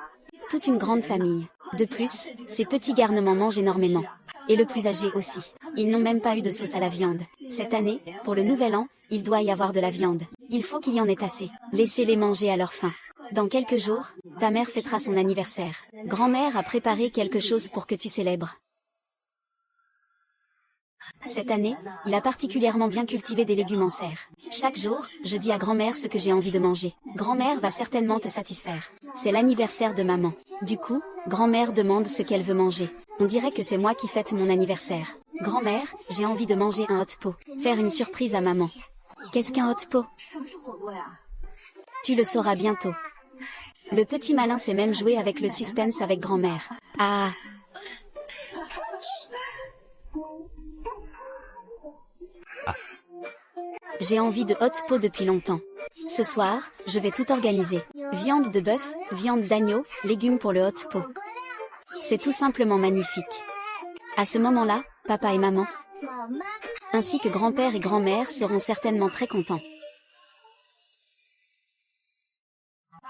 Toute une grande famille. De plus, ces petits garnements mangent énormément. Et le plus âgé aussi. Ils n'ont même pas eu de sauce à la viande. Cette année, pour le nouvel an, il doit y avoir de la viande. Il faut qu'il y en ait assez. Laissez-les manger à leur faim. Dans quelques jours, ta mère fêtera son anniversaire. Grand-mère a préparé quelque chose pour que tu célèbres. Cette année, il a particulièrement bien cultivé des légumes en serre. Chaque jour, je dis à grand-mère ce que j'ai envie de manger. Grand-mère va certainement te satisfaire. C'est l'anniversaire de maman. Du coup, grand-mère demande ce qu'elle veut manger. On dirait que c'est moi qui fête mon anniversaire. Grand-mère, j'ai envie de manger un hot pot. Faire une surprise à maman. Qu'est-ce qu'un hot pot? Tu le sauras bientôt. Le petit malin sait même jouer avec le suspense avec grand-mère. Ah! J'ai envie de hot pot depuis longtemps. Ce soir, je vais tout organiser. Viande de bœuf, viande d'agneau, légumes pour le hot pot. C'est tout simplement magnifique. À ce moment-là, papa et maman, ainsi que grand-père et grand-mère seront certainement très contents.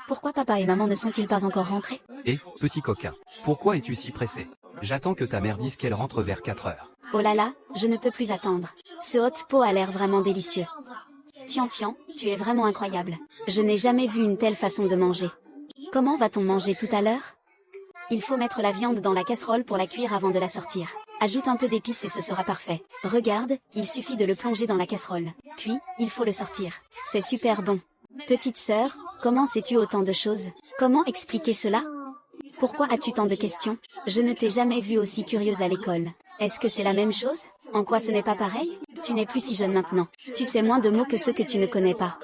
Pourquoi papa et maman ne sont-ils pas encore rentrés? Et, petit coquin, pourquoi es-tu si pressé? J'attends que ta mère dise qu'elle rentre vers 4 heures. Oh là là, je ne peux plus attendre. Ce hot pot a l'air vraiment délicieux. Tian, tu es vraiment incroyable. Je n'ai jamais vu une telle façon de manger. Comment va-t-on manger tout à l'heure? Il faut mettre la viande dans la casserole pour la cuire avant de la sortir. Ajoute un peu d'épices et ce sera parfait. Regarde, il suffit de le plonger dans la casserole. Puis, il faut le sortir. C'est super bon. Petite sœur, comment sais-tu autant de choses? Comment expliquer cela? Pourquoi as-tu tant de questions? Je ne t'ai jamais vue aussi curieuse à l'école. Est-ce que c'est la même chose? En quoi ce n'est pas pareil? Tu n'es plus si jeune maintenant. Tu sais moins de mots que ceux que tu ne connais pas.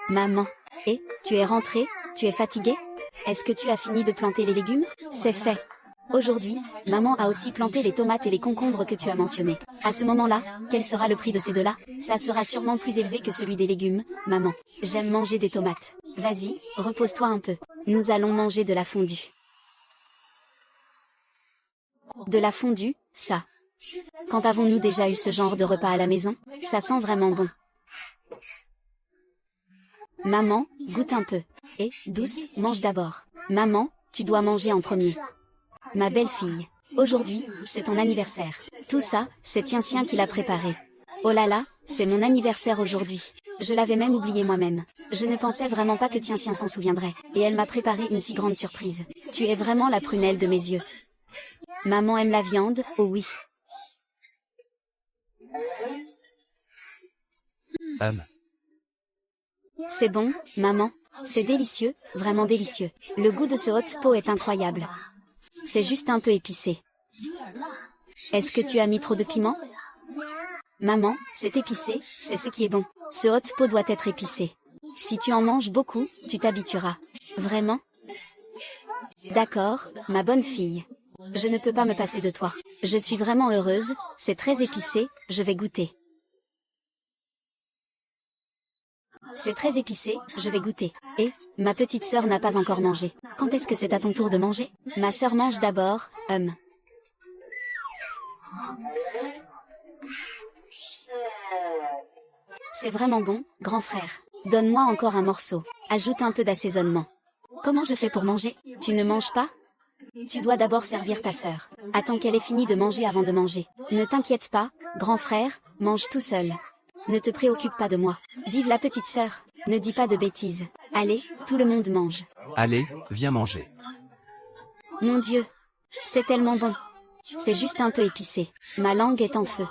Maman. Et, tu es rentrée? Tu es fatiguée? Est-ce que tu as fini de planter les légumes? C'est fait. Aujourd'hui, maman a aussi planté les tomates et les concombres que tu as mentionnés. À ce moment-là, quel sera le prix de ces deux-là? Ça sera sûrement plus élevé que celui des légumes, maman. J'aime manger des tomates. Vas-y, repose-toi un peu. Nous allons manger de la fondue. De la fondue, ça. Quand avons-nous déjà eu ce genre de repas à la maison? Ça sent vraiment bon. Maman, goûte un peu. Et, douce, mange d'abord. Maman, tu dois manger en premier. Ma belle-fille. Aujourd'hui, c'est ton anniversaire. Tout ça, c'est Tian qui l'a préparé. Oh là là, c'est mon anniversaire aujourd'hui. Je l'avais même oublié moi-même. Je ne pensais vraiment pas que Tian s'en souviendrait. Et elle m'a préparé une si grande surprise. Tu es vraiment la prunelle de mes yeux. Maman aime la viande, oh oui. C'est bon, maman. C'est délicieux, vraiment délicieux. Le goût de ce hot pot est incroyable. C'est juste un peu épicé. Est-ce que tu as mis trop de piment? Maman, c'est épicé, c'est ce qui est bon. Ce hot pot doit être épicé. Si tu en manges beaucoup, tu t'habitueras. Vraiment? D'accord, ma bonne fille. Je ne peux pas me passer de toi. Je suis vraiment heureuse, c'est très épicé, je vais goûter. C'est très épicé, je vais goûter. Et, ma petite sœur n'a pas encore mangé. Quand est-ce que c'est à ton tour de manger? Ma sœur mange d'abord, C'est vraiment bon, grand frère. Donne-moi encore un morceau. Ajoute un peu d'assaisonnement. Comment je fais pour manger? Tu ne manges pas? Tu dois d'abord servir ta sœur. Attends qu'elle ait fini de manger avant de manger. Ne t'inquiète pas, grand frère, mange tout seul. Ne te préoccupe pas de moi. Vive la petite sœur. Ne dis pas de bêtises. Allez, tout le monde mange. Allez, viens manger. Mon Dieu. C'est tellement bon. C'est juste un peu épicé. Ma langue est en feu.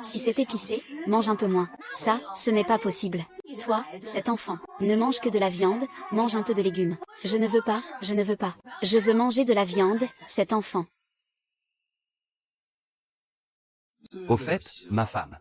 Si c'est épicé, mange un peu moins. Ça, ce n'est pas possible. Toi, cet enfant, ne mange que de la viande, mange un peu de légumes. Je ne veux pas, je ne veux pas. Je veux manger de la viande, cet enfant. Au fait, ma femme.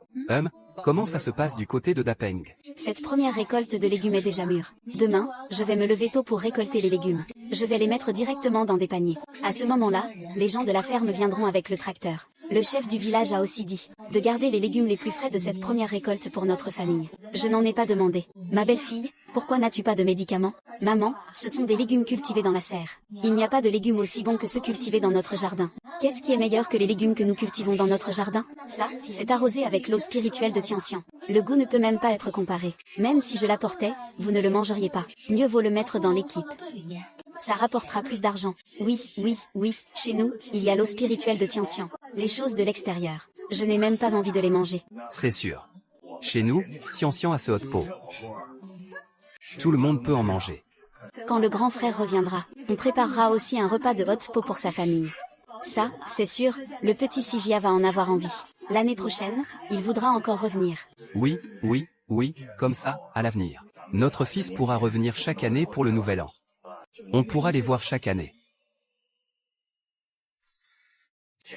Comment ça se passe du côté de Dapeng? Cette première récolte de légumes est déjà mûre. Demain, je vais me lever tôt pour récolter les légumes. Je vais les mettre directement dans des paniers. À ce moment-là, les gens de la ferme viendront avec le tracteur. Le chef du village a aussi dit de garder les légumes les plus frais de cette première récolte pour notre famille. Je n'en ai pas demandé. Ma belle-fille, pourquoi n'as-tu pas de médicaments? Maman, ce sont des légumes cultivés dans la serre. Il n'y a pas de légumes aussi bons que ceux cultivés dans notre jardin. Qu'est-ce qui est meilleur que les légumes que nous cultivons dans notre jardin? Ça, c'est arrosé avec l'eau spirituelle de Tianxian. Le goût ne peut même pas être comparé. Même si je l'apportais, vous ne le mangeriez pas. Mieux vaut le mettre dans l'équipe. Ça rapportera plus d'argent. Oui, oui, oui, chez nous, il y a l'eau spirituelle de Tianxian. Les choses de l'extérieur. Je n'ai même pas envie de les manger. C'est sûr. Chez nous, Tianxian a ce hot pot. Tout le monde peut en manger. Quand le grand frère reviendra, on préparera aussi un repas de hot pot pour sa famille. Ça, c'est sûr, le petit Sigia va en avoir envie. L'année prochaine, il voudra encore revenir. Oui, oui, oui, comme ça, à l'avenir. Notre fils pourra revenir chaque année pour le nouvel an. On pourra les voir chaque année.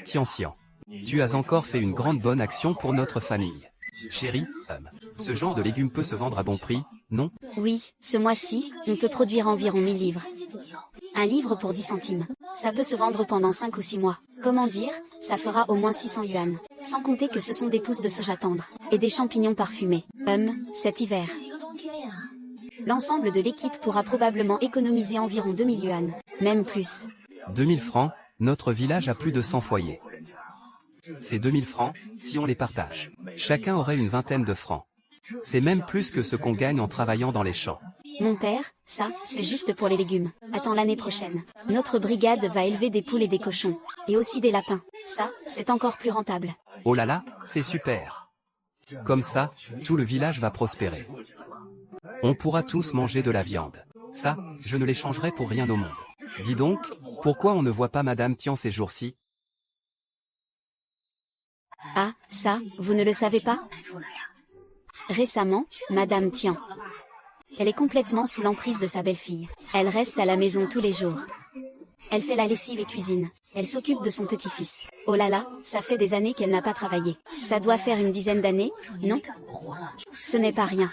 Tianxian, tu as encore fait une grande bonne action pour notre famille. Chérie, ce genre de légumes peut se vendre à bon prix, non? Oui, ce mois-ci, on peut produire environ 1000 livres. Un livre pour 10 centimes. Ça peut se vendre pendant 5 ou 6 mois. Comment dire, ça fera au moins 600 yuan. Sans compter que ce sont des pousses de soja tendre. Et des champignons parfumés. Cet hiver. L'ensemble de l'équipe pourra probablement économiser environ 2000 yuan. Même plus. 2000 francs, notre village a plus de 100 foyers. Ces 2000 francs, si on les partage, chacun aurait une vingtaine de francs. C'est même plus que ce qu'on gagne en travaillant dans les champs. Mon père, ça, c'est juste pour les légumes. Attends l'année prochaine. Notre brigade va élever des poules et des cochons. Et aussi des lapins. Ça, c'est encore plus rentable. Oh là là, c'est super. Comme ça, tout le village va prospérer. On pourra tous manger de la viande. Ça, je ne l'échangerai pour rien au monde. Dis donc, pourquoi on ne voit pas Madame Tian ces jours-ci? Ah, ça, vous ne le savez pas? Récemment, Madame Tian. Elle est complètement sous l'emprise de sa belle-fille. Elle reste à la maison tous les jours. Elle fait la lessive et cuisine. Elle s'occupe de son petit-fils. Oh là là, ça fait des années qu'elle n'a pas travaillé. Ça doit faire une dizaine d'années, non? Ce n'est pas rien.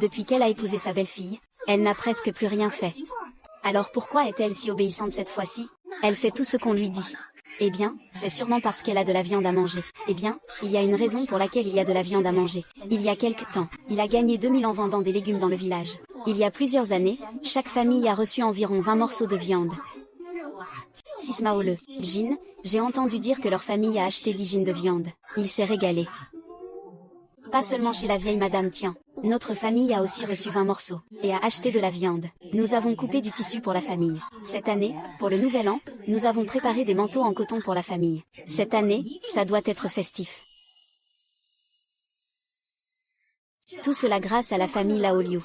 Depuis qu'elle a épousé sa belle-fille, elle n'a presque plus rien fait. Alors pourquoi est-elle si obéissante cette fois-ci? Elle fait tout ce qu'on lui dit. Eh bien, c'est sûrement parce qu'elle a de la viande à manger. Eh bien, il y a une raison pour laquelle il y a de la viande à manger. Il y a quelque temps, il a gagné 2000 en vendant des légumes dans le village. Il y a plusieurs années, chaque famille a reçu environ 20 morceaux de viande. Sismaole, Jin, j'ai entendu dire que leur famille a acheté 10 jeans de viande. Il s'est régalé. Pas seulement chez la vieille Madame Tian. Notre famille a aussi reçu 20 morceaux, et a acheté de la viande. Nous avons coupé du tissu pour la famille. Cette année, pour le nouvel an, nous avons préparé des manteaux en coton pour la famille. Cette année, ça doit être festif. Tout cela grâce à la famille Laoliu.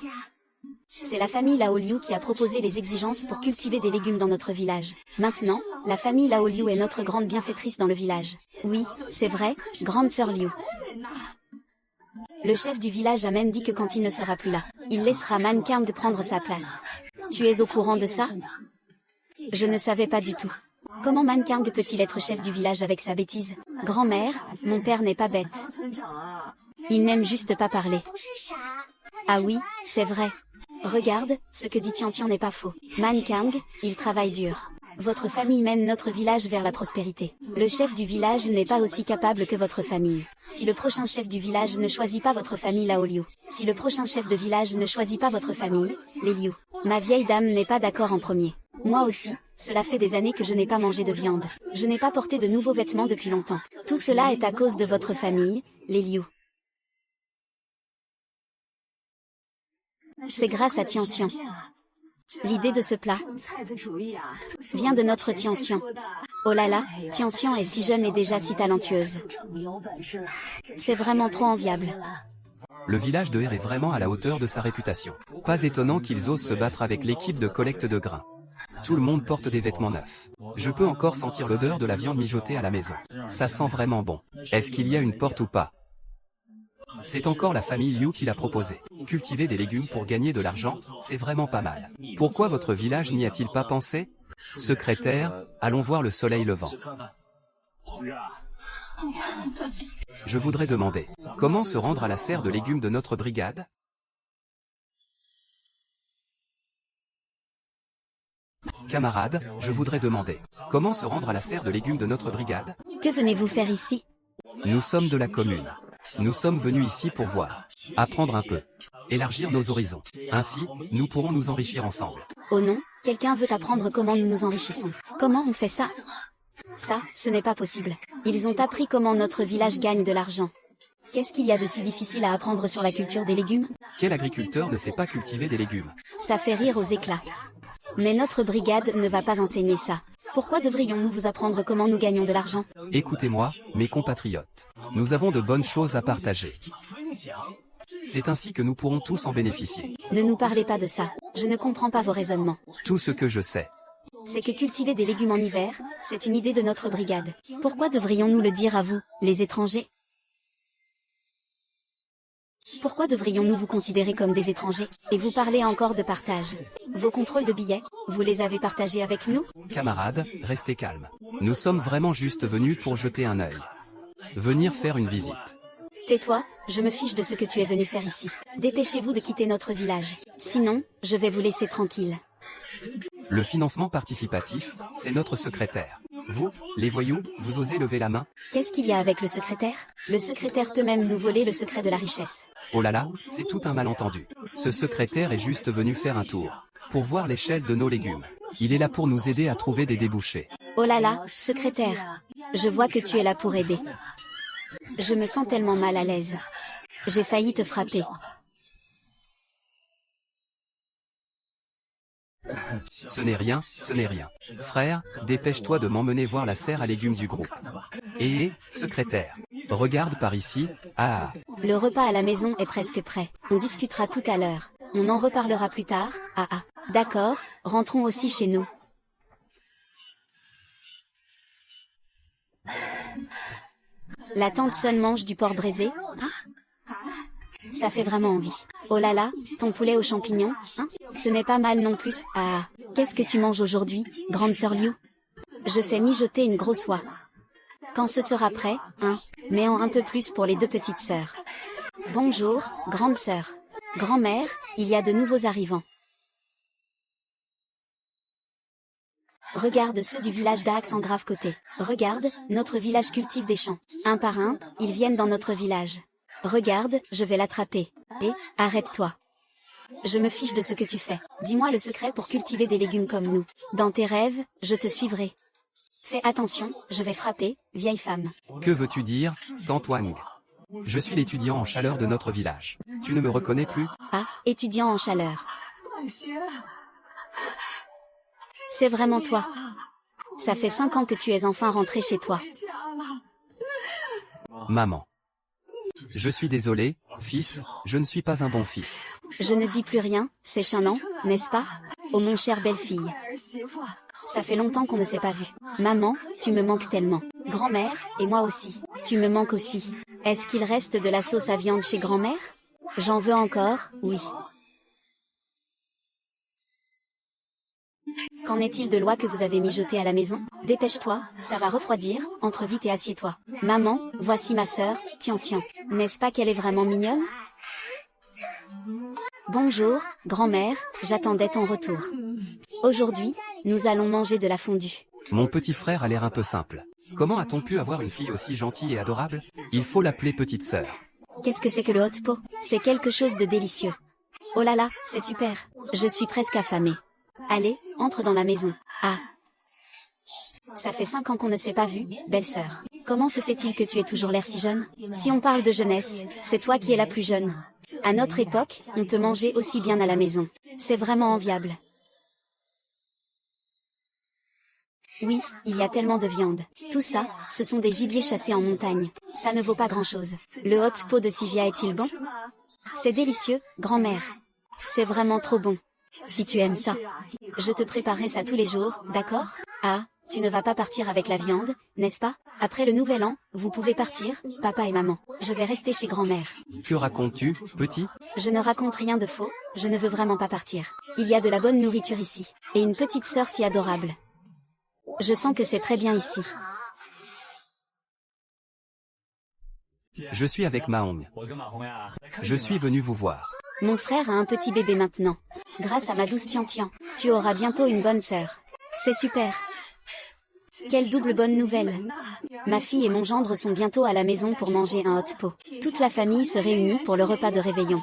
C'est la famille Laoliu qui a proposé les exigences pour cultiver des légumes dans notre village. Maintenant, la famille Laoliu est notre grande bienfaitrice dans le village. Oui, c'est vrai, grande sœur Liu. Le chef du village a même dit que quand il ne sera plus là, il laissera Man Kang prendre sa place. Tu es au courant de ça? Je ne savais pas du tout. Comment Man Kang peut-il être chef du village avec sa bêtise? Grand-mère, mon père n'est pas bête. Il n'aime juste pas parler. Ah oui, c'est vrai. Regarde, ce que dit Tian Tian n'est pas faux. Man Kang, il travaille dur. Votre famille mène notre village vers la prospérité. Le chef du village n'est pas aussi capable que votre famille. Si le prochain chef du village ne choisit pas votre famille Laoliu, si le prochain chef de village ne choisit pas votre famille, les Liu, ma vieille dame n'est pas d'accord en premier. Moi aussi, cela fait des années que je n'ai pas mangé de viande. Je n'ai pas porté de nouveaux vêtements depuis longtemps. Tout cela est à cause de votre famille, les Liu. C'est grâce à Tianxian. L'idée de ce plat vient de notre Tianxian. Oh là là, Tianxian est si jeune et déjà si talentueuse. C'est vraiment trop enviable. Le village de Her est vraiment à la hauteur de sa réputation. Pas étonnant qu'ils osent se battre avec l'équipe de collecte de grains. Tout le monde porte des vêtements neufs. Je peux encore sentir l'odeur de la viande mijotée à la maison. Ça sent vraiment bon. Est-ce qu'il y a une porte ou pas? C'est encore la famille Liu qui l'a proposé. Cultiver des légumes pour gagner de l'argent, c'est vraiment pas mal. Pourquoi votre village n'y a-t-il pas pensé? Secrétaire, allons voir le soleil levant. Je voudrais demander, comment se rendre à la serre de légumes de notre brigade? Camarade, je voudrais demander, comment se rendre à la serre de légumes de notre brigade? Que venez-vous faire ici? Nous sommes de la commune. Nous sommes venus ici pour voir, apprendre un peu, élargir nos horizons. Ainsi, nous pourrons nous enrichir ensemble. Oh non, quelqu'un veut apprendre comment nous nous enrichissons. Comment on fait ça? Ça, ce n'est pas possible. Ils ont appris comment notre village gagne de l'argent. Qu'est-ce qu'il y a de si difficile à apprendre sur la culture des légumes? Quel agriculteur ne sait pas cultiver des légumes? Ça fait rire aux éclats. Mais notre brigade ne va pas enseigner ça. Pourquoi devrions-nous vous apprendre comment nous gagnons de l'argent? Écoutez-moi, mes compatriotes. Nous avons de bonnes choses à partager. C'est ainsi que nous pourrons tous en bénéficier. Ne nous parlez pas de ça. Je ne comprends pas vos raisonnements. Tout ce que je sais, C'est que cultiver des légumes en hiver, c'est une idée de notre brigade. Pourquoi devrions-nous le dire à vous, les étrangers? Pourquoi devrions-nous vous considérer comme des étrangers? Et vous parlez encore de partage. Vos contrôles de billets, vous les avez partagés avec nous? camarades, restez calmes. Nous sommes vraiment juste venus pour jeter un œil. Venir faire une visite. Tais-toi, je me fiche de ce que tu es venu faire ici. Dépêchez-vous de quitter notre village. Sinon, je vais vous laisser tranquille. Le financement participatif, c'est notre secrétaire. Vous, les voyous, vous osez lever la main? Qu'est-ce qu'il y a avec le secrétaire? Le secrétaire peut même nous voler le secret de la richesse. Oh là là, c'est tout un malentendu. Ce secrétaire est juste venu faire un tour, pour voir l'échelle de nos légumes. Il est là pour nous aider à trouver des débouchés. Oh là là, secrétaire. Je vois que tu es là pour aider. Je me sens tellement mal à l'aise. J'ai failli te frapper. Ce n'est rien, ce n'est rien. Frère, dépêche-toi de m'emmener voir la serre à légumes du groupe. Et, secrétaire, regarde par ici, ah. Le repas à la maison est presque prêt. On discutera tout à l'heure. On en reparlera plus tard, ah ah. D'accord, rentrons aussi chez nous. La tante Son mange du porc braisé, hein? Ça fait vraiment envie. Oh là là, ton poulet aux champignons, hein? Ce n'est pas mal non plus. Ah, qu'est-ce que tu manges aujourd'hui, grande sœur Liu? Je fais mijoter une grosse oie. Quand ce sera prêt, hein? Mais en un peu plus pour les deux petites sœurs. Bonjour, grande sœur. Grand-mère, il y a de nouveaux arrivants. Regarde ceux du village d'Ax en grave côté. Regarde, notre village cultive des champs. Un par un, ils viennent dans notre village. Regarde, je vais l'attraper. Et, arrête-toi. Je me fiche de ce que tu fais. Dis-moi le secret pour cultiver des légumes comme nous. Dans tes rêves, je te suivrai. Fais attention, je vais frapper, vieille femme. Que veux-tu dire, tante Wang? Je suis l'étudiant en chaleur de notre village. Tu ne me reconnais plus? Ah, étudiant en chaleur. C'est vraiment toi. Ça fait 5 ans que tu es enfin rentré chez toi. Maman. Je suis désolé, fils, je ne suis pas un bon fils. Je ne dis plus rien, c'est charmant, n'est-ce pas? Oh mon cher belle-fille. Ça fait longtemps qu'on ne s'est pas vu. Maman, tu me manques tellement. Grand-mère, et moi aussi. Tu me manques aussi. Est-ce qu'il reste de la sauce à viande chez grand-mère? J'en veux encore, oui. Qu'en est-il de l'oie que vous avez mijotée à la maison? Dépêche-toi, ça va refroidir, entre vite et assieds-toi. Maman, voici ma sœur, Tian-Xian. N'est-ce pas qu'elle est vraiment mignonne? Bonjour, grand-mère, j'attendais ton retour. Aujourd'hui, nous allons manger de la fondue. Mon petit frère a l'air un peu simple. Comment a-t-on pu avoir une fille aussi gentille et adorable? Il faut l'appeler petite sœur. Qu'est-ce que c'est que le hot pot? C'est quelque chose de délicieux. Oh là là, c'est super. Je suis presque affamée. Allez, entre dans la maison. Ah. Ça fait 5 ans qu'on ne s'est pas vu, belle-sœur. Comment se fait-il que tu aies toujours l'air si jeune? Si on parle de jeunesse, c'est toi qui es la plus jeune. À notre époque, on peut manger aussi bien à la maison. C'est vraiment enviable. Oui, il y a tellement de viande. Tout ça, ce sont des gibiers chassés en montagne. Ça ne vaut pas grand-chose. Le hot pot de Sigia est-il bon? C'est délicieux, grand-mère. C'est vraiment trop bon. Si tu aimes ça, je te préparerai ça tous les jours, d'accord? Ah, Tu ne vas pas partir avec la viande, n'est-ce pas? Après le nouvel an, vous pouvez partir, papa et maman. Je vais rester chez grand-mère. Que racontes-tu, petit? Je ne raconte rien de faux, je ne veux vraiment pas partir. Il y a de la bonne nourriture ici. Et une petite sœur si adorable. Je sens que c'est très bien ici. Je suis avec Mahong. Je suis venu vous voir. Mon frère a un petit bébé maintenant. Grâce à ma douce Tian-Tian, tu auras bientôt une bonne sœur. C'est super. Quelle double bonne nouvelle. Ma fille et mon gendre sont bientôt à la maison pour manger un hot pot. Toute la famille se réunit pour le repas de réveillon.